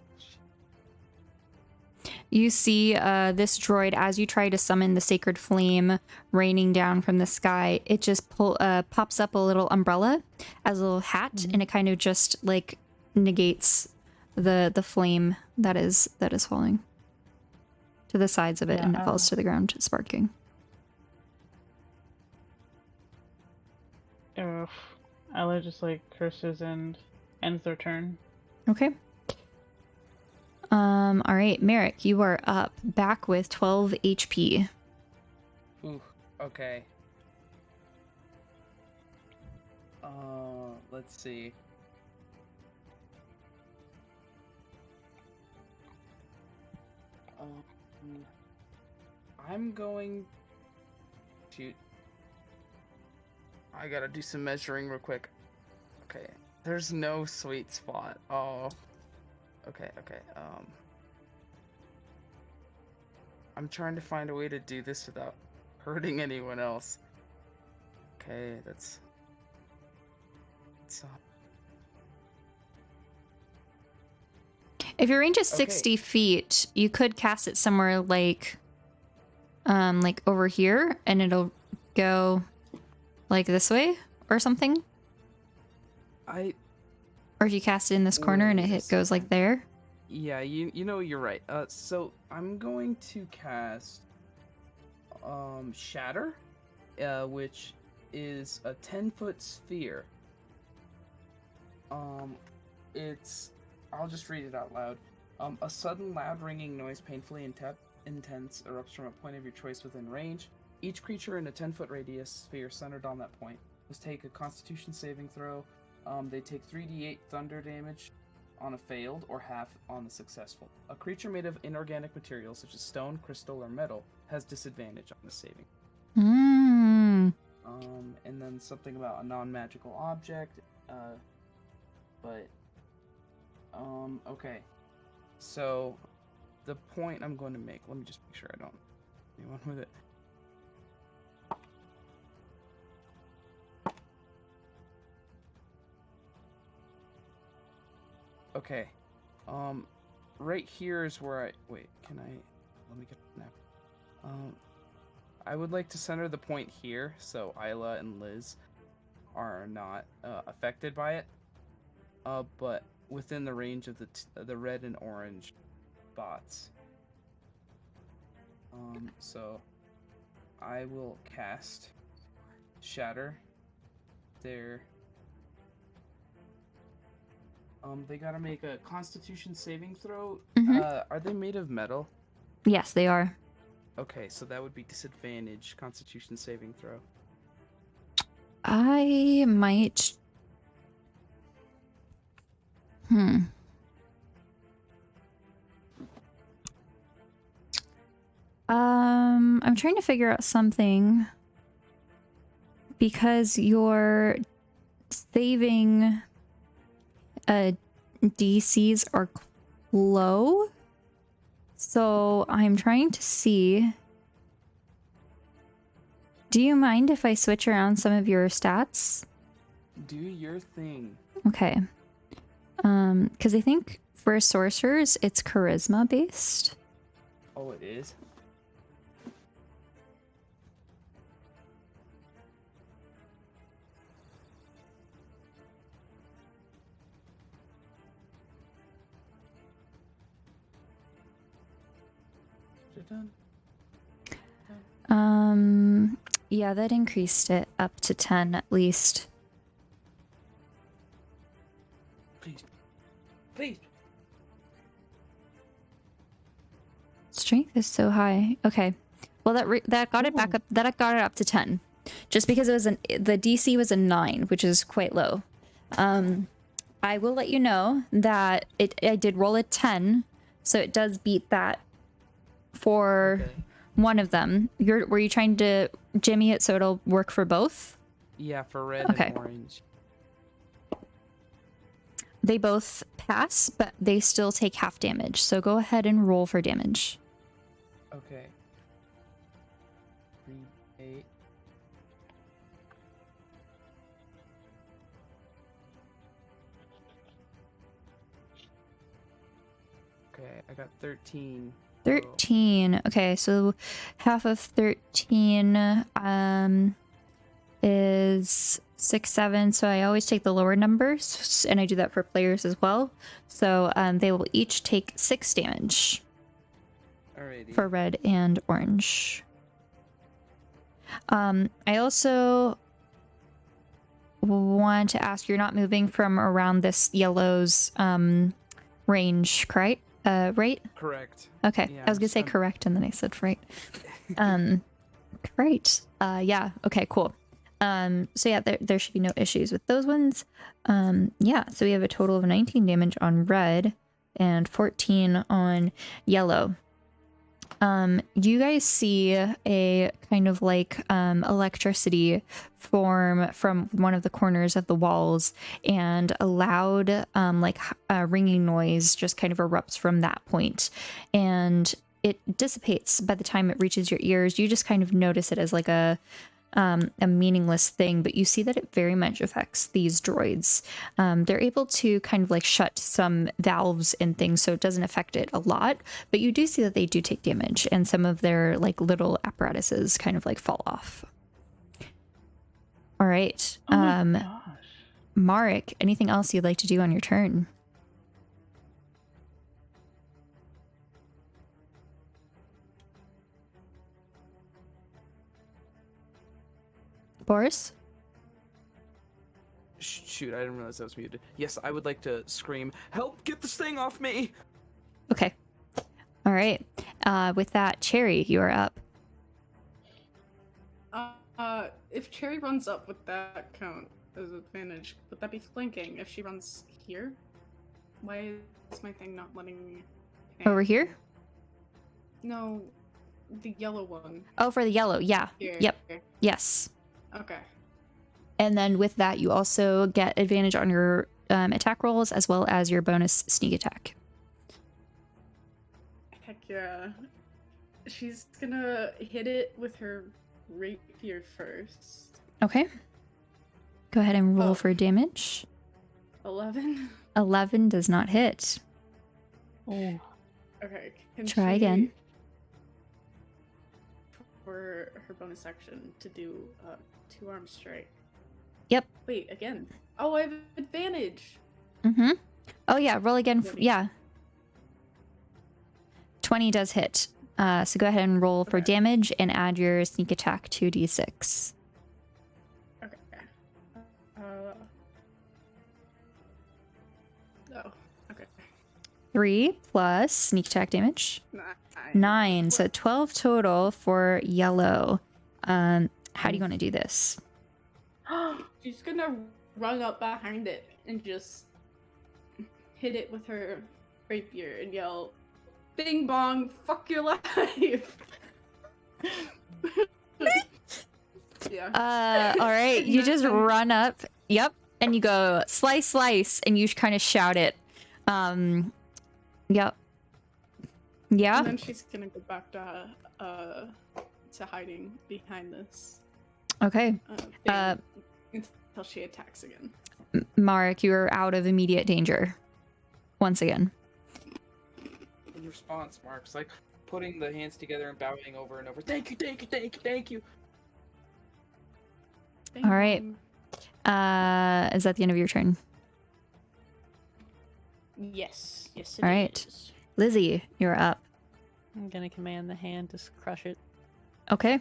You see this droid as you try to summon the sacred flame raining down from the sky. It just pops up a little umbrella as a little hat, and it kind of just like negates the flame that is falling to the sides of it, Yeah, and it falls to the ground, sparking. Ella just like curses and ends their turn. Okay. All right, Merrick, you are up, back with 12 HP. ooh, okay. Let's see. I'm going. Shoot. I gotta do some measuring real quick. Okay. There's no sweet spot. Oh. Okay. I'm trying to find a way to do this without hurting anyone else. Okay, that's. If your range is Okay. 60 feet, you could cast it somewhere like over here, and it'll go like this way or something. Or if you cast it in this corner and Wait a goes like second. there. Yeah, you know you're right. So I'm going to cast Shatter, which is a 10-foot sphere. I'll just read it out loud. A sudden loud ringing noise, painfully intense, erupts from a point of your choice within range. Each creature in a 10-foot radius sphere centered on that point must take a Constitution saving throw. They take 3d8 thunder damage on a failed or half on the successful. A creature made of inorganic materials such as stone, crystal, or metal has disadvantage on the saving. Mm. And then something about a non-magical object. Okay. So, the point I'm going to make, let me just make sure I don't do anyone with it. Okay. Right here is where let me get a map. I would like to center the point here so Isla and Liz are not affected by it. But within the range of the red and orange spots. So I will cast Shatter there. They gotta make a Constitution saving throw. Mhm. Are they made of metal? Yes, they are. Okay, so that would be disadvantage Constitution saving throw. I might. I'm trying to figure out something because your saving DCs are low. So I'm trying to see. Do you mind if I switch around some of your stats? Do your thing. Okay. Because I think for sorcerers, it's charisma based. Oh, it is? Yeah, that increased it up to 10 at least. Please. Please. Strength is so high. Okay. Well, that got it back up. That got it up to 10, just because it was the DC was a 9, which is quite low. I will let you know that I did roll a 10, so it does beat that for one of them. Were you trying to jimmy it so it'll work for both? Yeah, for red and orange. They both pass, but they still take half damage. So go ahead and roll for damage. Okay. 3, 8. Okay, I got 13. 13. Okay, so half of 13 is 6, 7. So I always take the lower numbers, and I do that for players as well. So they will each take 6 damage. Alrighty. For red and orange. I also want to ask, you're not moving from around this yellow's range, right? Right? Correct. Okay. Yeah, I was gonna say correct, and then I said right. Right. Yeah. Okay. Cool. So yeah, there should be no issues with those ones. Yeah. So we have a total of 19 damage on red and 14 on yellow. You guys see a kind of like electricity form from one of the corners of the walls, and a loud ringing noise just kind of erupts from that point, and it dissipates by the time it reaches your ears. You just kind of notice it as like a meaningless thing, but you see that it very much affects these droids. They're able to kind of like shut some valves and things, so it doesn't affect it a lot, but you do see that they do take damage, and some of their like little apparatuses kind of like fall off. All right. Oh my gosh. Marek, anything else you'd like to do on your turn? Boris? Shoot, I didn't realize I was muted. Yes, I would like to scream, "Help! Get this thing off me!" Okay. All right. With that, Cherry, you are up. If Cherry runs up with that count as advantage, would that be flanking if she runs here? Why is my thing not letting me? Over here? No, the yellow one. Oh, for the yellow. Yeah. Here. Yep. Yes. Okay. And then with that, you also get advantage on your attack rolls as well as your bonus sneak attack. Heck yeah. She's gonna hit it with her rapier first. Okay. Go ahead and roll Oh. for damage. 11. 11 does not hit. Oh, Okay. Can Try she, again. For her bonus action to do two-arm strike. Yep. Wait, again. Oh, I have advantage. Mm-hmm. Oh, yeah. Roll again. Ready. Yeah. 20 does hit. So go ahead and roll for Okay. damage and add your sneak attack to d6. Okay. Oh, okay. 3 plus sneak attack damage. 9. 9. So 12 total for yellow. How do you want to do this? She's gonna run up behind it and just hit it with her rapier and yell, "Bing bong, fuck your life!" Yeah. All right. You just run up. Yep. And you go slice, slice, and you kind of shout it. Yep. Yeah. And then she's gonna go back to hiding behind this Okay. thing until she attacks again. Marek, you're out of immediate danger. Once again. In response, Mark's like putting the hands together and bowing over and over. Thank you, thank you, thank you, thank you. Bing All right. bong. Is that the end of your turn? Yes. Yes. All right. is. Lizzie, you're up. I'm gonna command the hand to crush it. Okay.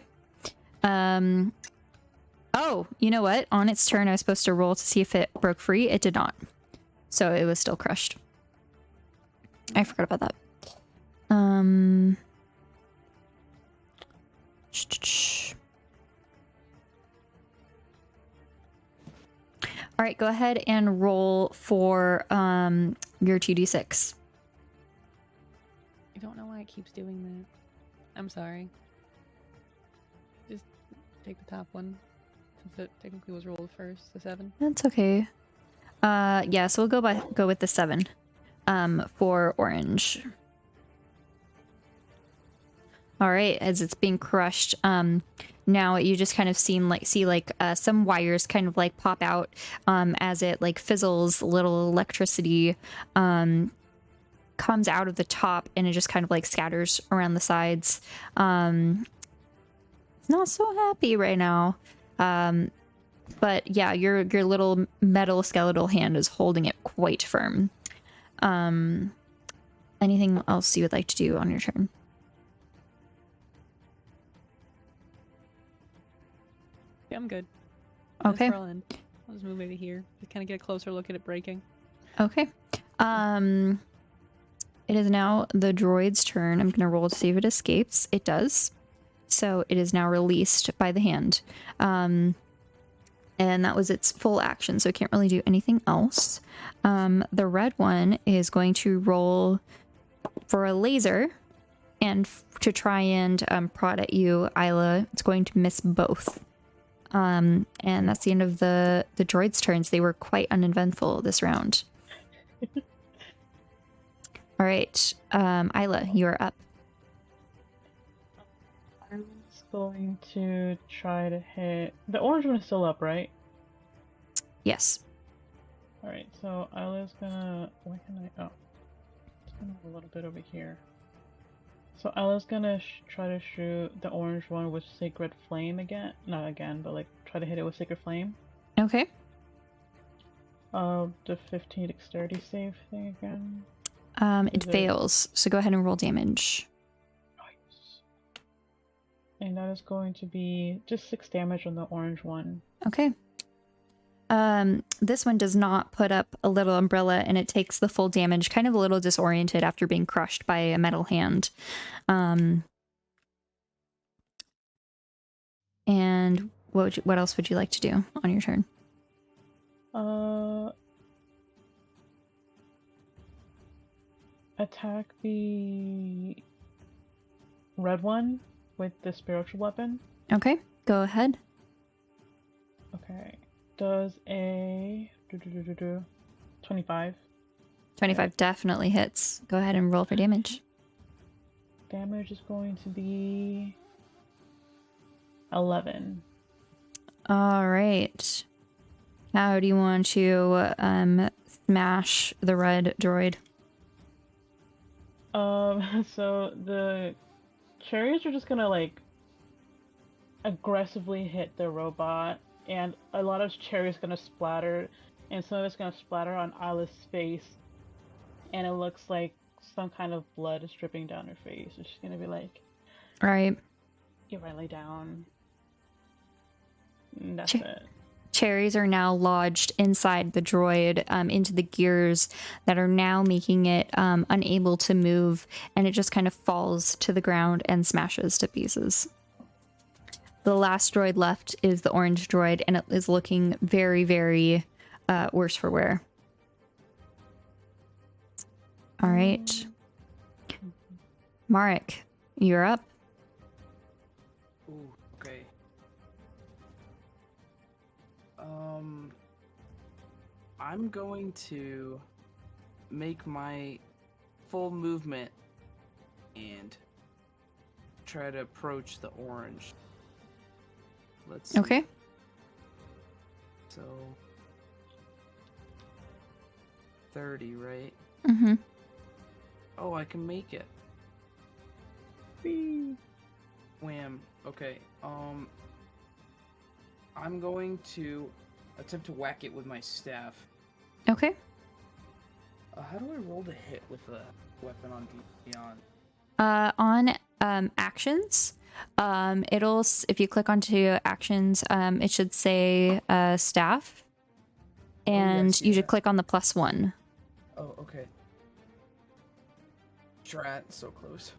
Oh, you know what? On its turn, I was supposed to roll to see if it broke free. It did not. So it was still crushed. I forgot about that. All right, go ahead and roll for your 2d6. I don't know why it keeps doing that. I'm sorry. Just take the top one, since it technically was rolled first, the 7. That's okay. Yeah, so we'll go with the 7 for orange. All right, as it's being crushed, now you just kind of see some wires kind of like pop out as it like fizzles. Little electricity comes out of the top and it just kind of like scatters around the sides. It's not so happy right now. But yeah, your little metal skeletal hand is holding it quite firm. Anything else you would like to do on your turn? Yeah, I'm good. Okay. That's where I'll end. I'll just move maybe here. Just kind of get a closer look at it breaking. Okay. It is now the droid's turn. I'm gonna roll to see if it escapes. It does. So it is now released by the hand. And that was its full action, so it can't really do anything else. The red one is going to roll for a laser and to try and prod at you, Ila. It's going to miss both. And that's the end of the droid's turns. They were quite uneventful this round. All right, Ila, you are up. I'm just going to try to hit. The orange one is still up, right? Yes. Alright, so Isla's gonna. Where can I. Oh. It's gonna have a little bit over here. So Isla's gonna try to shoot the orange one with Sacred Flame again. Not again, but like try to hit it with Sacred Flame. Okay. The 15 dexterity save thing again. It Is it- fails, so go ahead and roll damage. Nice. And that is going to be just 6 damage on the orange one. Okay. This one does not put up a little umbrella and it takes the full damage, kind of a little disoriented after being crushed by a metal hand. And what else would you like to do on your turn? attack the red one with the spiritual weapon. Okay, go ahead. Okay. Does a 25. 25 definitely hits. Go ahead and roll for damage. Damage is going to be 11. All right. How do you want to smash the red droid? So the cherries are just gonna like aggressively hit the robot, and a lot of cherries gonna splatter, and some of it's gonna splatter on Isla's face, and it looks like some kind of blood is dripping down her face. So she's gonna be like, All right. "Get right, lay down." And that's it. Cherries are now lodged inside the droid into the gears that are now making it unable to move, and it just kind of falls to the ground and smashes to pieces. The last droid left is the orange droid, and it is looking very, very worse for wear. All right. Marek, you're up. Ooh, okay. I'm going to make my full movement and try to approach the orange. Let's see. Okay. So 30, right? Mm-hmm. Oh, I can make it. Whee! Wham. Okay. I'm going to attempt to whack it with my staff. Okay. How do I roll to hit with a weapon on Beyond? On actions, if you click onto actions, it should say staff, and yes, you yeah. should click on the +1. Oh, okay. Drat, so close.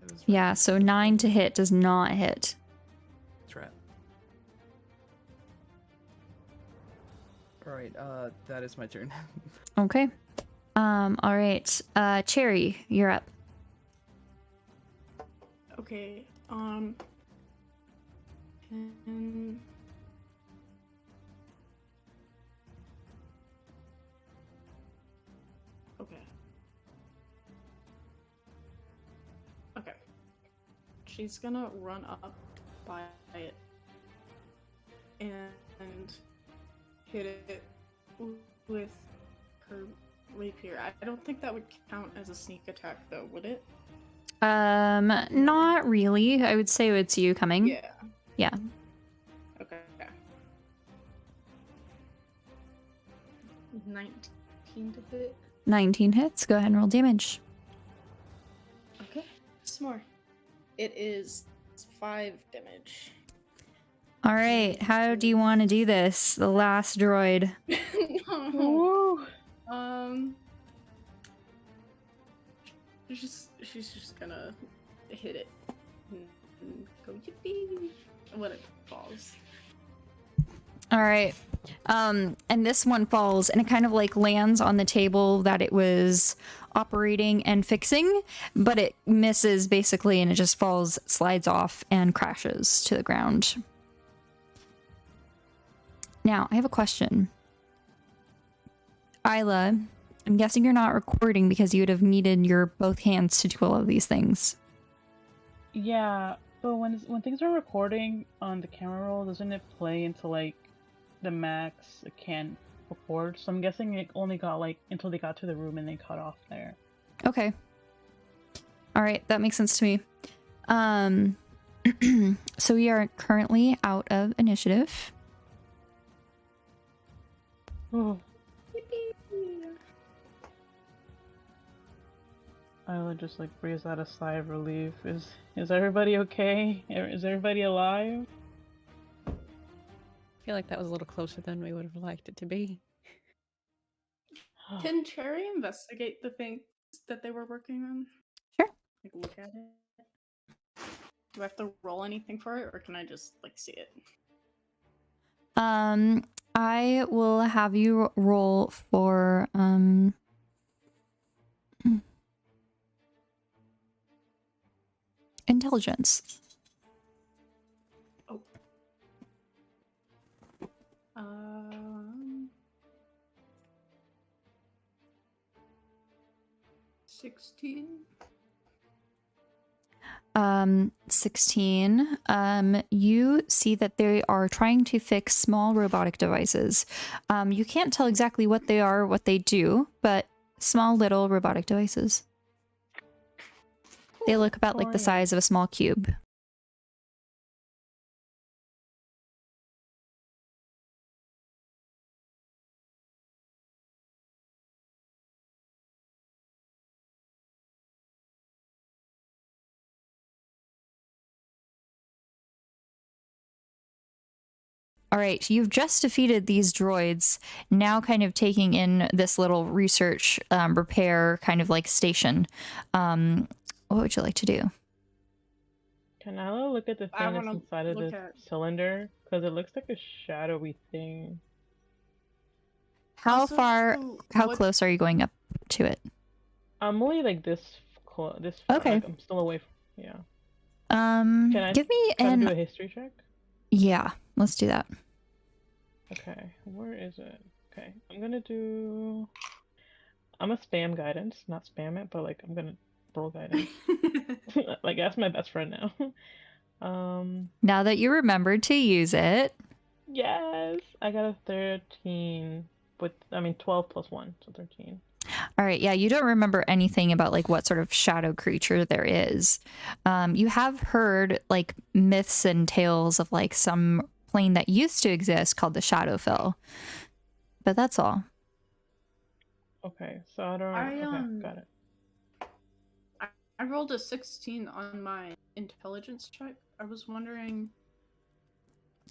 It was Yeah, so 9 to hit does not hit. Drat. Alright, that is my turn. Okay. All right. Cherry, you're up. Okay, okay. Okay. She's gonna run up by it and hit it with her rapier. I don't think that would count as a sneak attack though, would it? Not really. I would say it's you coming. Yeah. Yeah. Okay. 19 to hit. 19 hits. Go ahead and roll damage. Okay. Some more. It is 5 damage. All right. How do you want to do this? The last droid. No. She's just gonna hit it and go yippee when it falls. All right. And this one falls, and it kind of like lands on the table that it was operating and fixing, but it misses basically, and it just falls, slides off, and crashes to the ground. Now, I have a question. Ila, I'm guessing you're not recording because you would have needed your both hands to do all of these things. Yeah, but when things are recording on the camera roll, doesn't it play into like the max it can record? So I'm guessing it only got like until they got to the room and they cut off there. Okay. All right, that makes sense to me. So we are currently out of initiative. Oh. Isla just like breathes out a sigh of relief. Is everybody okay? Is everybody alive? I feel like that was a little closer than we would have liked it to be. Can Cherry investigate the things that they were working on? Sure. Like look at it. Do I have to roll anything for it, or can I just like see it? I will have you roll for Intelligence. Oh. 16. 16. You see that they are trying to fix small robotic devices. You can't tell exactly what they are, what they do, but small little robotic devices. They look about like the size of a small cube. All right, you've just defeated these droids, now kind of taking in this little research repair kind of like station. What would you like to do? Can I look at the I thing that's wanna inside of look the at- cylinder? Because it looks like a shadowy thing. How Also, far, how what- close are you going up to it? I'm only like this this far. Okay. Like, I'm still away from. Yeah. Can I Give me try to do an, a history check? yeah, let's do that. Okay, where is it? Okay, I'm gonna do. I'm a spam guidance, not spam it, but like I'm gonna roll guidance. Like that's my best friend now. Now that you remembered to use it, Yes, I got a 13 with 12 plus 1, so 13. all right, yeah, you don't remember anything about like what sort of shadow creature there is. You have heard like myths and tales of like some plane that used to exist called the Shadowfell, but that's all. Okay, so I don't. I, Okay, got it. I rolled a 16 on my intelligence check. I was wondering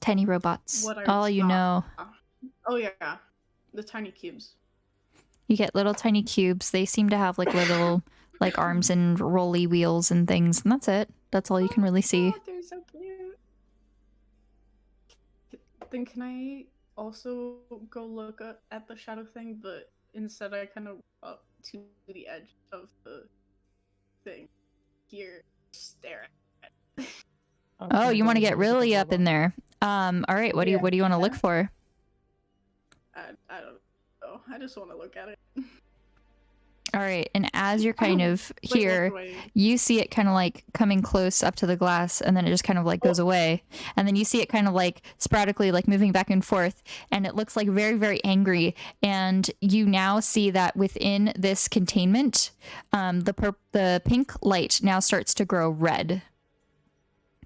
Tiny robots. what I All you saw. know. Oh yeah, the tiny cubes. You get little tiny cubes. They seem to have like little like arms and rolly wheels and things, and that's it. That's all you can really see. Oh, they're so cute. Then can I also go look at the shadow thing, but instead I kind of up to the edge of the thing here, stare at it. Oh, Okay, you want to go get look at the really up in robot. there. All right, what do you want to look for? I don't know. I just want to look at it. All right, and as you're kind of Like, look here, away. you see it kind of like coming close up to the glass, and then it just kind of like goes away, and then you see it kind of like sporadically like moving back and forth, and it looks like very, very angry. And you now see that within this containment, the pink light now starts to grow red,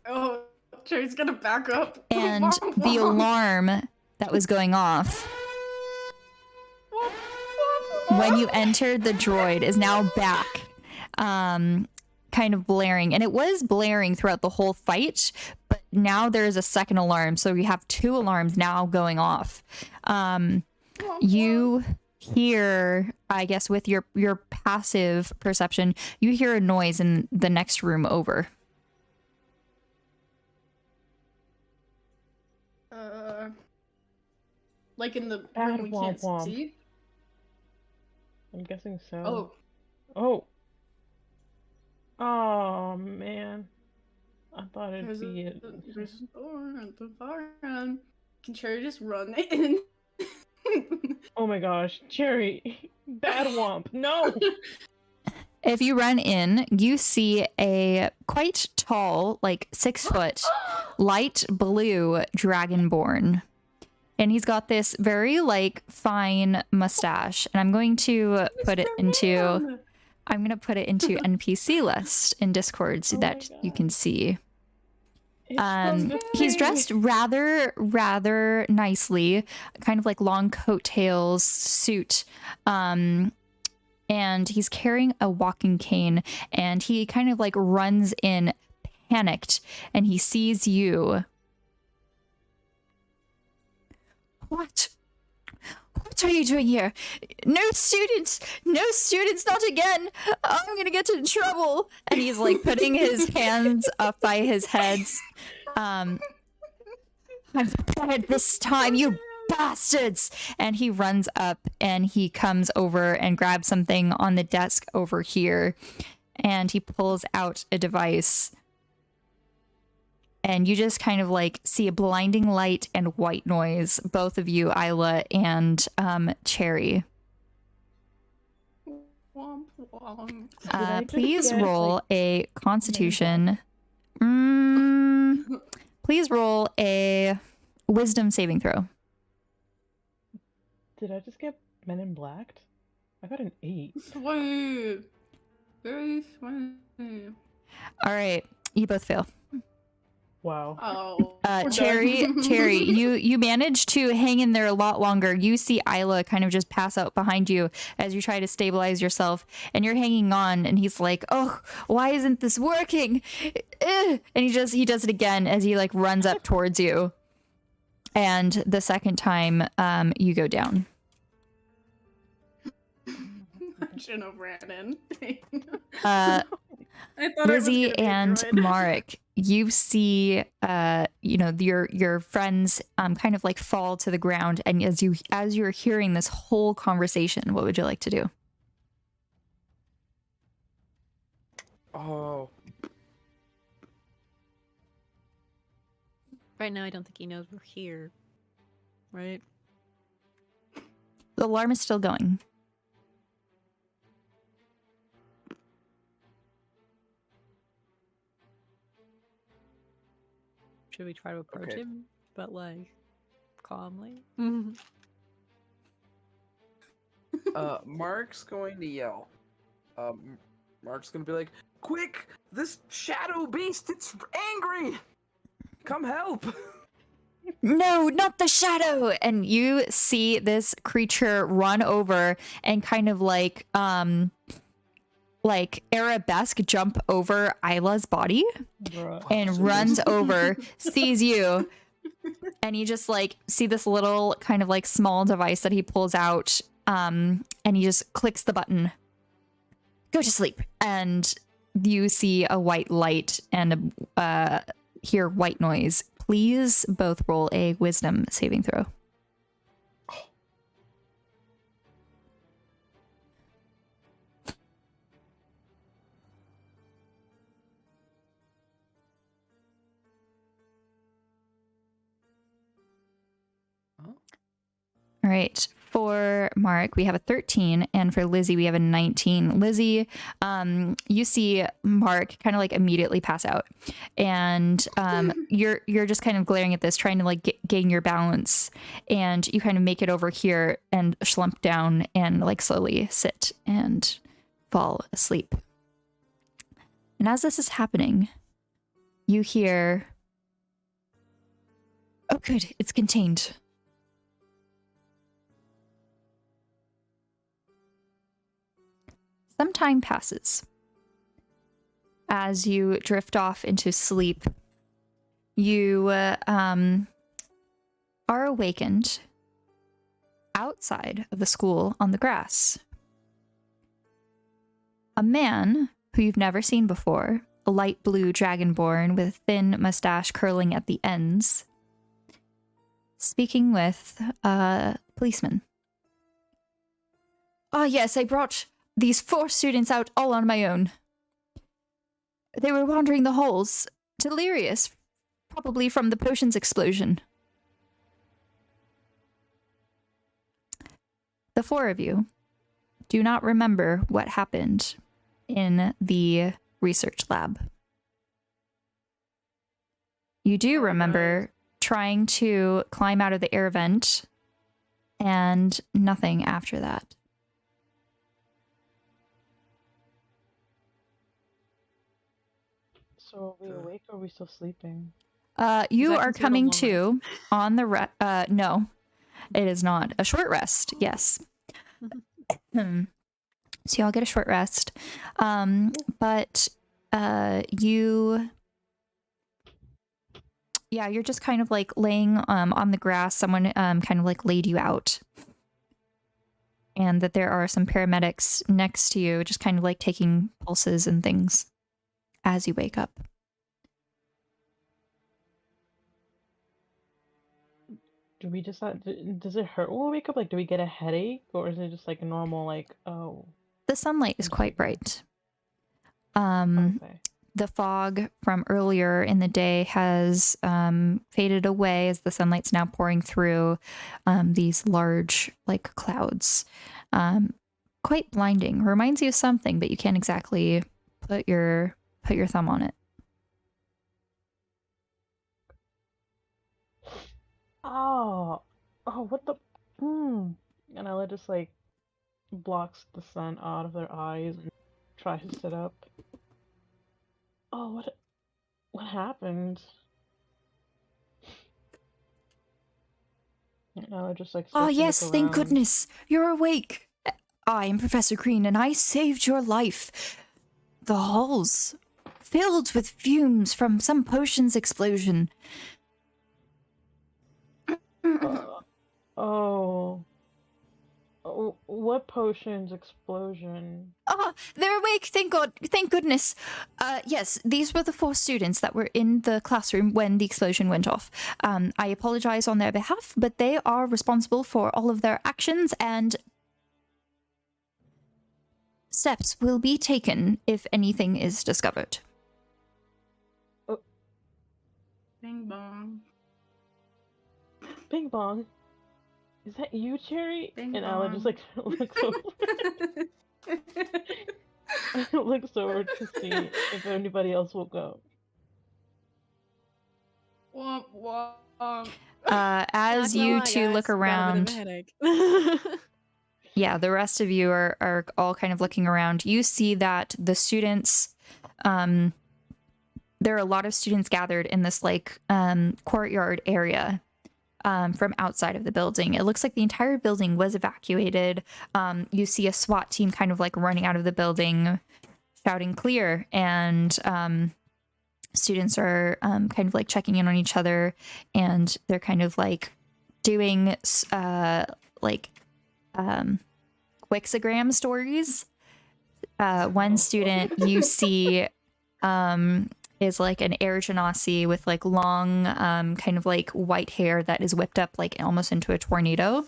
Oh, Jerry's gonna back up. and the alarm that was going off when you entered the droid is now back, kind of blaring. And it was blaring throughout the whole fight, but now there's a second alarm, so you have two alarms now going off. You hear, I guess with your passive perception, you hear a noise in the next room over. Like in the Bad room we can't womp. see. I'm guessing so. Oh, Oh. Oh man. I thought it'd there's be a it. there's a door at the far end. Can Cherry just run in? Oh my gosh, Cherry. Bad womp. No. If you run in, you see a quite tall, like 6 foot, light blue dragonborn. And he's got this very like fine mustache. And I'm going to put it into NPC list in Discord so Oh that my you God. can see. It's from the He's thing. dressed rather nicely, kind of like long coattails, suit. And he's carrying a walking cane, and he kind of like runs in panicked, and he sees you. What are you doing here? No students, not again. I'm gonna get in trouble. And he's like putting his hands up by his head. I'm prepared this time, you bastards! And he runs up and he comes over and grabs something on the desk over here. And he pulls out a device. And you just kind of like see a blinding light and white noise, both of you, Isla and Cherry. Womp womp. Did I just Please get, roll like, a Constitution. Please roll a Wisdom saving throw. Did I just get Men in Blacked? I got an 8. Sweet. Very sweet. All right, you both fail. Wow. Oh. we're Cherry, done. Cherry, you managed to hang in there a lot longer. You see Isla kind of just pass out behind you as you try to stabilize yourself, and you're hanging on. And he's like, "Oh, why isn't this working?" And he does it again as he like runs up towards you. And the second time, you go down. I shouldn't have ran in. I thought Lizzie I was gonna be a and droid. Marek, you see, your friends kind of like fall to the ground, and as you're hearing this whole conversation, what would you like to do? Oh, Right now, I don't think he knows we're here. Right? The alarm is still going. Should we try to approach Okay. him, but like calmly? Mark's going to yell. Mark's gonna be like, "Quick! This shadow beast, it's angry! Come help!" No, not the shadow! And you see this creature run over and kind of like arabesque jump over Isla's body Bruh. and runs over, sees you, and you just like see this little kind of like small device that he pulls out, and he just clicks the button. Go to sleep. And you see a white light and hear white noise. Please both roll a wisdom saving throw. All right. For Mark, we have a 13, and for Lizzie, we have a 19. Lizzie, you see Mark kind of like immediately pass out, and you're just kind of glaring at this, trying to like gain your balance, and you kind of make it over here and slump down and like slowly sit and fall asleep. And as this is happening, you hear, "Oh, good, it's contained." Some time passes. As you drift off into sleep, you are awakened outside of the school on the grass. A man who you've never seen before, a light blue dragonborn with a thin mustache curling at the ends, speaking with a policeman. "Ah, yes, I brought these 4 students out all on my own. They were wandering the halls, delirious, probably from the potions explosion." The 4 of you do not remember what happened in the research lab. You do remember trying to climb out of the air vent and nothing after that. So are we awake or are we still sleeping? You that are considered a coming long to on the no, it is not a short rest. Yes. So y'all get a short rest. But you're just kind of like laying on the grass. Someone kind of like laid you out. And that there are some paramedics next to you, just kind of like taking pulses and things as you wake up. Do we just does it hurt when we wake up? Like, do we get a headache, or is it just like a normal like, oh, The sunlight is I'm quite sleepy? bright. Okay. The fog from earlier in the day has faded away as the sunlight's now pouring through these large like clouds. Quite blinding. Reminds you of something, but you can't exactly put your thumb on it. Oh, what the? And Ella just like blocks the sun out of their eyes and tries to sit up. Oh, what happened? And Ella just like Oh starts to look yes, thank around. goodness. You're awake. I am Professor Green and I saved your life. The halls filled with fumes from some potion's explosion. Oh. Oh, what potion's explosion? Ah, they're awake, thank God, thank goodness. Yes, these were the 4 students that were in the classroom when the explosion went off. I apologize on their behalf, but they are responsible for all of their actions and steps will be taken if anything is discovered. Bing bong. Bing bong. Is that you, Cherry? Bing And Ella just bong. like looks over, looks over to see if anybody else will go. Womp womp. As Not gonna you lie, two guys, look got a bit of a around, headache. yeah, the rest of you are all kind of looking around. You see that the students, there are a lot of students gathered in this like courtyard area from outside of the building. It looks like the entire building was evacuated. You see a SWAT team kind of like running out of the building, shouting clear, and students are kind of like checking in on each other, and they're kind of like doing Wixagram stories. One student you see is like an air genasi with like long kind of like white hair that is whipped up like almost into a tornado.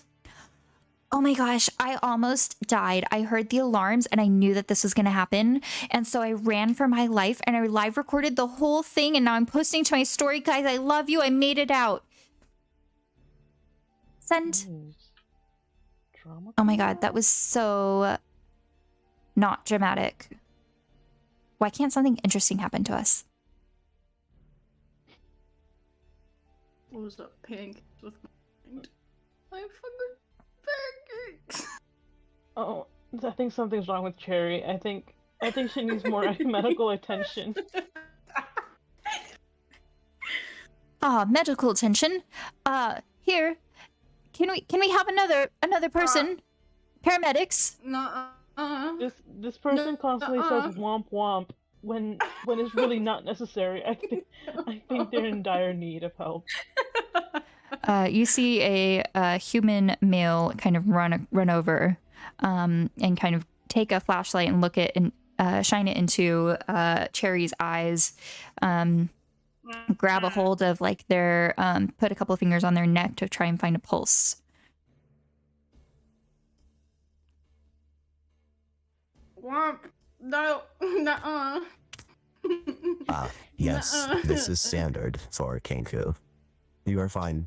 Oh my gosh, I almost died. I heard the alarms and I knew that this was going to happen. And so I ran for my life and I live recorded the whole thing. And now I'm posting to my story. Guys, I love you. I made it out. Send. Drama Oh my God, that was so not dramatic. Why can't something interesting happen to us? What was up, pancakes with my mind? I fucking pancakes. Oh, I think something's wrong with Cherry. I think she needs more medical attention. Medical attention. Here. Can we have another person? Paramedics. Nuh-uh. This person constantly nuh-uh. says womp womp when it's really not necessary. I think they're in dire need of help. You see a human male kind of run over, and kind of take a flashlight and look at and shine it into Cherry's eyes. Grab a hold of like their put a couple of fingers on their neck to try and find a pulse. Womp. No. Nuh-uh. Yes, Nuh-uh. this is standard for Kenku. You are fine.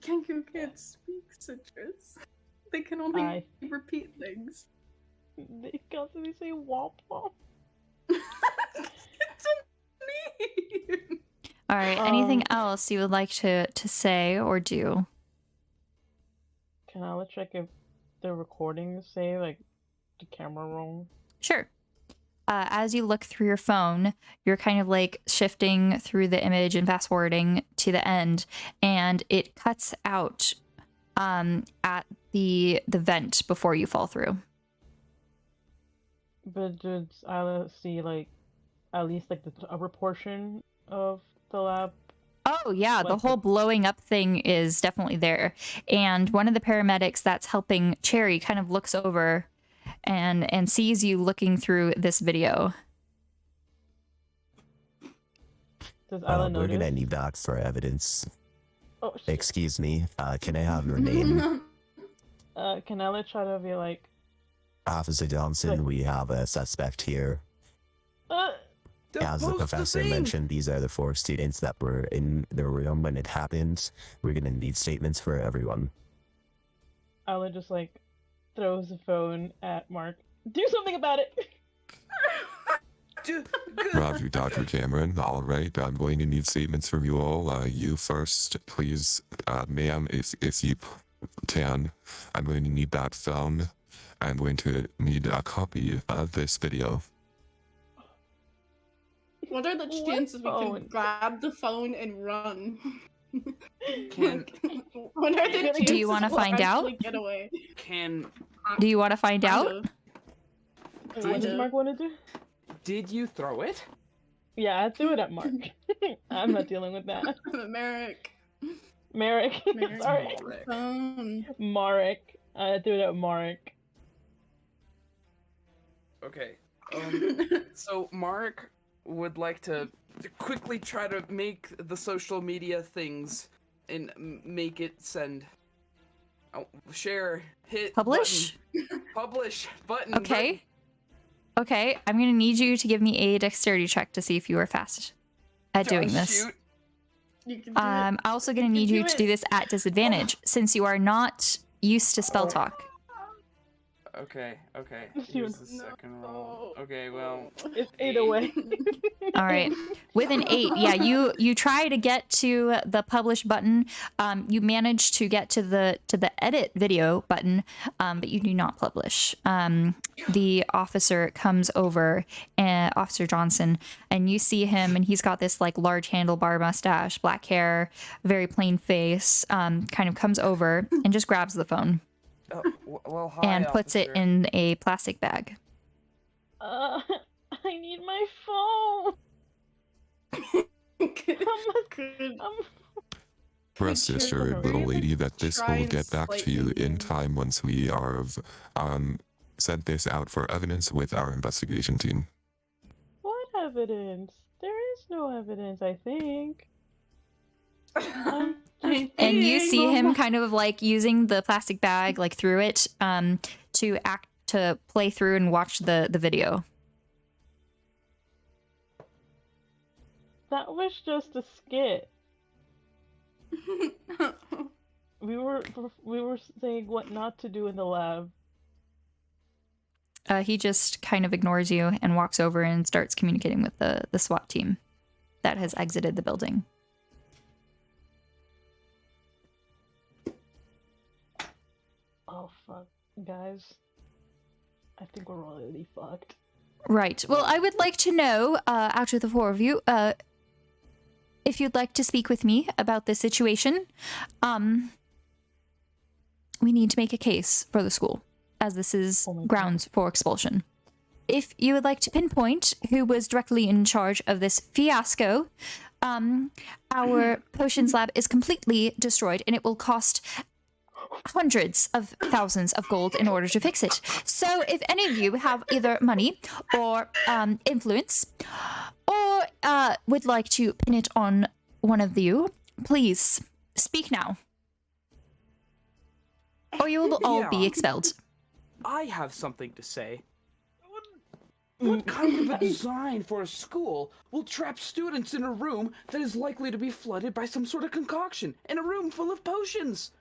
Kenku can't speak citrus. They can only repeat things. They constantly say womp womp. It's a meme. All right. Anything else you would like to say or do? Can I check if the recordings say like the camera roll? Sure. As you look through your phone, you're kind of like shifting through the image and fast forwarding to the end, and it cuts out at the vent before you fall through. But did Isla see like at least like the upper portion of the lab? Oh yeah, the Like whole blowing up thing is definitely there. And one of the paramedics that's helping Cherry kind of looks over and sees you looking through this video. Does Ila We're notice? gonna need that for evidence. Oh, shit. Excuse me, can I have your name? Can Ila try to be like, Officer Johnson, we have a suspect here. As the Post professor thing! mentioned, these are the 4 students that were in the room when it happened. We're gonna need statements for everyone. Ila just like throws the phone at Mark. Do something about it! Good. Roger, Dr. Cameron. All right, I'm going to need statements from you all. You first, please, ma'am, if you can. I'm going to need that phone. I'm going to need a copy of this video. What are the What chances we phone? can grab the phone and run? Can- What are the chances Do you wanna we'll find out? actually get away? Can Do you want to find Kind out? of. What Kind does of. Mark want to do? did you throw it? Yeah, I threw it at Mark. I'm not dealing with that. Merrick. Marek. Merrick. Sorry. Phone. Marek. I threw it at Mark. Okay. So Mark would like to quickly try to make the social media things and make it send. Oh, share, hit, Publish? button. Publish button. Okay. Okay, I'm gonna need you to give me a dexterity check to see if you are fast at button. doing this. Shoot. You can do I'm also gonna You need can you do to it. do this at disadvantage since you are not used to spell talk. Okay. Shoot. Here's the second roll. No. Okay, well. It's 8 away. All right. With an 8, yeah, you try to get to the publish button. You manage to get to the edit video button, but you do not publish. The officer comes over, Officer Johnson, and you see him, and he's got this like large handlebar mustache, black hair, very plain face. Kind of comes over and just grabs the phone Well, hi, and puts it officer. in a plastic bag. I need my phone. Could- Rest Could you assured, little lady, that this try will and get back to you slightly- in time once we are sent this out for evidence with our investigation team. What evidence? There is no evidence, I think. And you see him kind of like using the plastic bag like through it to play through and watch the video. That was just a skit. We were saying what not to do in the lab. He just kind of ignores you and walks over and starts communicating with the SWAT team that has exited the building. Oh fuck, guys. I think we're really fucked. Right. Well, I would like to know, out of the 4 of you, if you'd like to speak with me about this situation. We need to make a case for the school, as this is Oh my God. grounds for expulsion. If you would like to pinpoint who was directly in charge of this fiasco, our potions lab is completely destroyed, and it will cost hundreds of thousands of gold in order to fix it. So if any of you have either money or influence, or would like to pin it on one of you, please speak now, or you will all be Yeah. expelled. I have something to say. What kind of a design for a school will trap students in a room that is likely to be flooded by some sort of concoction in a room full of potions?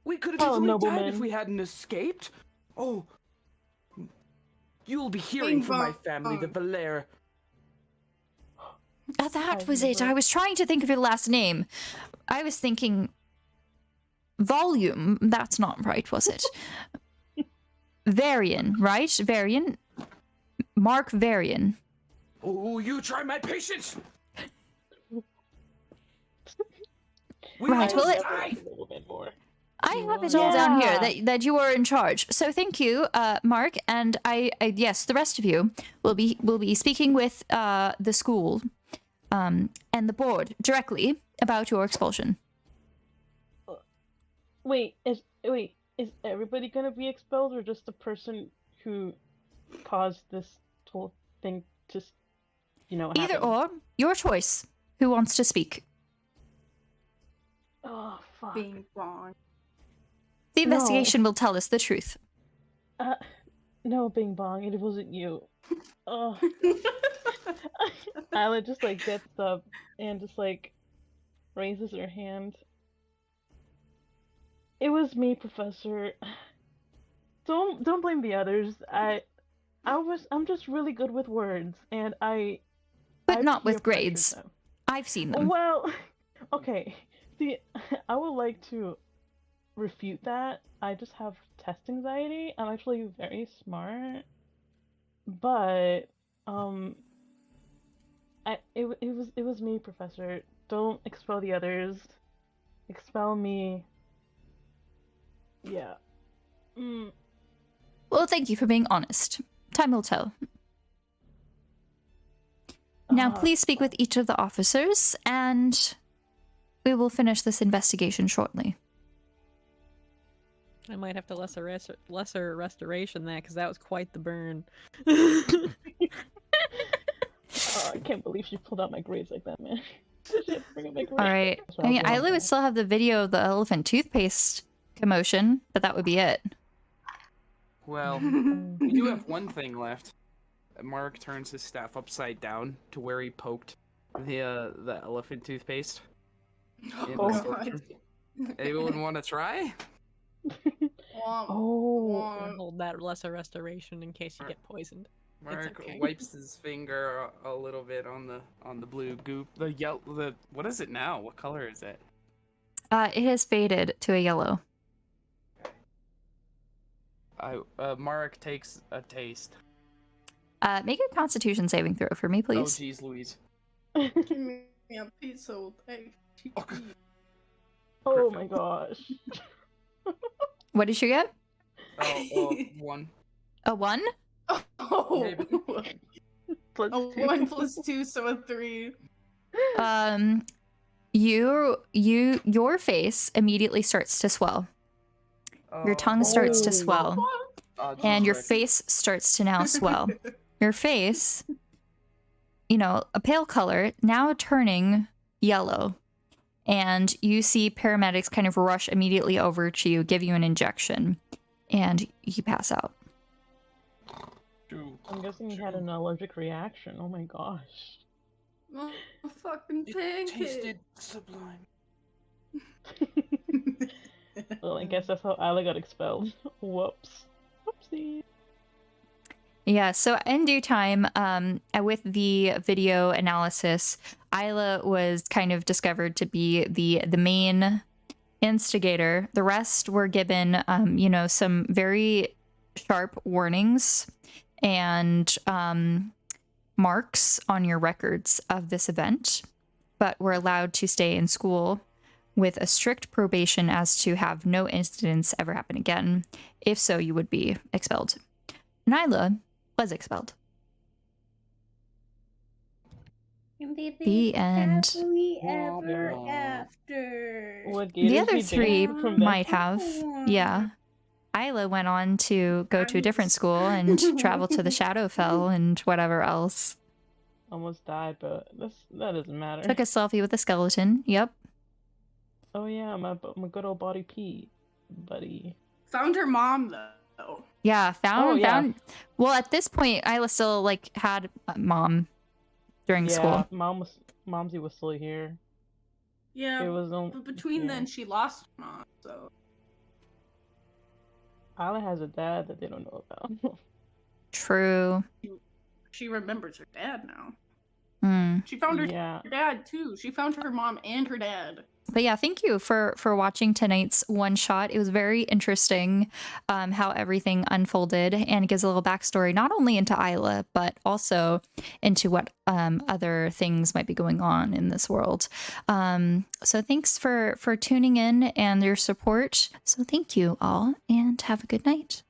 We could have Oh, easily died nobleman. if we hadn't escaped. Oh, you'll be hearing from my family, the Valere. That was it. I was trying to think of your last name. I was thinking volume. That's not right, was it? Varian, right? Varian? Mark Varian. Oh, you try my patience! We Right, well, almost it- died. A little bit more. I have it all down here Yeah. that you are in charge. So thank you, Mark, and I yes, the rest of you will be speaking with the school and the board directly about your expulsion. Wait, is everybody gonna be expelled or just the person who caused this whole thing to, Either happen. or, your choice. Who wants to speak? Oh, fuck. Being wrong. The No. investigation will tell us the truth. No, Bing Bong, it wasn't you. Oh. Isla just, gets up and just, raises her hand. It was me, Professor. Don't blame the others. I'm just really good with words, and But not peer with grades. pressured them. I've seen them. Well, okay. See, I would like to refute that. I just have test anxiety. I'm actually very smart, but it was me, Professor. Don't expel the others. Expel me. Yeah. Well, thank you for being honest. Time will tell. Now, please speak with each of the officers, and we will finish this investigation shortly. I might have to lesser restoration that, because that was quite the burn. I can't believe she pulled out my grades like that, man. All right. I mean, Isla would still have the video of the elephant toothpaste commotion, but that would be it. Well, we do have one thing left. Mark turns his staff upside down to where he poked the elephant toothpaste. Oh, God. Anyone want to try? Hold that lesser restoration in case you get poisoned. Mark okay. wipes his finger a little bit on the blue goop. The yellow. What is it now? What color is it? It has faded to a yellow. Mark takes a taste. Make a Constitution saving throw for me, Oh, please. jeez, Louise. Give me a piece of egg. Oh my gosh. What did you get? Oh, 1. A 1? Oh, Maybe. Plus a 2. 1 plus 2, so a 3. Your face immediately starts to swell. Your tongue starts to swell, and your face starts to now swell. Your face, a pale color, now turning yellow. And you see paramedics kind of rush immediately over to you, give you an injection, and you pass out. I'm guessing he had an allergic reaction. Oh my gosh. Oh, fucking It pancake. tasted sublime. Well, I guess that's how Isla got expelled. Whoops. Whoopsie. Yeah, so in due time, with the video analysis, Isla was kind of discovered to be the main instigator. The rest were given, some very sharp warnings and marks on your records of this event, but were allowed to stay in school with a strict probation as to have no incidents ever happen again. If so, you would be expelled. Nyla was expelled. The end. Happily ever after. What The gave other me three down from that? might have. Yeah. Isla went on to go to a different school and travel to the Shadowfell and whatever else. Almost died, but that doesn't matter. Took a selfie with a skeleton. Yep. Oh yeah, my good old body Pete, buddy. Found her mom, though. Yeah, found. Yeah. Well, at this point, Isla still had a mom during school. Momsy was still here. Yeah, It was but between then, she lost her mom, so. Isla has a dad that they don't know about. True. She remembers her dad now. Hmm. She found her Yeah. dad, too. She found her mom and her dad. But yeah, thank you for watching tonight's one shot. It was very interesting how everything unfolded, and it gives a little backstory not only into Isla but also into what other things might be going on in this world. So thanks for tuning in and your support. So thank you all, and have a good night.